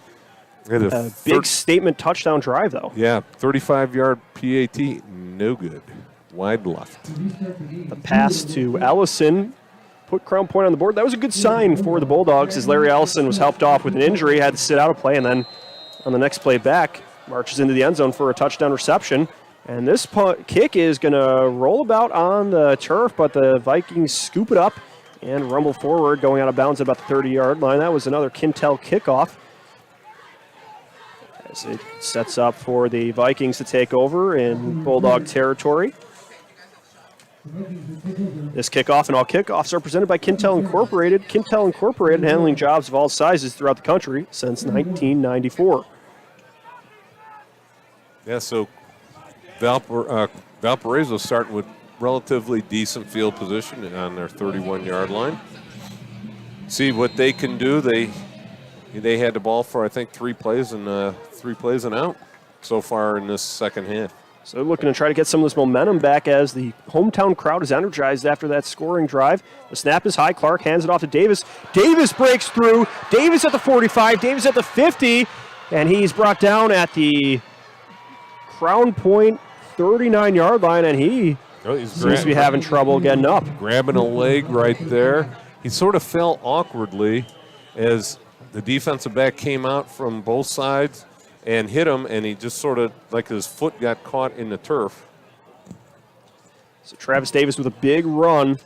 a big statement touchdown drive, though. Yeah, 35-yard PAT, no good. Wide left. The pass to Ellison put Crown Point on the board. That was a good sign for the Bulldogs as Larry Ellison was helped off with an injury, had to sit out a play, and then on the next play back, marches into the end zone for a touchdown reception. And this kick is going to roll about on the turf, but the Vikings scoop it up and rumble forward, going out of bounds at about the 30-yard line. That was another Quintel kickoff, as it sets up for the Vikings to take over in Bulldog territory. This kickoff and all kickoffs are presented by Quintel Incorporated. Quintel Incorporated, handling jobs of all sizes throughout the country since 1994. Yeah, so Valparaiso starting with relatively decent field position on their 31-yard line. See what they can do. They had the ball for, I think, 3 plays and out so far in this second half. So they're looking to try to get some of this momentum back as the hometown crowd is energized after that scoring drive. The snap is high. Clark hands it off to Davis. Davis breaks through. Davis at the 45. Davis at the 50. And he's brought down at the Crown Point 39-yard line, and he seems to be having trouble getting up. Grabbing a leg right there. He sort of fell awkwardly as the defensive back came out from both sides and hit him, and he just sort of, like his foot got caught in the turf. So Travis Davis with a big run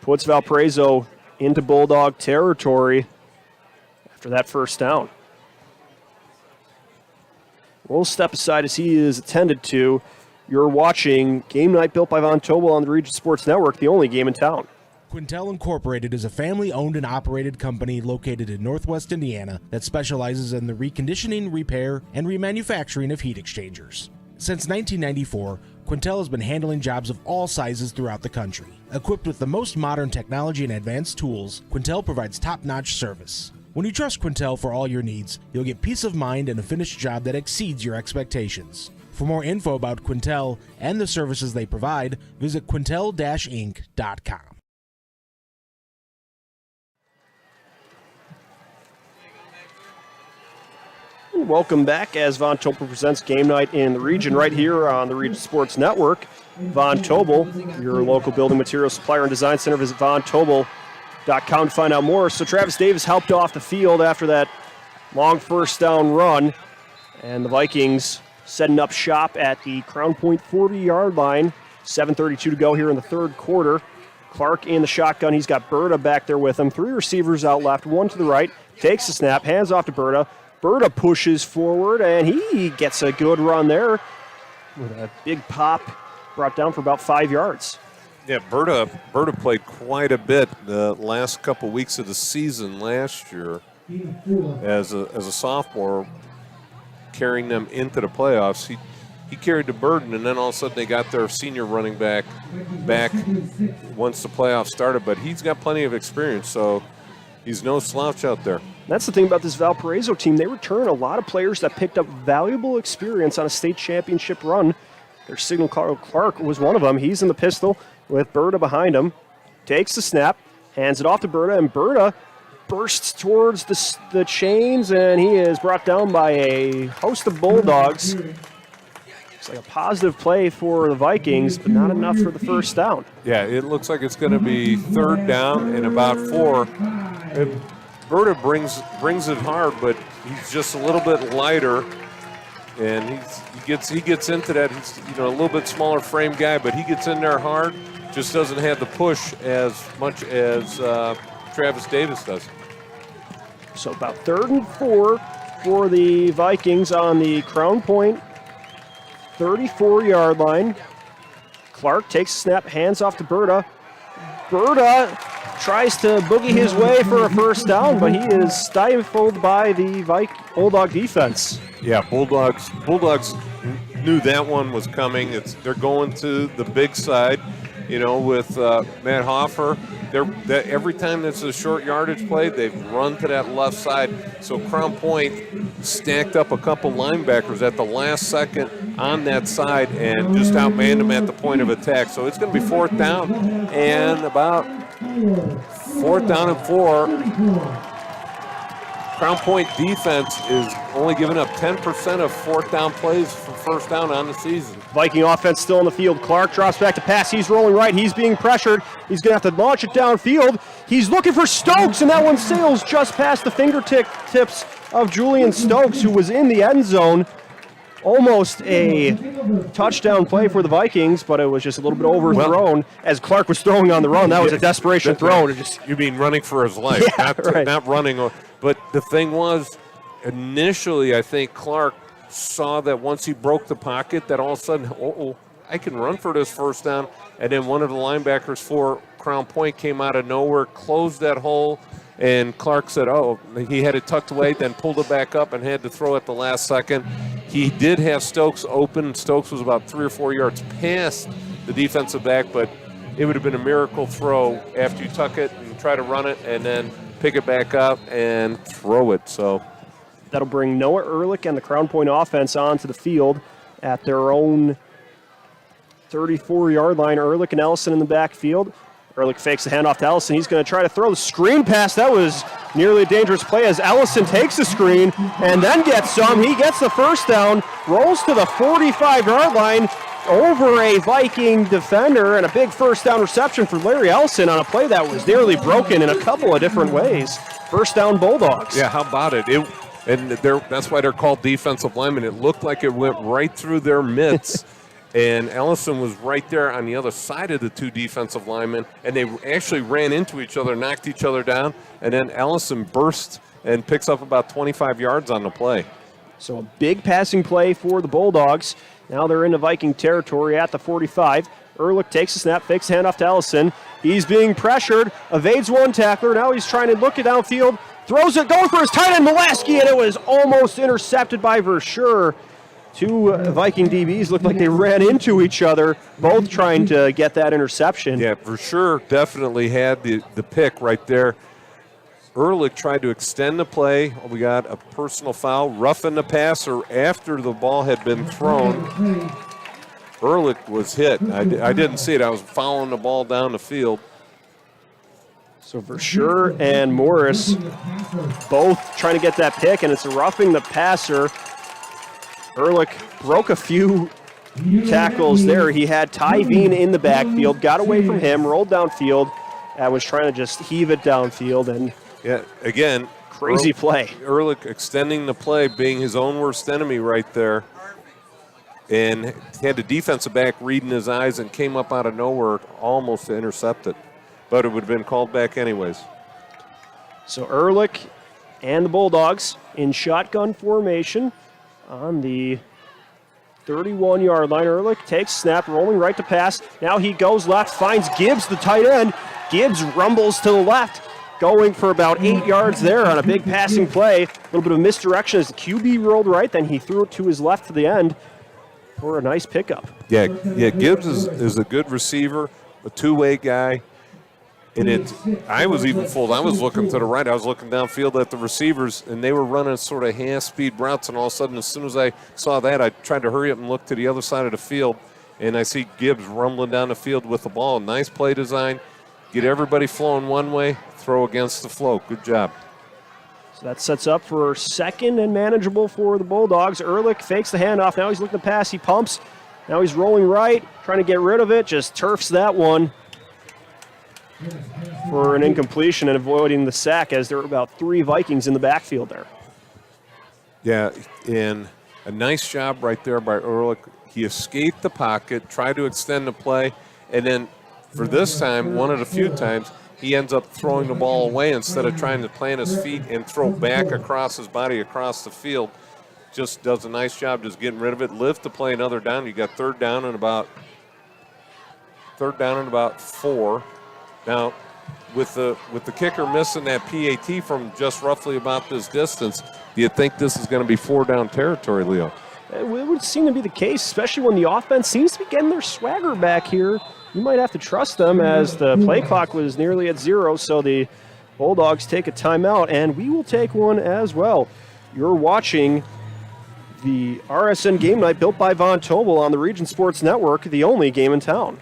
puts Valparaiso into Bulldog territory after that first down. We'll step aside as he is attended to. You're watching Game Night built by Von Tobel on the Region Sports Network, the only game in town. Quintel Incorporated is a family-owned and operated company located in Northwest Indiana that specializes in the reconditioning, repair, and remanufacturing of heat exchangers. Since 1994, Quintel has been handling jobs of all sizes throughout the country. Equipped with the most modern technology and advanced tools, Quintel provides top-notch service. When you trust Quintel for all your needs, you'll get peace of mind and a finished job that exceeds your expectations. For more info about Quintel and the services they provide, visit quintel-inc.com. Welcome back as Von Tobel presents Game Night in the Region right here on the Region Sports Network. Von Tobel, your local building material supplier and design center. Visit vontobel.com to find out more. So Travis Davis helped off the field after that long first down run. And the Vikings setting up shop at the Crown Point 40-yard line. 7:32 to go here in the third quarter. Clark in the shotgun. He's got Berta back there with him. 3 receivers out left, 1 to the right. Takes the snap, hands off to Berta. Berta pushes forward, and he gets a good run there with a big pop, brought down for about 5 yards. Yeah, Berta played quite a bit the last couple weeks of the season last year as a sophomore, carrying them into the playoffs. He carried the burden, and then all of a sudden they got their senior running back once the playoffs started. But he's got plenty of experience, so He's no slouch out there. That's the thing about this Valparaiso team. They return a lot of players that picked up valuable experience on a state championship run. Their signal Clark was one of them. He's in the pistol with Berta behind him. Takes the snap, hands it off to Berta, and Berta bursts towards the chains, and he is brought down by a host of Bulldogs. It's like a positive play for the Vikings, but not enough for the first down. Yeah, it looks like it's going to be third down and about 4. Berta brings it hard, but he's just a little bit lighter, and he gets into that. He's a little bit smaller frame guy, but he gets in there hard. Just doesn't have the push as much as Travis Davis does. So about 3rd and 4 for the Vikings on the Crown Point 34-yard line. Clark takes a snap, hands off to Berta. Berta tries to boogie his way for a first down, but he is stifled by the Bulldog defense. Yeah, Bulldogs knew that one was coming. They're going to the big side, with Matt Hoffer. Every time it's a short yardage play, they run to that left side. So Crown Point stacked up a couple linebackers at the last second on that side and just outmanned them at the point of attack. So it's going to be 4th down and about 4th down and 4. Crown Point defense is only giving up 10% of 4th down plays for first down on the season. Viking offense still in the field. Clark drops back to pass. He's rolling right. He's being pressured. He's going to have to launch it downfield. He's looking for Stokes, and that one sails just past the fingertips of Julian Stokes, who was in the end zone. Almost a touchdown play for the Vikings, but it was just a little bit overthrown as Clark was throwing on the run. That was a desperation throw. You mean running for his life, not running. But the thing was, initially, I think Clark saw that once he broke the pocket, that all of a sudden, I can run for this first down. And then one of the linebackers for Crown Point came out of nowhere, closed that hole, and Clark said, he had it tucked away, then pulled it back up and had to throw at the last second. He did have Stokes open. Stokes was about 3 or 4 yards past the defensive back, but it would have been a miracle throw after you tuck it and try to run it and then pick it back up and throw it. So that'll bring Noah Ehrlich and the Crown Point offense onto the field at their own 34-yard line. Ehrlich and Ellison in the backfield. Ehrlich fakes the handoff to Ellison. He's going to try to throw the screen pass. That was nearly a dangerous play as Ellison takes the screen and then gets some. He gets the first down, rolls to the 45-yard line over a Viking defender, and a big first down reception for Larry Ellison on a play that was nearly broken in a couple of different ways. First down Bulldogs. Yeah, how about it? That's why they're called defensive linemen. It looked like it went right through their midst. And Ellison was right there on the other side of the 2 defensive linemen, and they actually ran into each other, knocked each other down, and then Ellison bursts and picks up about 25 yards on the play. So a big passing play for the Bulldogs. Now they're into Viking territory at the 45. Ehrlich takes a snap, fakes handoff to Ellison. He's being pressured, evades one tackler. Now he's trying to look it downfield, throws it, going for his tight end, Mulaski, and it was almost intercepted by Verschure. 2 Viking DBs looked like they ran into each other, both trying to get that interception. Yeah, Verschure definitely had the pick right there. Ehrlich tried to extend the play. We got a personal foul, roughing the passer after the ball had been thrown. Ehrlich was hit. I didn't see it. I was following the ball down the field. So Verschure and Morris both trying to get that pick, and it's roughing the passer. Ehrlich broke a few tackles there. He had Ty Veen in the backfield, got away from him, rolled downfield, and was trying to just heave it downfield. And yeah, again, crazy play. Ehrlich extending the play, being his own worst enemy right there. And had the defensive back reading his eyes and came up out of nowhere almost to intercept it. But it would have been called back anyways. So Ehrlich and the Bulldogs in shotgun formation on the 31-yard line. Ehrlich takes snap, rolling right to pass. Now he goes left, finds Gibbs, the tight end. Gibbs rumbles to the left, going for about 8 yards there on a big passing play. A little bit of misdirection as the QB rolled right, then he threw it to his left to the end for a nice pickup. Yeah, Gibbs is a good receiver, a two-way guy. And I was even fooled. I was looking to the right. I was looking downfield at the receivers, and they were running sort of half-speed routes. And all of a sudden, as soon as I saw that, I tried to hurry up and look to the other side of the field, and I see Gibbs rumbling down the field with the ball. Nice play design. Get everybody flowing one way, throw against the flow. Good job. So that sets up for second and manageable for the Bulldogs. Ehrlich fakes the handoff. Now he's looking to pass. He pumps. Now he's rolling right, trying to get rid of it. Just turfs that one for an incompletion and avoiding the sack, as there were about 3 Vikings in the backfield there. Yeah, and a nice job right there by Ehrlich. He escaped the pocket, tried to extend the play, and then for this time, one of the few times, he ends up throwing the ball away instead of trying to plant his feet and throw back across his body across the field. Just does a nice job just getting rid of it. Live to play another down. You got third down and about 4. Now, with the kicker missing that PAT from just roughly about this distance, do you think this is going to be 4-down territory, Leo? It would seem to be the case, especially when the offense seems to be getting their swagger back here. You might have to trust them, as the play clock was nearly at 0, so the Bulldogs take a timeout, and we will take one as well. You're watching the RSN Game Night built by Von Tobel on the Region Sports Network, the only game in town.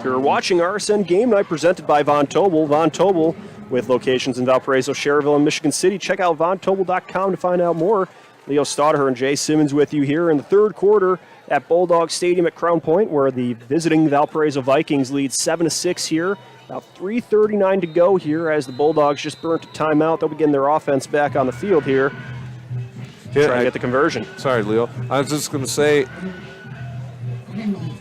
You're watching RSN Game Night presented by Von Tobel. Von Tobel with locations in Valparaiso, Cherville, and Michigan City. Check out vontobel.com to find out more. Leo Staudaher and Jay Simmons with you here in the third quarter at Bulldog Stadium at Crown Point, where the visiting Valparaiso Vikings lead 7-6 here. About 3:39 to go here as the Bulldogs just burnt a timeout. They'll be getting their offense back on the field here. Trying to get the conversion. Sorry, Leo. I was just going to say,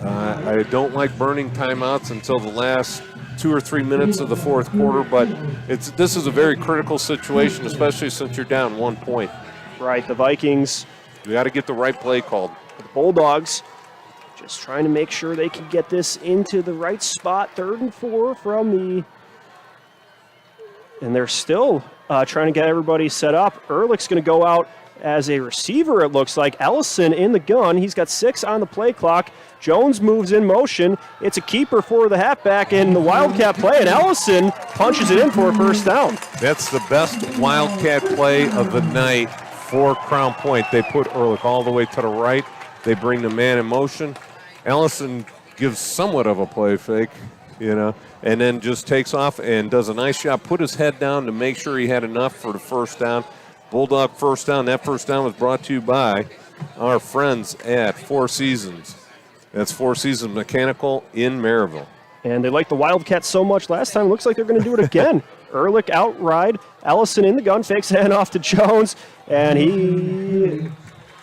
I don't like burning timeouts until the last 2 or 3 minutes of the fourth quarter, but this is a very critical situation, especially since you're down 1 point. Right, the Vikings. You got to get the right play called. The Bulldogs just trying to make sure they can get this into the right spot. 3rd and 4 from the... And they're still trying to get everybody set up. Ehrlich's going to go out as a receiver, it looks like. Ellison in the gun. He's got 6 on the play clock. Jones moves in motion. It's a keeper for the halfback in the Wildcat play, and Ellison punches it in for a first down. That's the best Wildcat play of the night for Crown Point. They put Ehrlich all the way to the right. They bring the man in motion. Ellison gives somewhat of a play fake, and then just takes off and does a nice job. Put his head down to make sure he had enough for the first down. Bulldog first down. That first down was brought to you by our friends at Four Seasons. That's Four Seasons Mechanical in Maryville. And they liked the Wildcats so much last time. Looks like they're going to do it again. Ehrlich outride. Ellison in the gun. Fakes the handoff to Jones. And he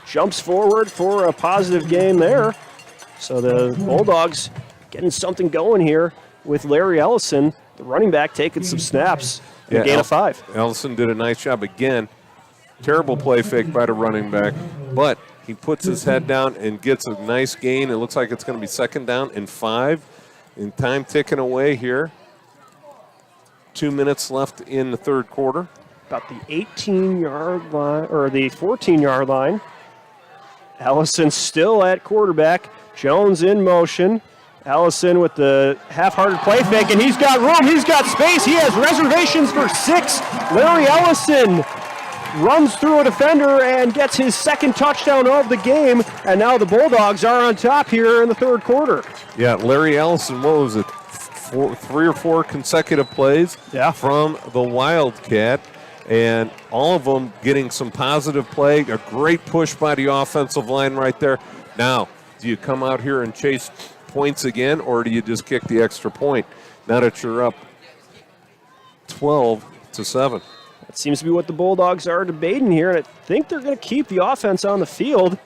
jumps forward for a positive gain there. So the Bulldogs getting something going here with Larry Ellison, the running back, taking some snaps. A gain of 5. Ellison did a nice job again. Terrible play fake by the running back, but he puts his head down and gets a nice gain. It looks like it's going to be 2nd down and 5. And time ticking away here. 2 minutes left in the third quarter. About the 18-yard line, or the 14-yard line. Ellison still at quarterback. Jones in motion. Ellison with the half-hearted play fake, and he's got room, he's got space, he has reservations for 6. Larry Ellison runs through a defender and gets his 2nd touchdown of the game, and now the Bulldogs are on top here in the third quarter. Yeah, Larry Ellison, what was it, 3 or 4 consecutive plays from the Wildcat, and all of them getting some positive play, a great push by the offensive line right there. Now, do you come out here and chase points again, or do you just kick the extra point now that you're up 12-7? That seems to be what the Bulldogs are debating here, and I think they're going to keep the offense on the field.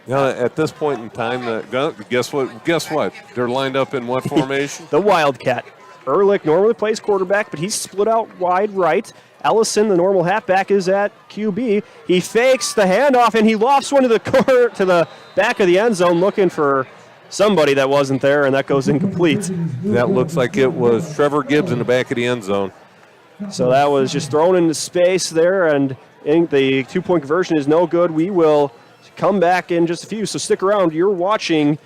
At this point in time, guess what? They're lined up in what formation? The Wildcat. Ehrlich normally plays quarterback, but he's split out wide right. Ellison, the normal halfback, is at QB. He fakes the handoff, and he lofts one to the corner, to the back of the end zone, looking for somebody that wasn't there, and that goes incomplete. That looks like it was Trevor Gibbs in the back of the end zone. So that was just thrown into space there, and the two-point conversion is no good. We will come back in just a few, so stick around. You're watching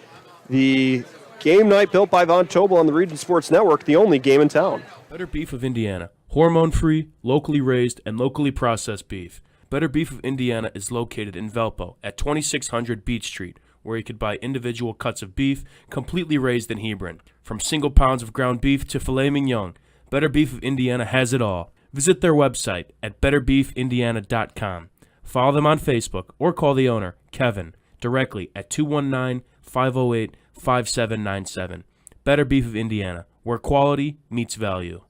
the game night built by Von Tobel on the Region Sports Network, the only game in town. Better Beef of Indiana. Hormone-free, locally raised, and locally processed beef. Better Beef of Indiana is located in Valpo at 2600 Beach Street, where you could buy individual cuts of beef completely raised in Hebron. From single pounds of ground beef to filet mignon, Better Beef of Indiana has it all. Visit their website at betterbeefindiana.com. Follow them on Facebook or call the owner, Kevin, directly at 219-508-5797. Better Beef of Indiana, where quality meets value.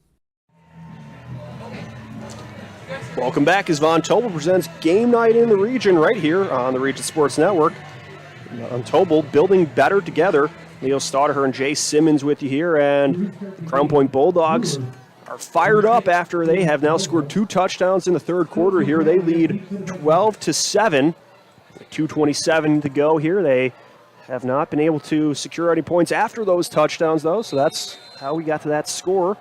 Welcome back as Von Tobel presents Game Night in the Region right here on the Region Sports Network. Von Tobel building better together. Leo Staudaher and Jay Simmons with you here, and the Crown Point Bulldogs are fired up after they have now scored 2 touchdowns in the third quarter here. They lead 12-7. 2:27 to go here. They have not been able to secure any points after those touchdowns, though, so that's how we got to that score.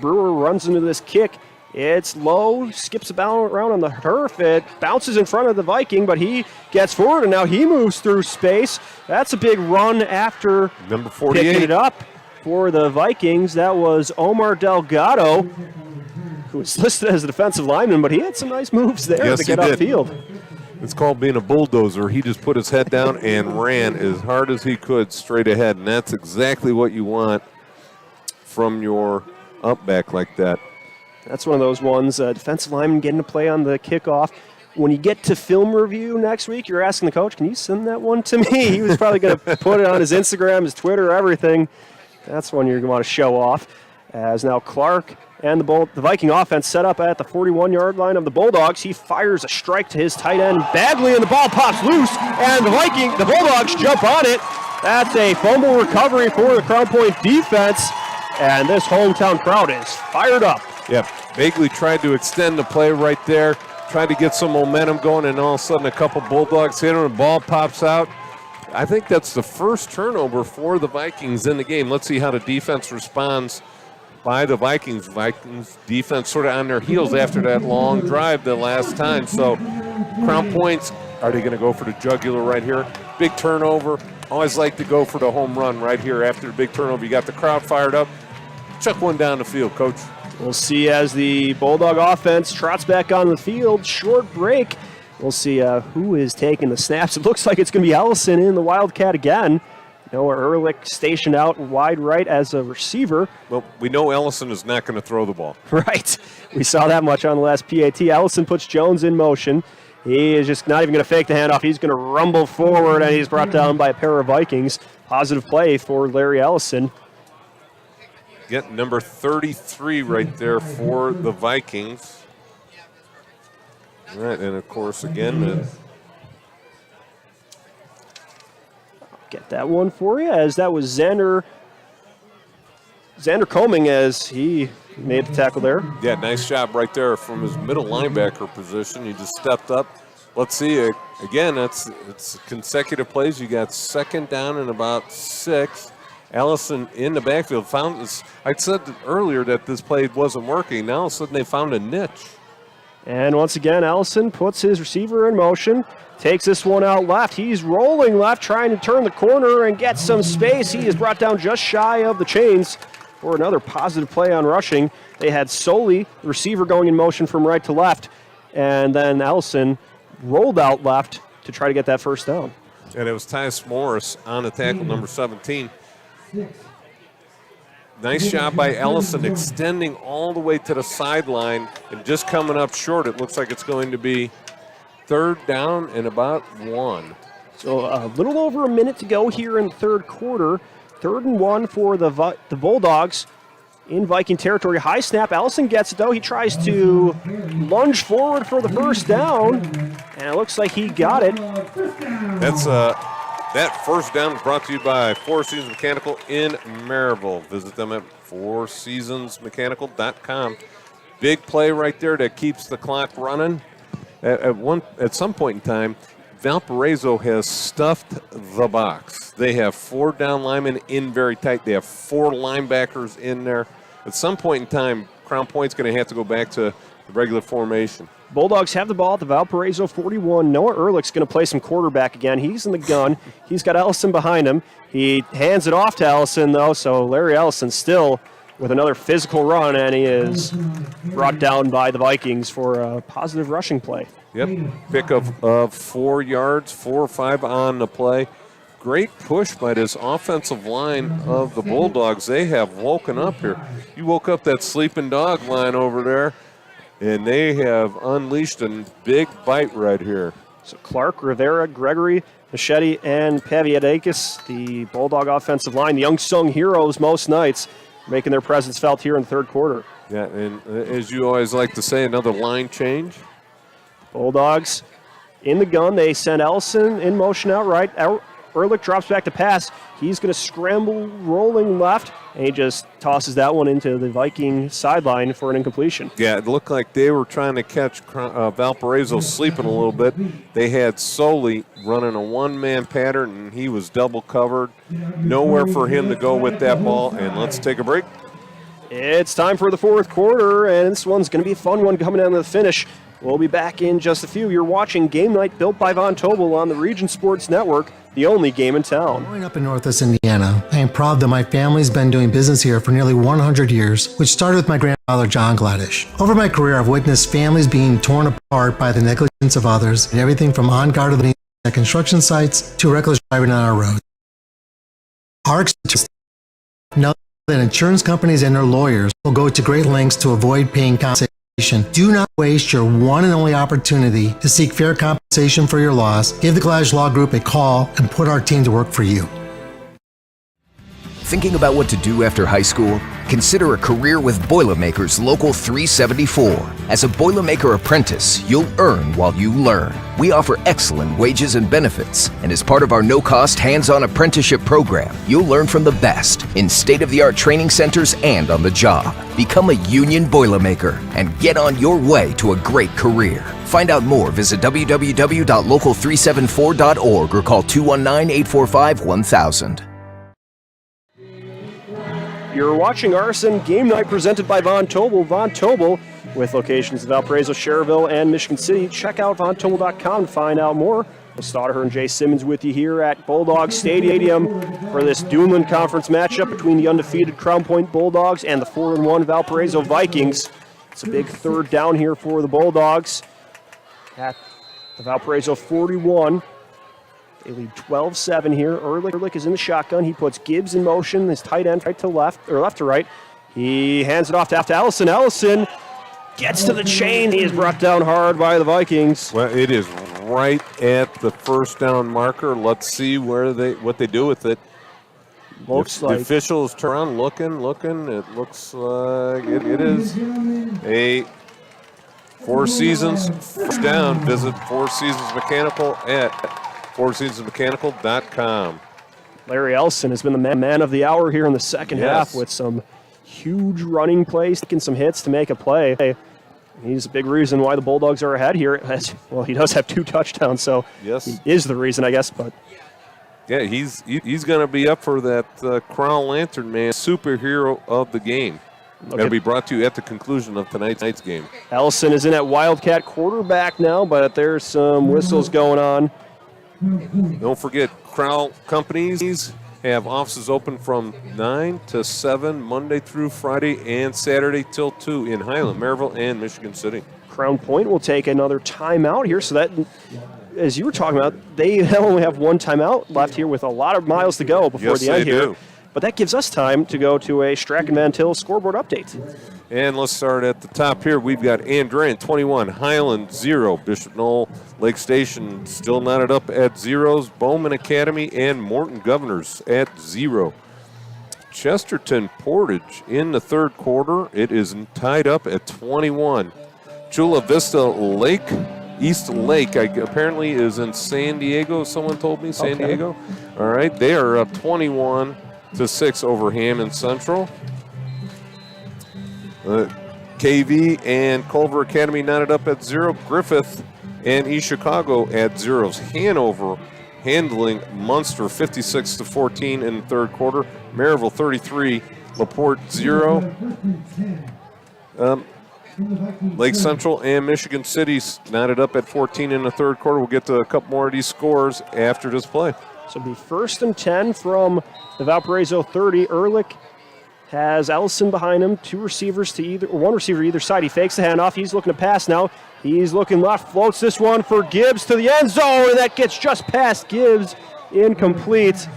Brewer runs into this kick. It's low, skips about around on the turf. It bounces in front of the Viking, but he gets forward, and now he moves through space. That's a big run after number 48. Picking it up for the Vikings. That was Omar Delgado, who was listed as a defensive lineman, but he had some nice moves there to get upfield. It's called being a bulldozer. He just put his head down and ran as hard as he could straight ahead, and that's exactly what you want from your up back like that. That's one of those ones, defensive lineman getting to play on the kickoff. When you get to film review next week, you're asking the coach, can you send that one to me? He was probably going to put it on his Instagram, his Twitter, everything. That's one you're going to want to show off. As now Clark and the Viking offense set up at the 41-yard line of the Bulldogs. He fires a strike to his tight end badly, and the ball pops loose, and the Bulldogs jump on it. That's a fumble recovery for the Crown Point defense, and this hometown crowd is fired up. Yeah, Bagley tried to extend the play right there, tried to get some momentum going, and all of a sudden a couple Bulldogs hit him, and the ball pops out. I think that's the first turnover for the Vikings in the game. Let's see how the defense responds by the Vikings. Vikings defense sort of on their heels after that long drive the last time. So Crown Points, are they going to go for the jugular right here? Big turnover. Always like to go for the home run right here after the big turnover. You got the crowd fired up. Chuck one down the field, Coach. We'll see as the Bulldog offense trots back on the field. Short break. We'll see who is taking the snaps. It looks like it's going to be Ellison in the Wildcat again. Noah Ehrlich stationed out wide right as a receiver. Well, we know Ellison is not going to throw the ball. Right. We saw that much on the last PAT. Ellison puts Jones in motion. He is just not even going to fake the handoff. He's going to rumble forward, and he's brought down by a pair of Vikings. Positive play for Larry Ellison. Get number 33 right there for the Vikings. All right, and of course, again, get that one for you, as that was Xander Coming as he made the tackle there. Yeah, nice job right there from his middle linebacker position. He just stepped up. Let's see, again, it's consecutive plays. You got second down and about 6. Allison in the backfield found this. I said earlier that this play wasn't working. Now all of a sudden they found a niche. And once again, Allison puts his receiver in motion, takes this one out left. He's rolling left, trying to turn the corner and get some space. He is brought down just shy of the chains for another positive play on rushing. They had solely the receiver going in motion from right to left, and then Allison rolled out left to try to get that first down. And it was Tyus Morris on the tackle, number 17. Nice job by Ellison extending all the way to the sideline and just coming up short. It looks like it's going to be third down and about 1. So a little over a minute to go here in the third quarter. 3rd and 1 for the Bulldogs in Viking territory. High snap. Ellison gets it, though. He tries to lunge forward for the first down, and it looks like he got it. That's That first down is brought to you by Four Seasons Mechanical in Maryville. Visit them at fourseasonsmechanical.com. Big play right there that keeps the clock running. At some point in time, Valparaiso has stuffed the box. They have 4 down linemen in very tight. They have 4 linebackers in there. At some point in time, Crown Point's going to have to go back to the regular formation. Bulldogs have the ball at the Valparaiso 41. Noah Ehrlich's going to play some quarterback again. He's in the gun. He's got Ellison behind him. He hands it off to Ellison, though, so Larry Ellison still with another physical run, and he is brought down by the Vikings for a positive rushing play. Yep, pick of 4 yards, 4 or 5 on the play. Great push by this offensive line of the Bulldogs. They have woken up here. You woke up that sleeping dog line over there, and they have unleashed a big bite right here. So Clark, Rivera, Gregory, Machete, and Paviadakis, the Bulldog offensive line, the unsung heroes most nights, making their presence felt here in the third quarter. Yeah, and as you always like to say, another line change. Bulldogs in the gun. They send Ellison in motion outright. Ehrlich drops back to pass. He's going to scramble, rolling left, and he just tosses that one into the Viking sideline for an incompletion. Yeah, it looked like they were trying to catch Valparaiso sleeping a little bit. They had Soli running a one-man pattern, and he was double covered. Nowhere for him to go with that ball, and let's take a break. It's time for the fourth quarter, and this one's going to be a fun one coming down to the finish. We'll be back in just a few. You're watching Game Night built by Von Tobel on the Region Sports Network, the only game in town. Growing up in Northwest Indiana, I am proud that my family's been doing business here for nearly 100 years, which started with my grandfather, John Gladish. Over my career, I've witnessed families being torn apart by the negligence of others, and everything from on-guard living at construction sites to reckless driving on our roads. Our experience know that insurance companies and their lawyers will go to great lengths to avoid paying compensation. Do not waste your one and only opportunity to seek fair compensation for your loss. Give the Gladish Law Group a call and put our team to work for you. Thinking about what to do after high school? Consider a career with Boilermakers Local 374. As a Boilermaker apprentice, you'll earn while you learn. We offer excellent wages and benefits, and as part of our no-cost hands-on apprenticeship program, you'll learn from the best in state-of-the-art training centers and on the job. Become a union Boilermaker and get on your way to a great career. Find out more, visit www.local374.org or call 219-845-1000. You're watching Arson Game Night presented by Von Tobel. Von Tobel, with locations in Valparaiso, Cherville, and Michigan City. Check out VonTobel.com to find out more. Stodder and Jay Simmons with you here at Bulldogs Stadium for this Duneland Conference matchup between the undefeated Crown Point Bulldogs and the 4-1 Valparaiso Vikings. It's a big third down here for the Bulldogs at the Valparaiso 41. They lead 12-7 here. Ehrlich is in the shotgun. He puts Gibbs in motion, his tight end right to left, or left to right. He hands it off to Ellison. Ellison gets to the chain. He is brought down hard by the Vikings. Well, it is right at the first down marker. Let's see what they do with it. Looks like the officials turn around, looking. It looks like it is a Four Seasons first down. Visit Four Seasons Mechanical at fourseasonsmechanical.com. Larry Ellison has been the man of the hour here in the second half with some huge running plays, taking some hits to make a play. He's a big reason why the Bulldogs are ahead here. Well, he does have 2 touchdowns, so yes, he is the reason, I guess. But yeah, he's going to be up for that Crown Lantern Man superhero of the game. That'll be brought to you at the conclusion of tonight's game. Ellison is in at Wildcat quarterback now, but there's some whistles going on. Don't forget, Crown Companies have offices open from 9 to 7 Monday through Friday and Saturday till 2 in Highland, Maryville, and Michigan City. Crown Point will take another timeout here. So that, as you were talking about, they only have 1 timeout left here with a lot of miles to go before the end here. Do. But that gives us time to go to a Strachan Van Til scoreboard update. And let's start at the top here. We've got Andrean 21, Highland 0, Bishop Knoll, Lake Station still knotted up at 0s, Bowman Academy and Morton Governors at 0. Chesterton Portage in the third quarter. It is tied up at 21. Chula Vista Lake, East Lake, apparently is in San Diego. Someone told me San Diego. All right, they are up 21-6 over Hammond Central. KV and Culver Academy knotted up at 0. Griffith and East Chicago at 0s. Hanover handling Munster 56-14 in the third quarter. Maryville 33, LaPorte 0. Lake Central and Michigan City knotted up at 14 in the third quarter. We'll get to a couple more of these scores after this play. So it'll be 1st and 10 from the Valparaiso 30. Ehrlich has Ellison behind him, one receiver either side. He fakes the handoff. He's looking to pass now. He's looking left, floats this one for Gibbs to the end zone, and that gets just past Gibbs. Incomplete.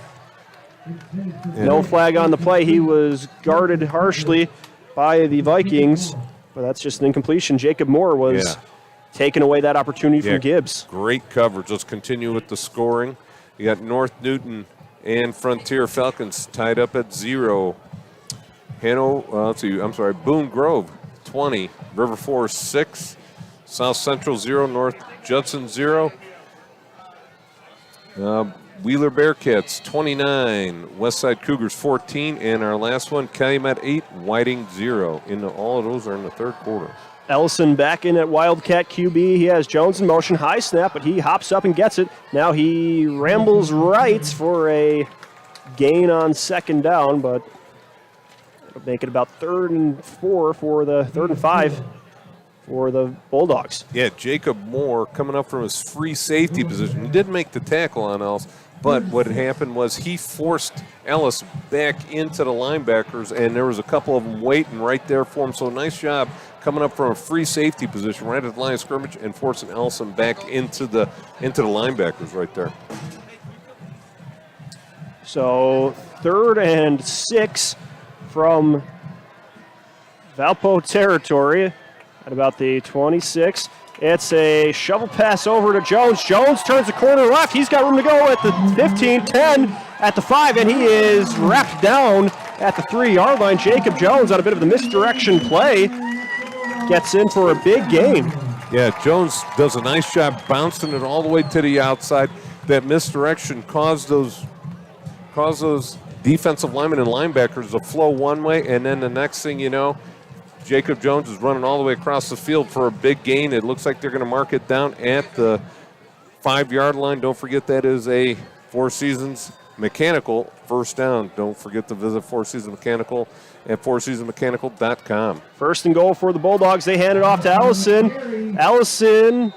No flag on the play. He was guarded harshly by the Vikings, but that's just an incompletion. Jacob Moore was taking away that opportunity from Gibbs. Great coverage. Let's continue with the scoring. You got North Newton and Frontier Falcons tied up at 0. Boone Grove 20, River Forest 6, South Central 0, North Judson 0. Wheeler Bearcats 29, Westside Cougars 14, and our last one, Calumet 8, Whiting 0. All of those are in the third quarter. Ellison back in at Wildcat QB. He has Jones in motion. High snap, but he hops up and gets it. Now he rambles right for a gain on second down, but it'll make it about 3rd and 5 for the Bulldogs. Yeah, Jacob Moore coming up from his free safety position. He did make the tackle on Ellis, but what happened was he forced Ellis back into the linebackers, and there was a couple of them waiting right there for him. So nice job coming up from a free safety position right at the line of scrimmage and forcing Ellison back into the linebackers right there. So 3rd and 6 from Valpo territory at about the 26. It's a shovel pass over to Jones. Jones turns the corner left. He's got room to go at the 15, 10, at the 5, and he is wrapped down at the 3-yard line. Jacob Jones on a bit of the misdirection play gets in for a big gain. Yeah, Jones does a nice job bouncing it all the way to the outside. That misdirection caused those defensive linemen and linebackers to flow one way, and then the next thing you know, Jacob Jones is running all the way across the field for a big gain. It looks like they're going to mark it down at the 5-yard line. Don't forget that is a Four Seasons Mechanical first down. Don't forget to visit Four Seasons Mechanical at fourseasonsmechanical.com. 1st and goal for the Bulldogs. They hand it off to Allison. Allison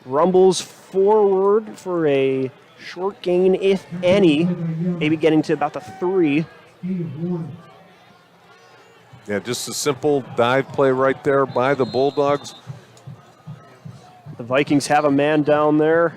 rumbles forward for a short gain, if any, maybe getting to about the 3. Yeah, just a simple dive play right there by the Bulldogs. The Vikings have a man down there.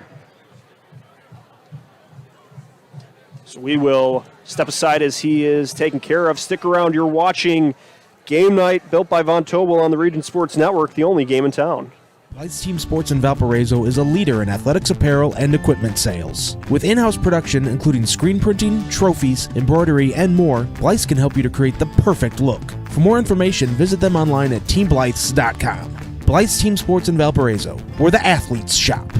So we will step aside as he is taken care of. Stick around. You're watching Game Night, built by Von Tobel on the Region Sports Network, the only game in town. Blythe's Team Sports in Valparaiso is a leader in athletics apparel and equipment sales. With in-house production including screen printing, trophies, embroidery, and more, Blythe's can help you to create the perfect look. For more information, visit them online at teamblythes.com. Blythe's Team Sports in Valparaiso, where the athletes shop.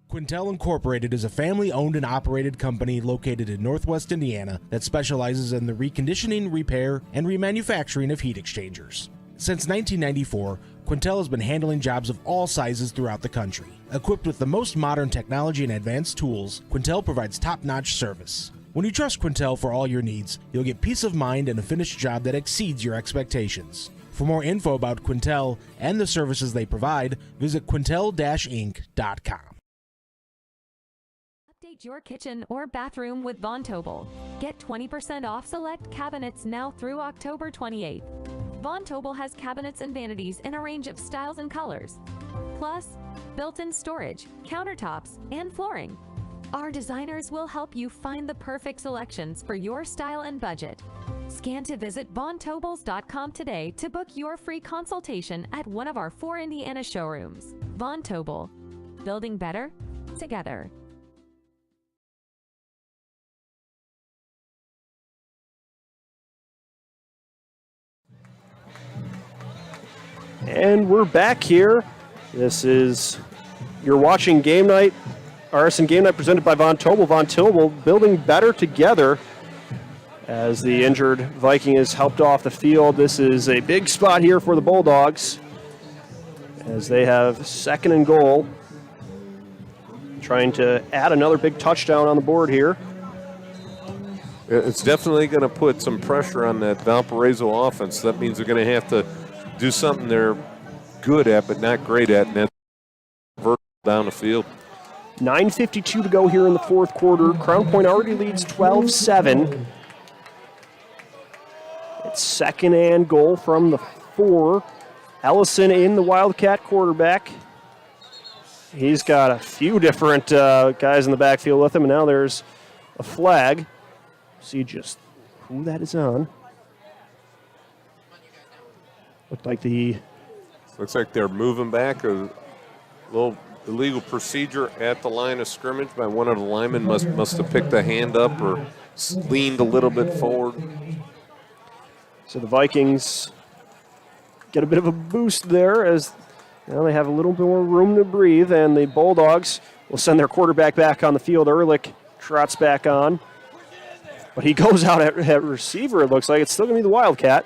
Quintel Incorporated is a family-owned and operated company located in Northwest Indiana that specializes in the reconditioning, repair, and remanufacturing of heat exchangers. Since 1994, Quintel has been handling jobs of all sizes throughout the country. Equipped with the most modern technology and advanced tools, Quintel provides top-notch service. When you trust Quintel for all your needs, you'll get peace of mind and a finished job that exceeds your expectations. For more info about Quintel and the services they provide, visit quintel-inc.com. Update your kitchen or bathroom with Von Tobel. Get 20% off select cabinets now through October 28th. Von Tobel has cabinets and vanities in a range of styles and colors, plus built-in storage, countertops, and flooring. Our designers will help you find the perfect selections for your style and budget. Scan to visit vontobels.com today to book your free consultation at one of our 4 Indiana showrooms. Von Tobel, building better together. And we're back here. You're watching Game Night RSN Game Night presented by Von Tobel. Von Tobel building better together as the injured Viking is helped off the field. This is a big spot here for the Bulldogs as they have second and goal. Trying to add another big touchdown on the board here. It's definitely going to put some pressure on that Valparaiso offense. That means they're going to have to do something they're good at but not great at, and that's vertical down the field. 9:52 to go here in the fourth quarter. Crown Point already leads 12-7. It's second and goal from the 4. Ellison in the Wildcat quarterback. He's got a few different guys in the backfield with him, and now there's a flag. See just who that is on. Looks like they're moving back. A little illegal procedure at the line of scrimmage by one of the linemen. Must have picked a hand up or leaned a little bit forward. So the Vikings get a bit of a boost there as now they have a little bit more room to breathe, and the Bulldogs will send their quarterback back on the field. Ehrlich trots back on, but he goes out at receiver, it looks like. It's still going to be the Wildcat.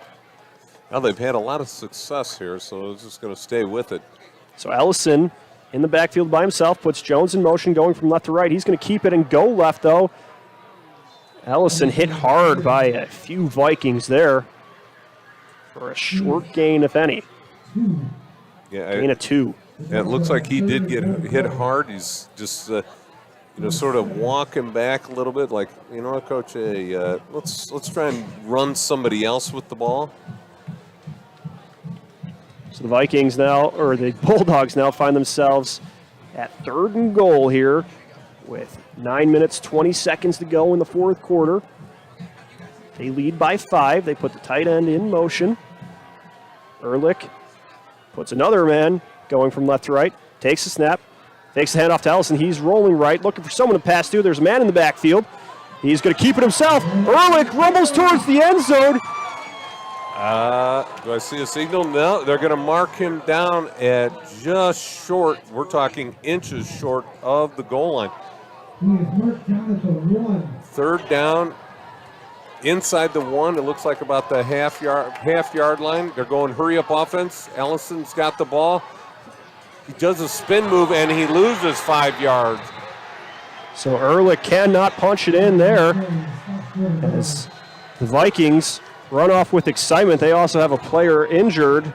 Well, they've had a lot of success here, so it's just going to stay with it. So Ellison in the backfield by himself, puts Jones in motion going from left to right. He's going to keep it and go left, though. Ellison hit hard by a few Vikings there for a short gain, if any. Gain of 2. Yeah, it looks like he did get hit hard. He's just, sort of walking back a little bit, like, you know what, Coach? Hey, let's try and run somebody else with the ball. So the Vikings now, or the Bulldogs now find themselves at 3rd and goal here with 9 minutes, 20 seconds to go in the fourth quarter. They lead by 5. They put the tight end in motion. Ehrlich puts another man going from left to right, takes the snap, takes the handoff to Ellison. He's rolling right, looking for someone to pass to. There's a man in the backfield. He's going to keep it himself. Ehrlich rumbles towards the end zone. Do I see a signal? No, they're going to mark him down at just short. We're talking inches short of the goal line. He is marked down at the 1. 3rd down, inside the 1. It looks like about the half yard line. They're going hurry up offense. Ellison's got the ball. He does a spin move and he loses 5 yards. So Ehrlich cannot punch it in there. As the Vikings run off with excitement. They also have a player injured.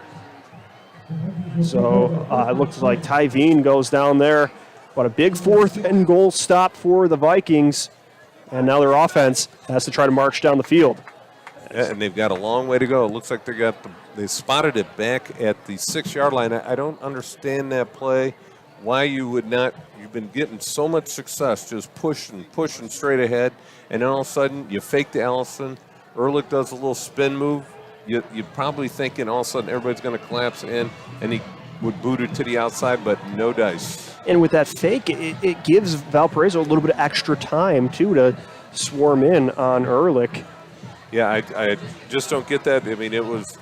So it looks like Ty Veen goes down there. But a big 4th and goal stop for the Vikings. And now their offense has to try to march down the field. Yeah, and they've got a long way to go. It looks like they spotted it back at the 6-yard line. I don't understand that play. Why you would not, you've been getting so much success just pushing straight ahead. And then all of a sudden you fake to Ellison. Ehrlich does a little spin move. You're probably thinking all of a sudden everybody's going to collapse in, and he would boot it to the outside, but no dice. And with that fake, it gives Valparaiso a little bit of extra time, too, to swarm in on Ehrlich. Yeah, I just don't get that. I mean, it was,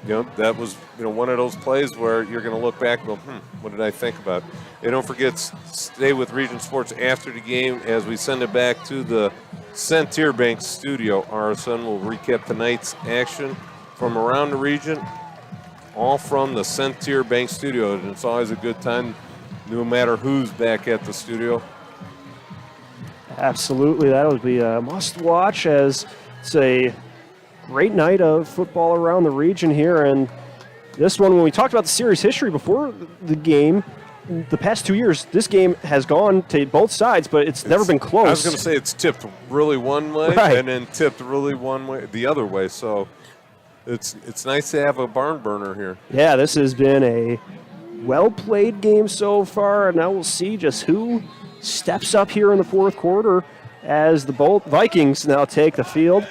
that was, one of those plays where you're going to look back and go, what did I think about? And don't forget, stay with Region Sports after the game as we send it back to the Centier Bank studio. RSN will recap tonight's action from around the region, all from the Centier Bank studio. And it's always a good time, no matter who's back at the studio. Absolutely, that would be a must-watch as it's a great night of football around the region here. And this one, when we talked about the series history before the game, the past 2 years, this game has gone to both sides, but it's never been close. I was going to say it's tipped really one way and then tipped really the other way. So it's nice to have a barn burner here. Yeah, this has been a well-played game so far, and now we'll see just who steps up here in the fourth quarter as the Vikings now take the field.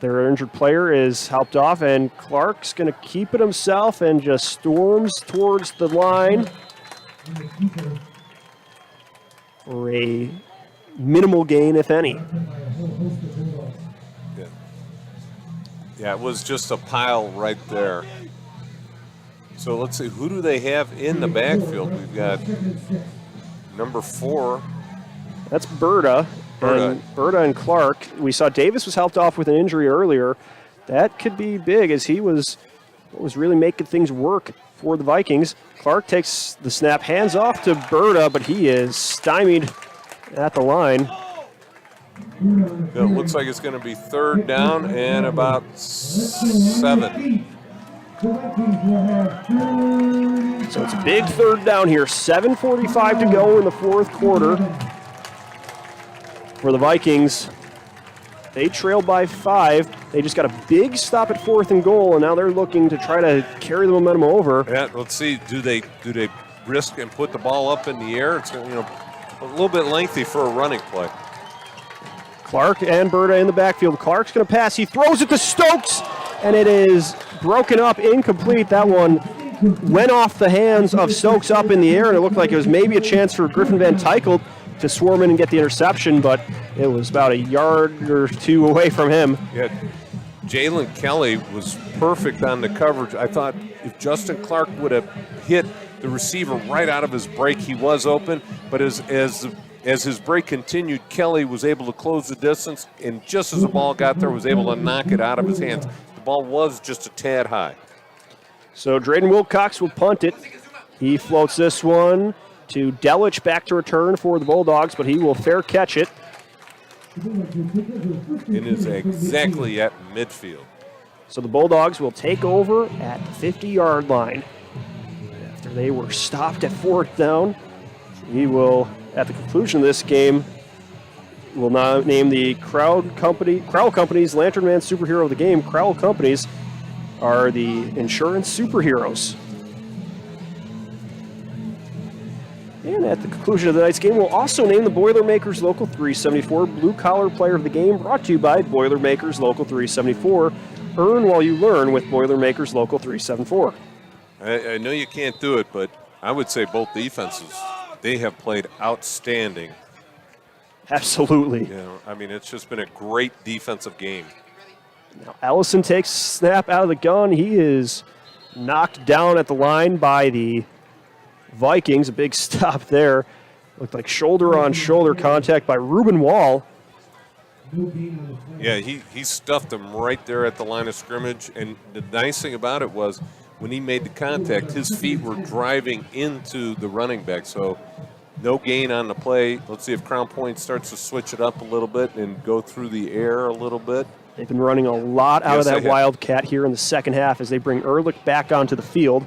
Their injured player is helped off, and Clark's going to keep it himself and just storms towards the line for a minimal gain, if any. Yeah, it was just a pile right there. So let's see, who do they have in the backfield? We've got number 4. That's Berta. Berta and Clark. We saw Davis was helped off with an injury earlier. That could be big as he was really making things work for the Vikings. Clark takes the snap, hands off to Berta, but he is stymied at the line. It looks like it's going to be 3rd down and about 7. So it's a big 3rd down here. 7:45 to go in the 4th quarter for the Vikings. They trailed by 5. They just got a big stop at 4th and goal, and now they're looking to try to carry the momentum over. Yeah, let's see. Do they risk and put the ball up in the air? It's a little bit lengthy for a running play. Clark and Berta in the backfield. Clark's going to pass. He throws it to Stokes, and it is broken up, incomplete. That one went off the hands of Stokes up in the air, and it looked like it was maybe a chance for Griffin Van Tykelt to swarm in and get the interception, but it was about a yard or 2 away from him. Yeah, Jalen Kelly was perfect on the coverage. I thought if Justin Clark would have hit the receiver right out of his break, he was open, but as his break continued, Kelly was able to close the distance, and just as the ball got there, was able to knock it out of his hands. The ball was just a tad high. So Drayden Wilcox will punt it. He floats this one to Delich, back to return for the Bulldogs, but he will fair catch it. It is exactly at midfield. So the Bulldogs will take over at the 50-yard line. After they were stopped at 4th down, he will, at the conclusion of this game, will now name the Crowell Company's Lantern Man Superhero of the game. Crowell Companies are the insurance superheroes. And at the conclusion of the night's game, we'll also name the Boilermakers Local 374 Blue Collar Player of the Game, brought to you by Boilermakers Local 374. Earn while you learn with Boilermakers Local 374. I know you can't do it, but I would say both defenses, they have played outstanding. Absolutely. It's just been a great defensive game. Now Allison takes snap out of the gun. He is knocked down at the line by the Vikings. A big stop there. Looked like shoulder-on-shoulder contact by Ruben Wall. Yeah, he stuffed him right there at the line of scrimmage. And the nice thing about it was when he made the contact, his feet were driving into the running back. So no gain on the play. Let's see if Crown Point starts to switch it up a little bit and go through the air a little bit. They've been running a lot out of that Wildcat here in the second half as they bring Ehrlich back onto the field.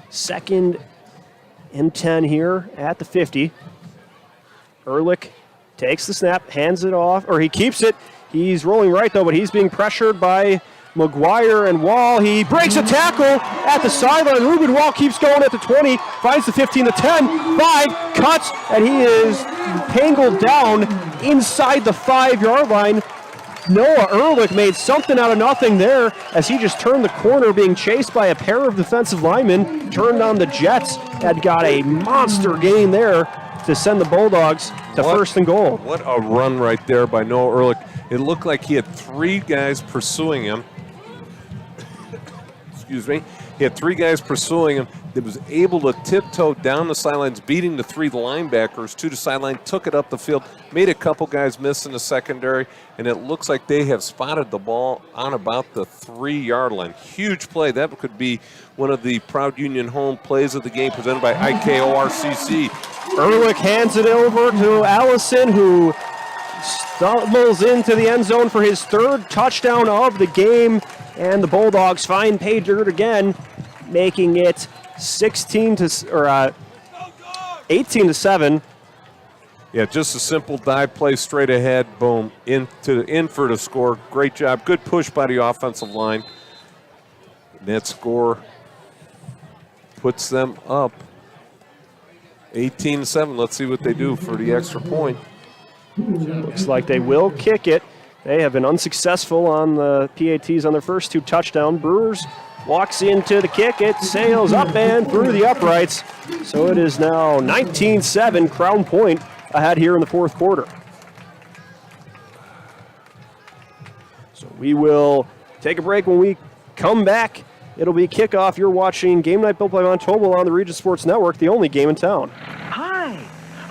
2nd and 10 here at the 50. Ehrlich takes the snap, hands it off, or he keeps it. He's rolling right, though, but he's being pressured by McGuire and Wall. He breaks a tackle at the sideline. Ruben Wall keeps going at the 20, finds the 15, the 10, 5, cuts, and he is tangled down inside the 5-yard line. Noah Ehrlich made something out of nothing there as he just turned the corner, being chased by a pair of defensive linemen, turned on the Jets, had got a monster gain there to send the Bulldogs to 1st and goal. What a run right there by Noah Ehrlich. It looked like he had 3 guys pursuing him. Excuse me. He had 3 guys pursuing him. That was able to tiptoe down the sidelines, beating the 3 linebackers to the sideline, took it up the field, made a couple guys miss in the secondary, and it looks like they have spotted the ball on about the 3-yard line. Huge play. That could be one of the Proud Union home plays of the game presented by IKORCC. Ehrlich hands it over to Allison, who stumbles into the end zone for his 3rd touchdown of the game, and the Bulldogs find pay dirt again, making it 18 to 7. Yeah, just a simple dive play straight ahead, boom, in for the score. Great job, good push by the offensive line. That score puts them up 18 to 7. Let's see what they do for the extra point. Looks like they will kick it. They have been unsuccessful on the PATs on their first 2 touchdowns. Brewers walks into the kick. It sails up and through the uprights. So it is now 19-7, Crown Point ahead here in the 4th quarter. So we will take a break. When we come back, it'll be kickoff. You're watching Game Night built by Von Tobel on the Region Sports Network, the only game in town. Hi,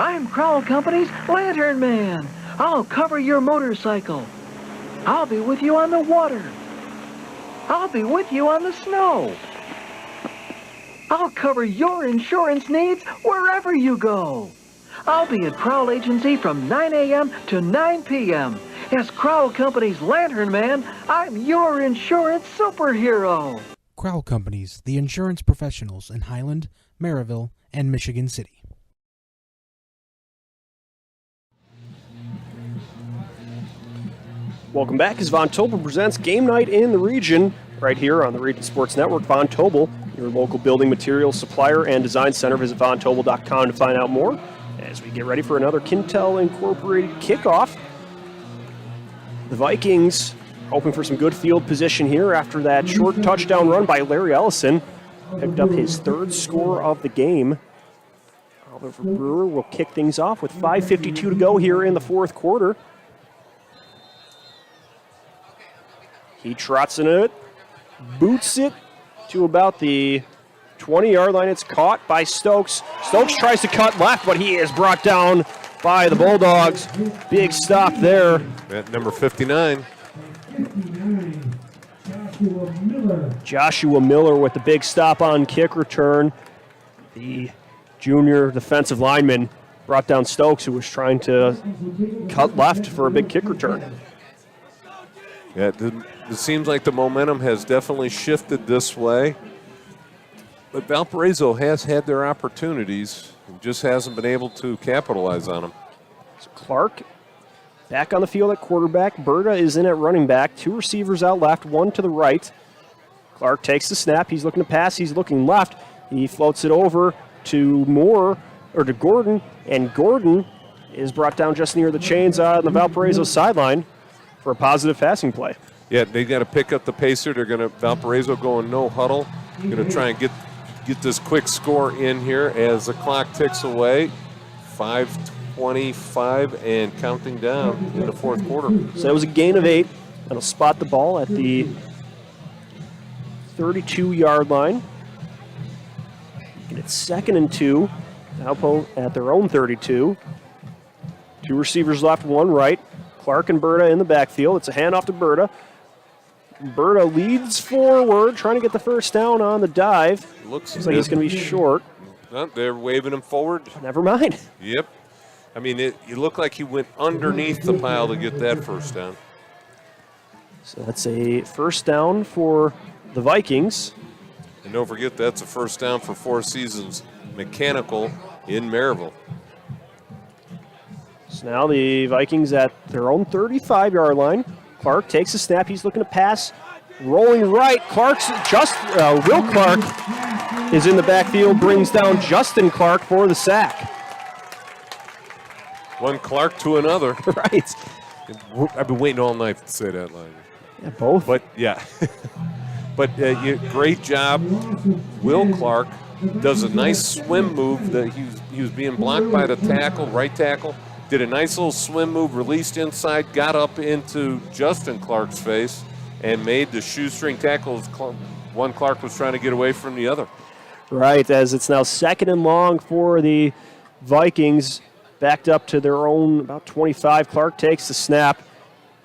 I'm Crowell Company's Lantern Man. I'll cover your motorcycle. I'll be with you on the water. I'll be with you on the snow. I'll cover your insurance needs wherever you go. I'll be at Crowell Agency from 9 a.m. to 9 p.m. As Crowell Company's Lantern Man, I'm your insurance superhero. Crowell Companies, the insurance professionals in Highland, Maryville, and Michigan City. Welcome back as Von Tobel presents Game Night in the Region, right here on the Region Sports Network. Von Tobel, your local building materials supplier and design center. Visit vontobel.com to find out more as we get ready for another Kintel Incorporated kickoff. The Vikings hoping for some good field position here after that short touchdown run by Larry Ellison. Picked up his third score of the game. Oliver Brewer will kick things off with 5:52 to go here in the fourth quarter. He trots in it, boots it to about the 20-yard line. It's caught by Stokes. Stokes tries to cut left, but he is brought down by the Bulldogs. Big stop there. At number 59. Joshua Miller with the big stop on kick return. The junior defensive lineman brought down Stokes, who was trying to cut left for a big kick return. Yeah, it seems like the momentum has definitely shifted this way. But Valparaiso has had their opportunities and just hasn't been able to capitalize on them. So Clark back on the field at quarterback. Berta is in at running back. Two receivers out left, one to the right. Clark takes the snap. He's looking to pass. He's looking left. He floats it over to to Gordon, and Gordon is brought down just near the chains on the Valparaiso sideline for a positive passing play. Yeah, they got to pick up the pacer. They're going to Valparaiso going no huddle. Going to try and get this quick score in here as the clock ticks away. 5:25 and counting down in the fourth quarter. So that was a gain of 8. That'll spot the ball at the 32-yard line. And it's 2nd and 2. Valpo at their own 32. Two receivers left, one right. Clark and Berta in the backfield. It's a handoff to Berta. Berta leads forward, trying to get the first down on the dive. Looks like he's going to be short. No, they're waving him forward. Never mind. Yep. I mean, it looked like he went underneath the pile to get that first down. So that's a first down for the Vikings. And don't forget, that's a first down for Four Seasons Mechanical in Maryville. So now the Vikings at their own 35-yard line. Clark takes a snap. He's looking to pass. Rolling right. Will Clark is in the backfield, brings down Justin Clark for the sack. One Clark to another. Right. I've been waiting all night to say that line. Yeah, both. But, yeah. But great job. Will Clark does a nice swim move. That he was being blocked by the tackle, right tackle. Did a nice little swim move, released inside, got up into Justin Clark's face, and made the shoestring tackles. One Clark was trying to get away from the other. Right, as it's now 2nd and long for the Vikings, backed up to their own about 25. Clark takes the snap.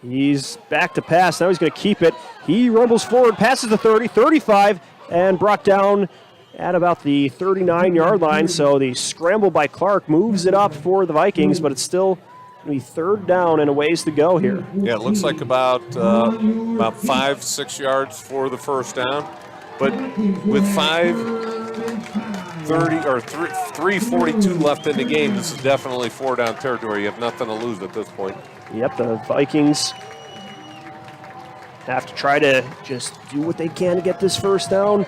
He's back to pass. Now he's going to keep it. He rumbles forward, passes the 30, 35, and brought down at about the 39-yard line. So the scramble by Clark moves it up for the Vikings, but it's still going to be 3rd down and a ways to go here. Yeah, it looks like about 5-6 yards for the first down. But with 3:42 left in the game, this is definitely 4-down territory. You have nothing to lose at this point. Yep, the Vikings have to try to just do what they can to get this first down.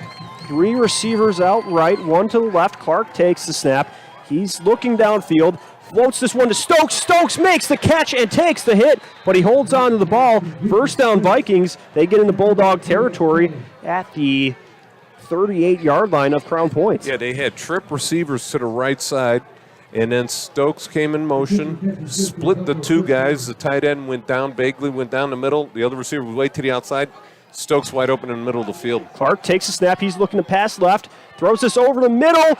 3 receivers out right, one to the left. Clark takes the snap. He's looking downfield, floats this one to Stokes. Stokes makes the catch and takes the hit, but he holds on to the ball. First down Vikings. They get into Bulldog territory at the 38-yard line of Crown Point. Yeah, they had trip receivers to the right side, and then Stokes came in motion, split the two guys. The tight end went down, Bagley went down the middle. The other receiver was way to the outside. Stokes wide open in the middle of the field. Clark takes a snap. He's looking to pass left, throws this over the middle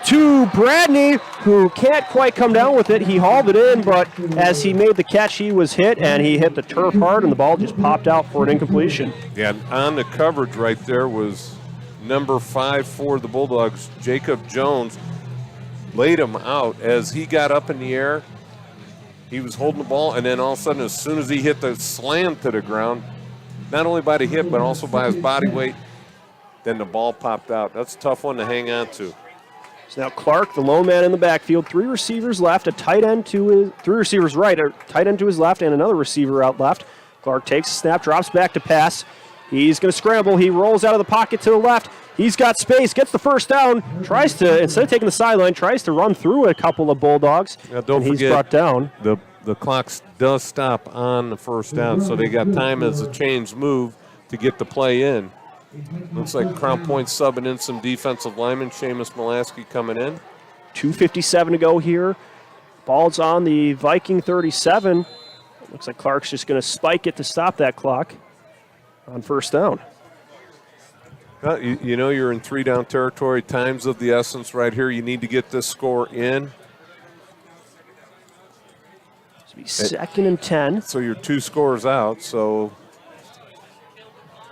to Bradney, who can't quite come down with it. He hauled it in, but as he made the catch, he was hit, and he hit the turf hard, and the ball just popped out for an incompletion. Yeah, on the coverage right there was number 5 for the Bulldogs, Jacob Jones. Laid him out as he got up in the air. He was holding the ball, and then all of a sudden, as soon as he hit the slam to the ground, not only by the hip, but also by his body weight, then the ball popped out. That's a tough one to hang on to. So now Clark, the lone man in the backfield, 3 receivers left, a tight end to his, 3 receivers right, a tight end to his left, and another receiver out left. Clark takes a snap, drops back to pass. He's going to scramble. He rolls out of the pocket to the left. He's got space, gets the first down, tries to, instead of taking the sideline, tries to run through a couple of Bulldogs. Now don't and forget, he's brought down. The clock does stop on the first down, so they got time as the chains move to get the play in. Looks like Crown Point subbing in some defensive linemen. Seamus Mulaski coming in. 2:57 to go here. Ball's on the Viking 37. Looks like Clark's just going to spike it to stop that clock on first down. You know you're in 3-down territory. Time's of the essence right here. You need to get this score in. It's be 2nd and 10. So you're 2 scores out. So,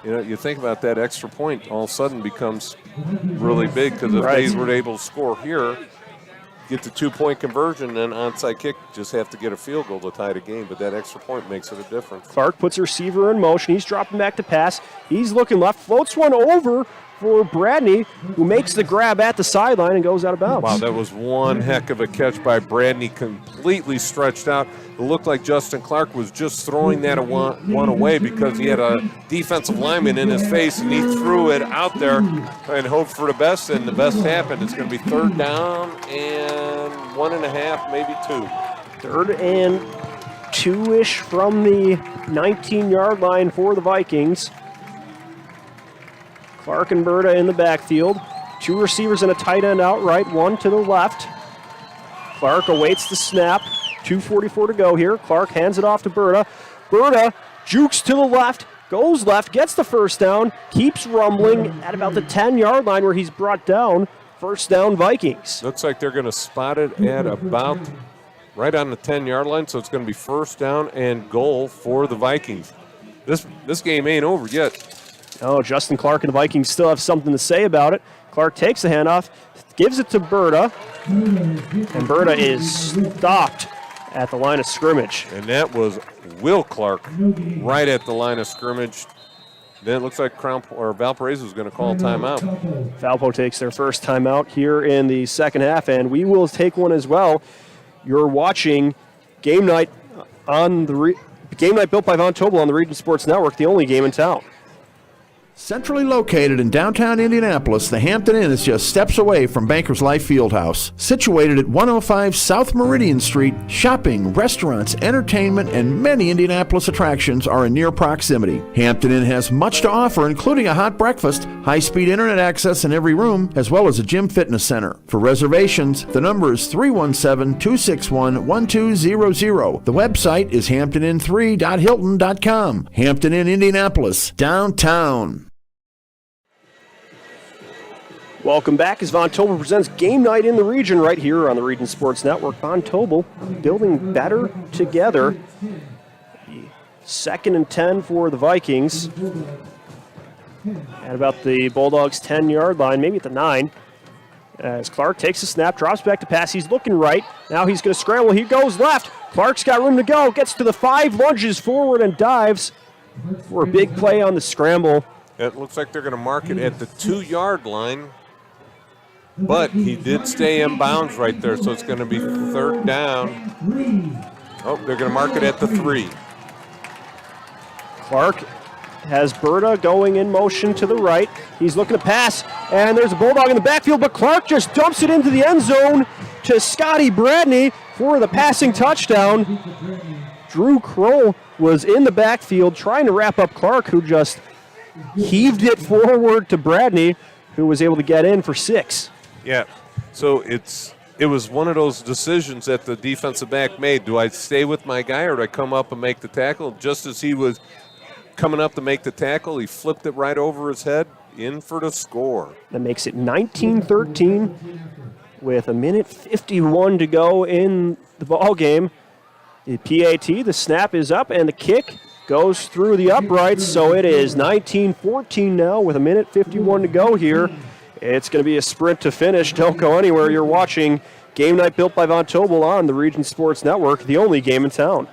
you think about that extra point all of a sudden becomes really big, because if they were able to score here, get the 2-point conversion, then onside kick, just have to get a field goal to tie the game. But that extra point makes it a difference. Clark puts a receiver in motion. He's dropping back to pass. He's looking left, floats one over for Bradney, who makes the grab at the sideline and goes out of bounds. Wow, that was one heck of a catch by Bradney, completely stretched out. It looked like Justin Clark was just throwing that one away because he had a defensive lineman in his face, and he threw it out there and hoped for the best, and the best happened. It's going to be 3rd down and 1.5, maybe 2. 3rd and 2-ish from the 19-yard line for the Vikings. Clark and Berta in the backfield. 2 receivers and a tight end outright, 1 to the left. Clark awaits the snap. 2:44 to go here. Clark hands it off to Berta. Berta jukes to the left, goes left, gets the first down, keeps rumbling at about the 10-yard line where he's brought down. First down, Vikings. Looks like they're going to spot it at about right on the 10-yard line, so it's going to be first down and goal for the Vikings. This game ain't over yet. Oh, Justin Clark and the Vikings still have something to say about it. Clark takes the handoff, gives it to Berta, and Berta is stopped at the line of scrimmage. And that was Will Clark right at the line of scrimmage. Then it looks like Valparaiso is going to call a timeout. Valpo takes their first timeout here in the second half, and we will take one as well. You're watching Game Night on the Game Night built by Von Tobel on the Region Sports Network, the only game in town. Centrally located in downtown Indianapolis, the Hampton Inn is just steps away from Bankers Life Fieldhouse. Situated at 105 South Meridian Street, shopping, restaurants, entertainment, and many Indianapolis attractions are in near proximity. Hampton Inn has much to offer, including a hot breakfast, high-speed internet access in every room, as well as a gym fitness center. For reservations, the number is 317-261-1200. The website is hamptonin3.hilton.com. Hampton Inn, Indianapolis, downtown. Welcome back as Von Tobel presents Game Night in the Region right here on the Region Sports Network. Von Tobel building better together. 2nd and 10 for the Vikings. At about the Bulldogs' 10-yard line, maybe at the 9. As Clark takes a snap, drops back to pass. He's looking right. Now he's going to scramble. He goes left. Clark's got room to go. Gets to the 5, lunges forward, and dives for a big play on the scramble. It looks like they're going to mark it at the 2-yard line. But he did stay in bounds right there, so it's going to be 3rd down. Oh, they're going to mark it at the 3. Clark has Berta going in motion to the right. He's looking to pass, and there's a Bulldog in the backfield, but Clark just dumps it into the end zone to Scotty Bradney for the passing touchdown. Drew Kroll was in the backfield trying to wrap up Clark, who just heaved it forward to Bradney, who was able to get in for 6. Yeah, so it was one of those decisions that the defensive back made. Do I stay with my guy or do I come up and make the tackle? Just as he was coming up to make the tackle, he flipped it right over his head, in for the score. That makes it 19-13. with a minute 51 to go in the ball game. The PAT, the snap is up, and the kick goes through the uprights, so it is 19-14 now with a minute 51 to go here. It's going to be a sprint to finish. Don't go anywhere. You're watching Game Night built by Von Tobel on the Region Sports Network, the only game in town.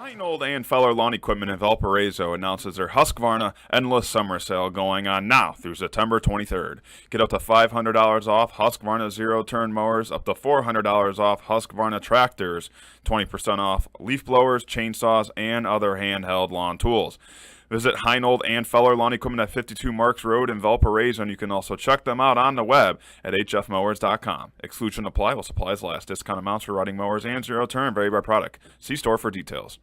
Heinold and Feller Lawn Equipment in Valparaiso announces their Husqvarna Endless Summer Sale going on now through September 23rd. Get up to $500 off Husqvarna zero-turn mowers, up to $400 off Husqvarna tractors, 20% off leaf blowers, chainsaws, and other handheld lawn tools. Visit Heinold and Feller Lawn Equipment at 52 Marks Road in Valparaiso, and you can also check them out on the web at hfmowers.com. Exclusion apply while supplies last. Discount amounts for riding mowers and zero-turn vary by product. See store for details.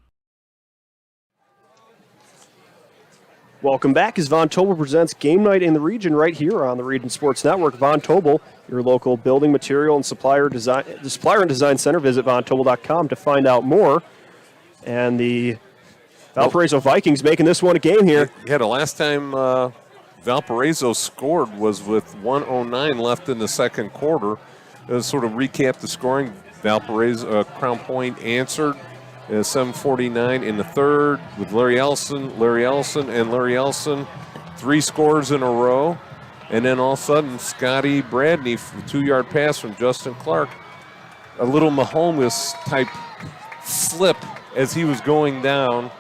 Welcome back as Von Tobel presents Game Night in the Region right here on the Region Sports Network. Von Tobel, your local building material and supplier and design center. Visit vontobel.com to find out more. And the Valparaiso Vikings making this one a game here. Yeah, the last time Valparaiso scored was with 1:09 left in the second quarter. Sort of recap the scoring. Valparaiso, Crown Point answered. 7:49 in the third with Larry Ellison, and Larry Ellison. 3 scores in a row. And then all of a sudden, Scotty Bradney, 2-yard pass from Justin Clark. A little Mahomes-type flip as he was going down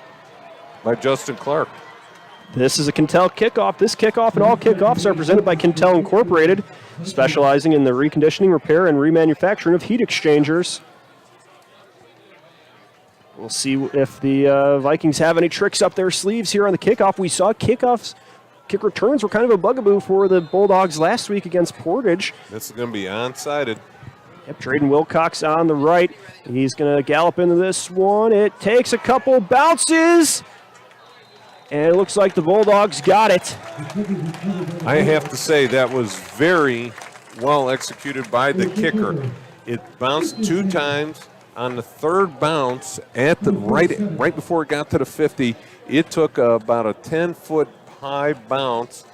by Justin Clark. This is a Quintel kickoff. This kickoff and all kickoffs are presented by Quintel Incorporated, specializing in the reconditioning, repair, and remanufacturing of heat exchangers. We'll see if the Vikings have any tricks up their sleeves here on the kickoff. We saw kick returns were kind of a bugaboo for the Bulldogs last week against Portage. This is going to be onside. Yep, Drayden Wilcox on the right. He's going to gallop into this one. It takes a couple bounces, and it looks like the Bulldogs got it. I have to say that was very well executed by the kicker. It bounced 2 times. On the third bounce, at the right before it got to the 50, it took about a 10-foot high bounce.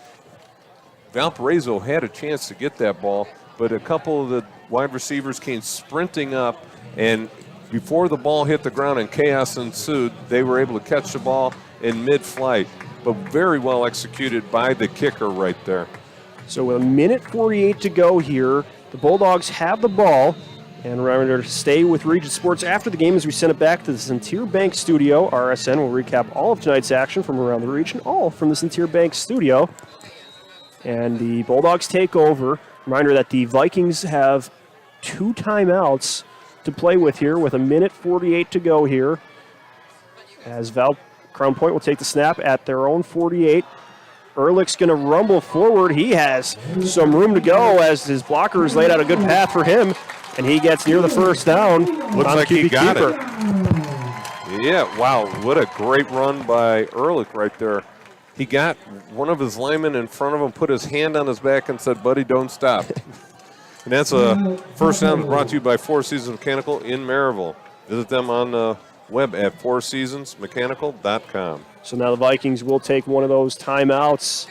Valparaiso had a chance to get that ball, but a couple of the wide receivers came sprinting up, and before the ball hit the ground and chaos ensued, they were able to catch the ball in mid-flight, but very well executed by the kicker right there. So with a minute 48 to go here, the Bulldogs have the ball. And remember to stay with Region Sports after the game as we send it back to the Centier Bank studio. RSN will recap all of tonight's action from around the region, all from the Centier Bank studio. And the Bulldogs take over. Reminder that the Vikings have 2 timeouts to play with here with a minute 48 to go here. As Crown Point will take the snap at their own 48. Ehrlich's going to rumble forward. He has some room to go as his blockers laid out a good path for him. And he gets near the first down. Looks like he got it. Yeah, wow, what a great run by Ehrlich right there. He got one of his linemen in front of him, put his hand on his back and said, buddy, don't stop. And that's a first down brought to you by Four Seasons Mechanical in Maryville. Visit them on the web at fourseasonsmechanical.com. So now the Vikings will take one of those timeouts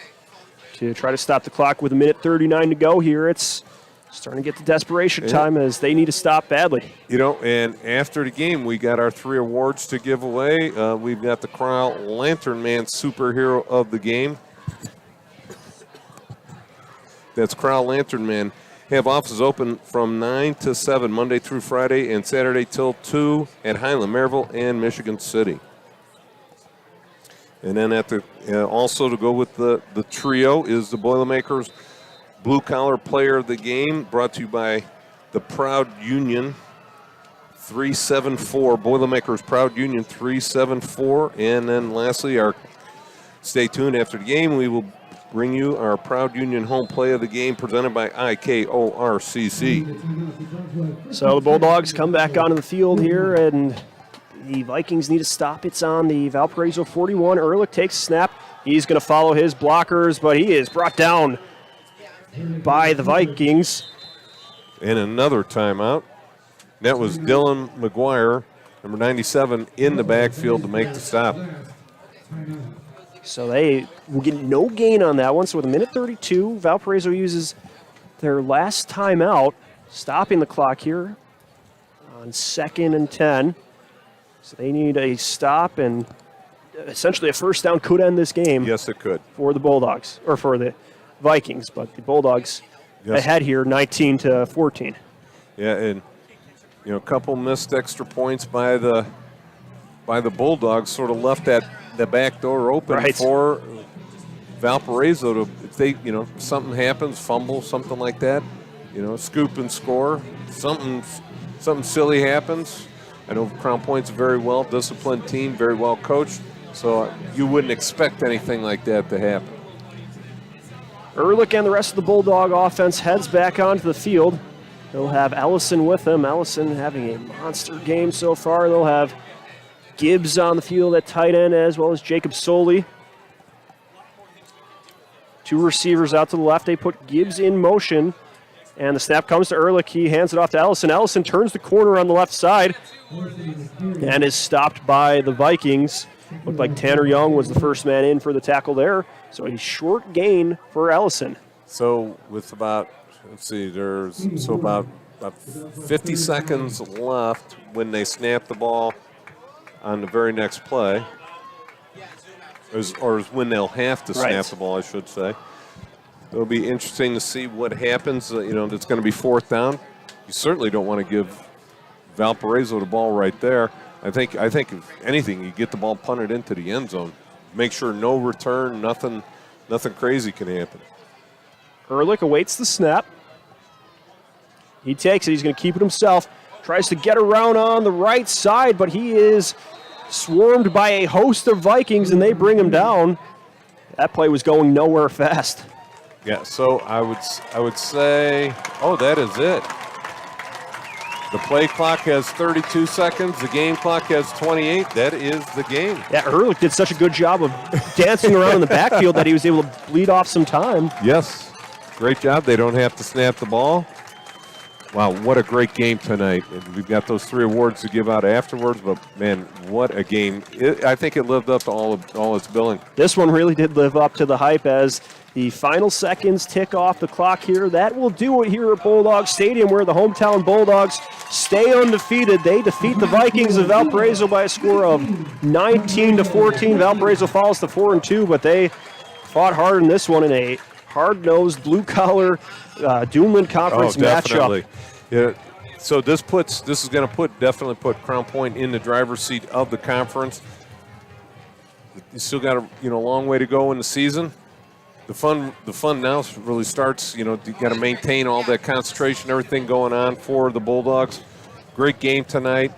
to try to stop the clock with a minute 39 to go here. It's starting to get to desperation time as they need to stop badly. You know, and after the game, we got our 3 awards to give away. We've got the Cryle Lantern Man Superhero of the Game. That's Cryle Lantern Man. Have offices open from 9 to 7, Monday through Friday, and Saturday till 2 at Highland, Maryville, and Michigan City. And then at the also to go with the trio is the Boilermakers Blue Collar Player of the Game, brought to you by the Proud Union 374, Boilermakers Proud Union 374. And then lastly, stay tuned after the game. We will bring you our Proud Union Home Play of the Game presented by IKORCC. So the Bulldogs come back onto the field here, and the Vikings need to stop. It's on the Valparaiso 41. Ehrlich takes a snap. He's going to follow his blockers, but he is brought down by the Vikings. And another timeout. That was Dylan McGuire, number 97, in the backfield to make the stop. So they will get no gain on that one. So with a minute 32, Valparaiso uses their last timeout. stopping the clock here on 2nd and 10. So they need a stop, and essentially a first down could end this game. Yes, it could. For the Bulldogs, or for the Vikings, but the Bulldogs ahead here 19-14. Yeah, and a couple missed extra points by the Bulldogs sort of left the back door open for Valparaiso to, if they, something happens, fumble, something like that, scoop and score, something silly happens. I know Crown Point's a very well disciplined team, very well coached, so you wouldn't expect anything like that to happen. Ehrlich and the rest of the Bulldog offense heads back onto the field. They'll have Ellison with them. Ellison having a monster game so far. They'll have Gibbs on the field at tight end, as well as Jacob Soley. Two receivers out to the left. They put Gibbs in motion, and the snap comes to Ehrlich. He hands it off to Ellison. Ellison turns the corner on the left side and is stopped by the Vikings. Looked like Tanner Young was the first man in for the tackle there. So a short gain for Ellison. So with about, about 50 seconds left when they snap the ball on the very next play, or is when they'll have to snap the ball, I should say. It'll be interesting to see what happens. That's going to be 4th down. You certainly don't want to give Valparaiso the ball right there. I think if anything, you get the ball punted into the end zone. Make sure no return, nothing crazy can happen. Ehrlich awaits the snap. He takes it. He's going to keep it himself. Tries to get around on the right side, but he is swarmed by a host of Vikings, and they bring him down. That play was going nowhere fast. Yeah, so I would say, that is it. The play clock has 32 seconds. The game clock has 28. That is the game. Yeah, Ehrlich did such a good job of dancing around in the backfield that he was able to bleed off some time. Yes, great job. They don't have to snap the ball. Wow, what a great game tonight. And we've got those 3 awards to give out afterwards, but, man, what a game. I think it lived up to all its billing. This one really did live up to the hype as the final seconds tick off the clock here. That will do it here at Bulldog Stadium, where the hometown Bulldogs stay undefeated. They defeat the Vikings of Valparaiso by a score of 19-14. Valparaiso falls to 4-2, but they fought hard in this one in a hard-nosed, blue-collar Duneland Conference matchup. Yeah. So this is going to definitely put Crown Point in the driver's seat of the conference. You still got a long way to go in the season. The fun now really starts. You got to maintain all that concentration, everything going on for the Bulldogs. Great game tonight.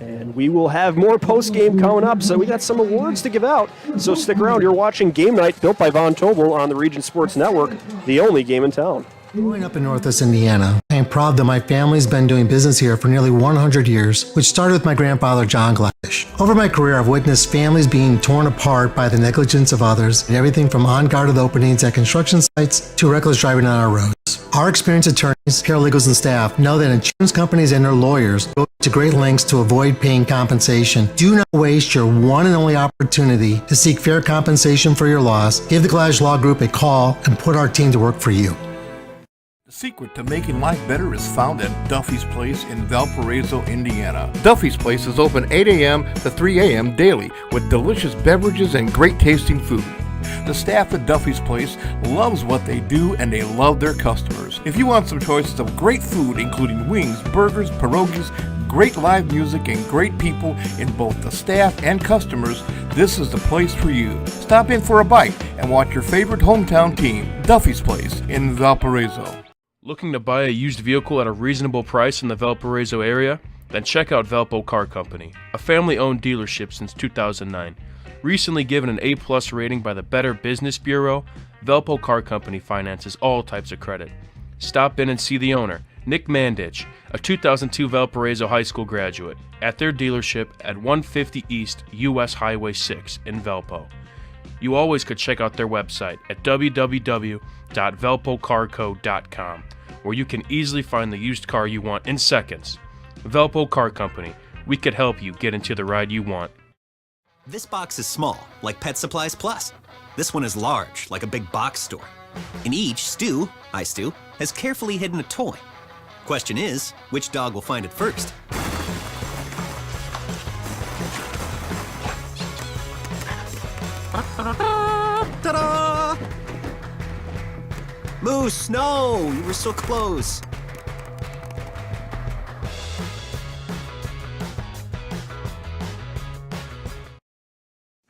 And we will have more post-game coming up, so we got some awards to give out. So stick around. You're watching Game Night, built by Von Tobel on the Region Sports Network, the only game in town. Growing up in Northwest Indiana, I am proud that my family's been doing business here for nearly 100 years, which started with my grandfather, John Gladish. Over my career, I've witnessed families being torn apart by the negligence of others, and everything from unguarded openings at construction sites to reckless driving on our roads. Our experienced attorneys, paralegals, and staff know that insurance companies and their lawyers go to great lengths to avoid paying compensation. Do not waste your one and only opportunity to seek fair compensation for your loss. Give the Gladish Law Group a call and put our team to work for you. The secret to making life better is found at Duffy's Place in Valparaiso, Indiana. Duffy's Place is open 8 a.m. to 3 a.m. daily with delicious beverages and great tasting food. The staff at Duffy's Place loves what they do and they love their customers. If you want some choices of great food including wings, burgers, pierogies, great live music, and great people in both the staff and customers, this is the place for you. Stop in for a bite and watch your favorite hometown team, Duffy's Place in Valparaiso. Looking to buy a used vehicle at a reasonable price in the Valparaiso area? Then check out Valpo Car Company, a family-owned dealership since 2009. Recently given an A+ rating by the Better Business Bureau, Valpo Car Company finances all types of credit. Stop in and see the owner, Nick Mandich, a 2002 Valparaiso High School graduate, at their dealership at 150 East US Highway 6 in Valpo. You always could check out their website at www.valpocarco.com, where you can easily find the used car you want in seconds. Valpo Car Company, we could help you get into the ride you want. This box is small, like Pet Supplies Plus. This one is large, like a big box store. In each, Stu has carefully hidden a toy. Question is, which dog will find it first? Ta-da! Moose, no! You were so close.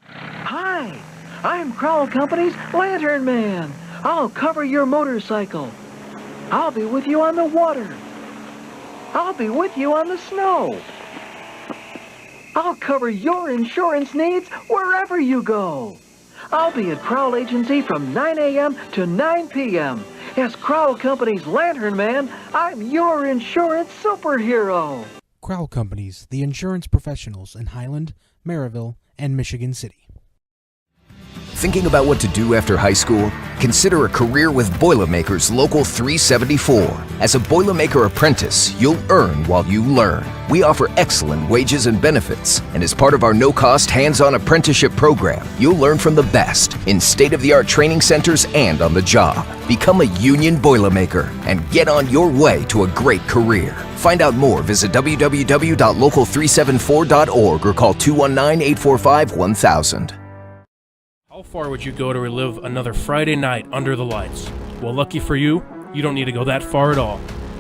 Hi, I'm Crowell Company's Lantern Man. I'll cover your motorcycle. I'll be with you on the water. I'll be with you on the snow. I'll cover your insurance needs wherever you go. I'll be at Crowell Agency from 9 a.m. to 9 p.m. As Crowell Company's Lantern Man, I'm your insurance superhero. Crowell Companies, the insurance professionals in Highland, Maryville, and Michigan City. Thinking about what to do after high school? Consider a career with Boilermakers Local 374. As a Boilermaker apprentice, you'll earn while you learn. We offer excellent wages and benefits, and as part of our no-cost hands-on apprenticeship program, you'll learn from the best in state-of-the-art training centers and on the job. Become a union Boilermaker and get on your way to a great career. Find out more, visit www.local374.org or call 219-845-1000. How far would you go to relive another Friday night under the lights? Well, lucky for you, you don't need to go that far at all.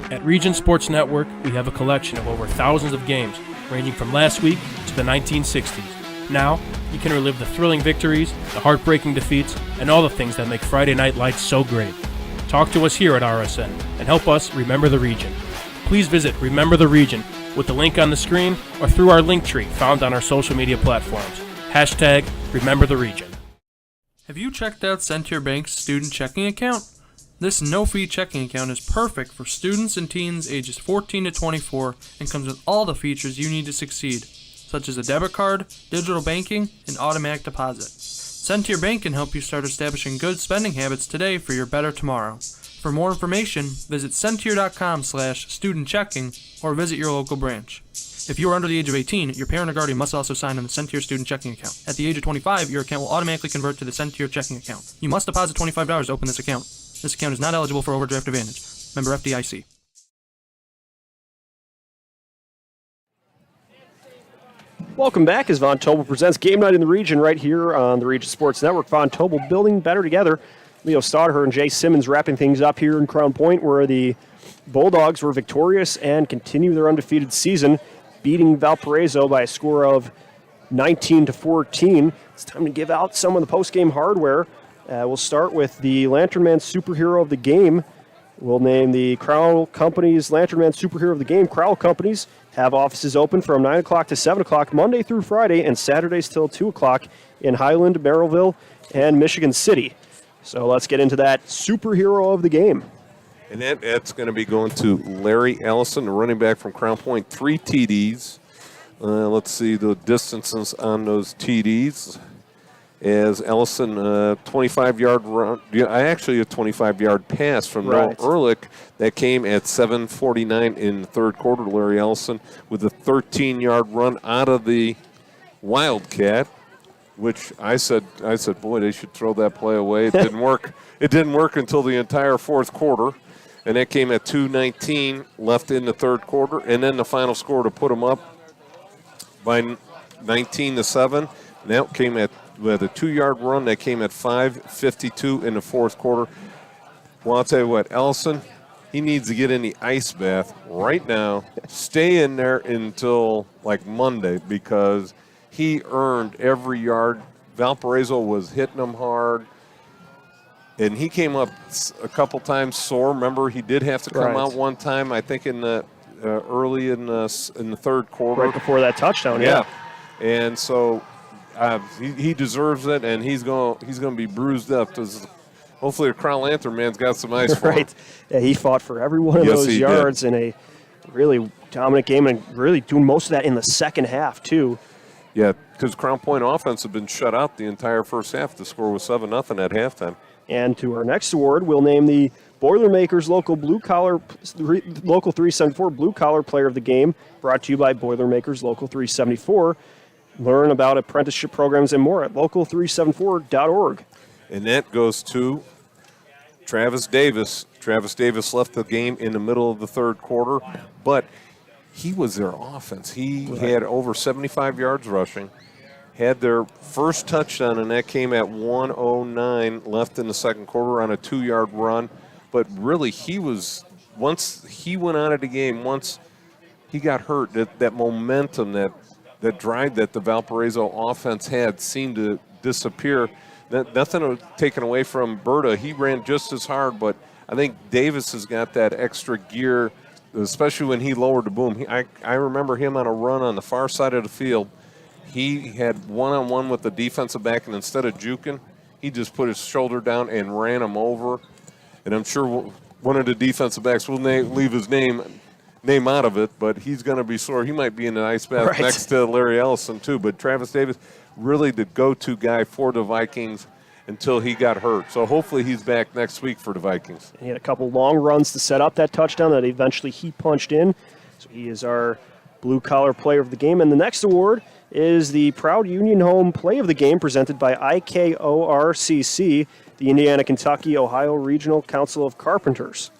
At Region Sports Network, we have a collection of over thousands of games, ranging from last week to the 1960s. Now, you can relive the thrilling victories, the heartbreaking defeats, and all the things that make Friday Night Lights so great. Talk to us here at RSN and help us remember the region. Please visit Remember the Region with the link on the screen or through our link tree found on our social media platforms. Hashtag Remember the Region. Have you checked out Centier Bank's student checking account? This no-fee checking account is perfect for students and teens ages 14 to 24 and comes with all the features you need to succeed, such as a debit card, digital banking, and automatic deposit. Centier Bank can help you start establishing good spending habits today for your better tomorrow. For more information, visit centier.com/student-checking or visit your local branch. If you are under the age of 18, your parent or guardian must also sign on the Centier student checking account. At the age of 25, your account will automatically convert to the Centier checking account. You must deposit $25 to open this account. This account is not eligible for overdraft advantage. Member FDIC. Welcome back as Von Tobel presents Game Night in the Region right here on the Region Sports Network. Von Tobel building better together. Leo Stodder and Jay Simmons wrapping things up here in Crown Point, where the Bulldogs were victorious and continue their undefeated season, beating Valparaiso by a score of 19-14. It's time to give out some of the post-game hardware. We'll start with the Lantern Man Superhero of the Game. We'll name the Crowell Companies Lantern Man Superhero of the Game. Crowell Companies have offices open from 9 o'clock to 7 o'clock Monday through Friday and Saturdays till 2 o'clock in Highland, Merrillville, and Michigan City. So let's get into that Superhero of the Game. And that's going to be going to Larry Allison, the running back from Crown Point. 3 TDs. Let's see the distances on those TDs. As Ellison, 25-yard run. Actually, a 25-yard pass from Noah Ehrlich that came at 7:49 in the third quarter to Larry Ellison with a 13-yard run out of the Wildcat, which I said, boy, they should throw that play away. It didn't work. It didn't work until the entire fourth quarter. And that came at 2:19 left in the third quarter. And then the final score to put them up by 19-7. And that came with a 2-yard run that came at 5:52 in the fourth quarter. Well, I'll tell you what, Ellison, he needs to get in the ice bath right now. Stay in there until like Monday because he earned every yard. Valparaiso was hitting him hard. And he came up a couple times sore. Remember, he did have to come out one time, I think, in the early in the third quarter. Right before that touchdown, yeah. And so he deserves it, and he's going to be bruised up. Hopefully, the Crown Lantern Man's got some ice for him. Yeah, he fought for every one of those yards in a really dominant game and really doing most of that in the second half, too. Yeah, because Crown Point offense had been shut out the entire first half. The score was 7-0 at halftime. And to our next award, we'll name the Boilermakers Local 374 Blue Collar Player of the Game, brought to you by Boilermakers Local 374. Learn about apprenticeship programs and more at local374.org. And that goes to Travis Davis left the game in the middle of the third quarter, but he was their offense. He had over 75 yards rushing, had their first touchdown, and that came at 1:09 left in the second quarter on a 2-yard run. But really, once he went out of the game, once he got hurt, that momentum, that drive that the Valparaiso offense had seemed to disappear. Nothing taken away from Berta. He ran just as hard, but I think Davis has got that extra gear, especially when he lowered the boom. I remember him on a run on the far side of the field. He had one-on-one with the defensive back, and instead of juking, he just put his shoulder down and ran him over. And I'm sure one of the defensive backs will leave his name out of it, but he's going to be sore. He might be in an ice bath next to Larry Ellison, too. But Travis Davis, really the go-to guy for the Vikings until he got hurt. So hopefully he's back next week for the Vikings. He had a couple long runs to set up that touchdown that eventually he punched in. So he is our blue-collar player of the game. And the next award is the Proud Union Home Play of the Game presented by IKORCC, the Indiana, Kentucky, Ohio Regional Council of Carpenters.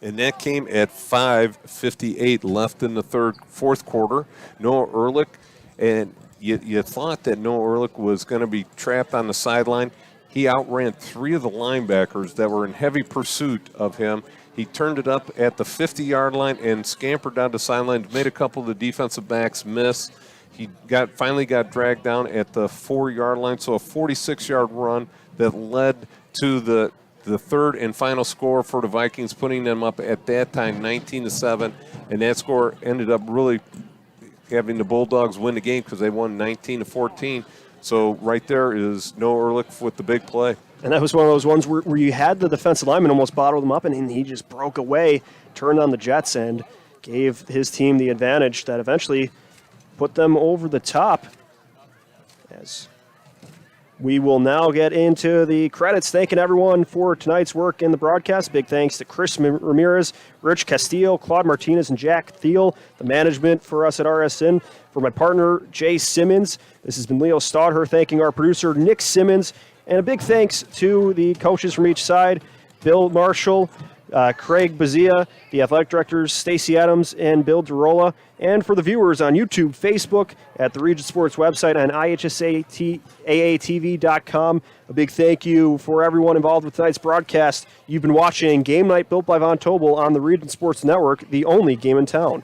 And that came at 5:58 left in the fourth quarter. Noah Ehrlich, and you thought that Noah Ehrlich was going to be trapped on the sideline. He outran 3 of the linebackers that were in heavy pursuit of him. He turned it up at the 50-yard line and scampered down the sideline, made a couple of the defensive backs miss. He finally got dragged down at the 4-yard line, so a 46-yard run that led to the third and final score for the Vikings, putting them up at that time 19-7, and that score ended up really having the Bulldogs win the game because they won 19-14. So right there is Noah Ehrlich with the big play. And that was one of those ones where you had the defensive lineman almost bottle them up, and he just broke away, turned on the Jets, and gave his team the advantage that eventually put them over the top. As we will now get into the credits, thanking everyone for tonight's work in the broadcast. Big thanks to Chris Ramirez, Rich Castillo, Claude Martinez, and Jack Thiel, the management for us at RSN. For my partner, Jay Simmons, this has been Leo Staudher thanking our producer, Nick Simmons. And a big thanks to the coaches from each side, Bill Marshall, Craig Bazia, the athletic directors, Stacy Adams and Bill DeRola, and for the viewers on YouTube, Facebook, at the Region Sports website, on IHSAATV.com. A big thank you for everyone involved with tonight's broadcast. You've been watching Game Night built by Von Tobel on the Region Sports Network, the only game in town.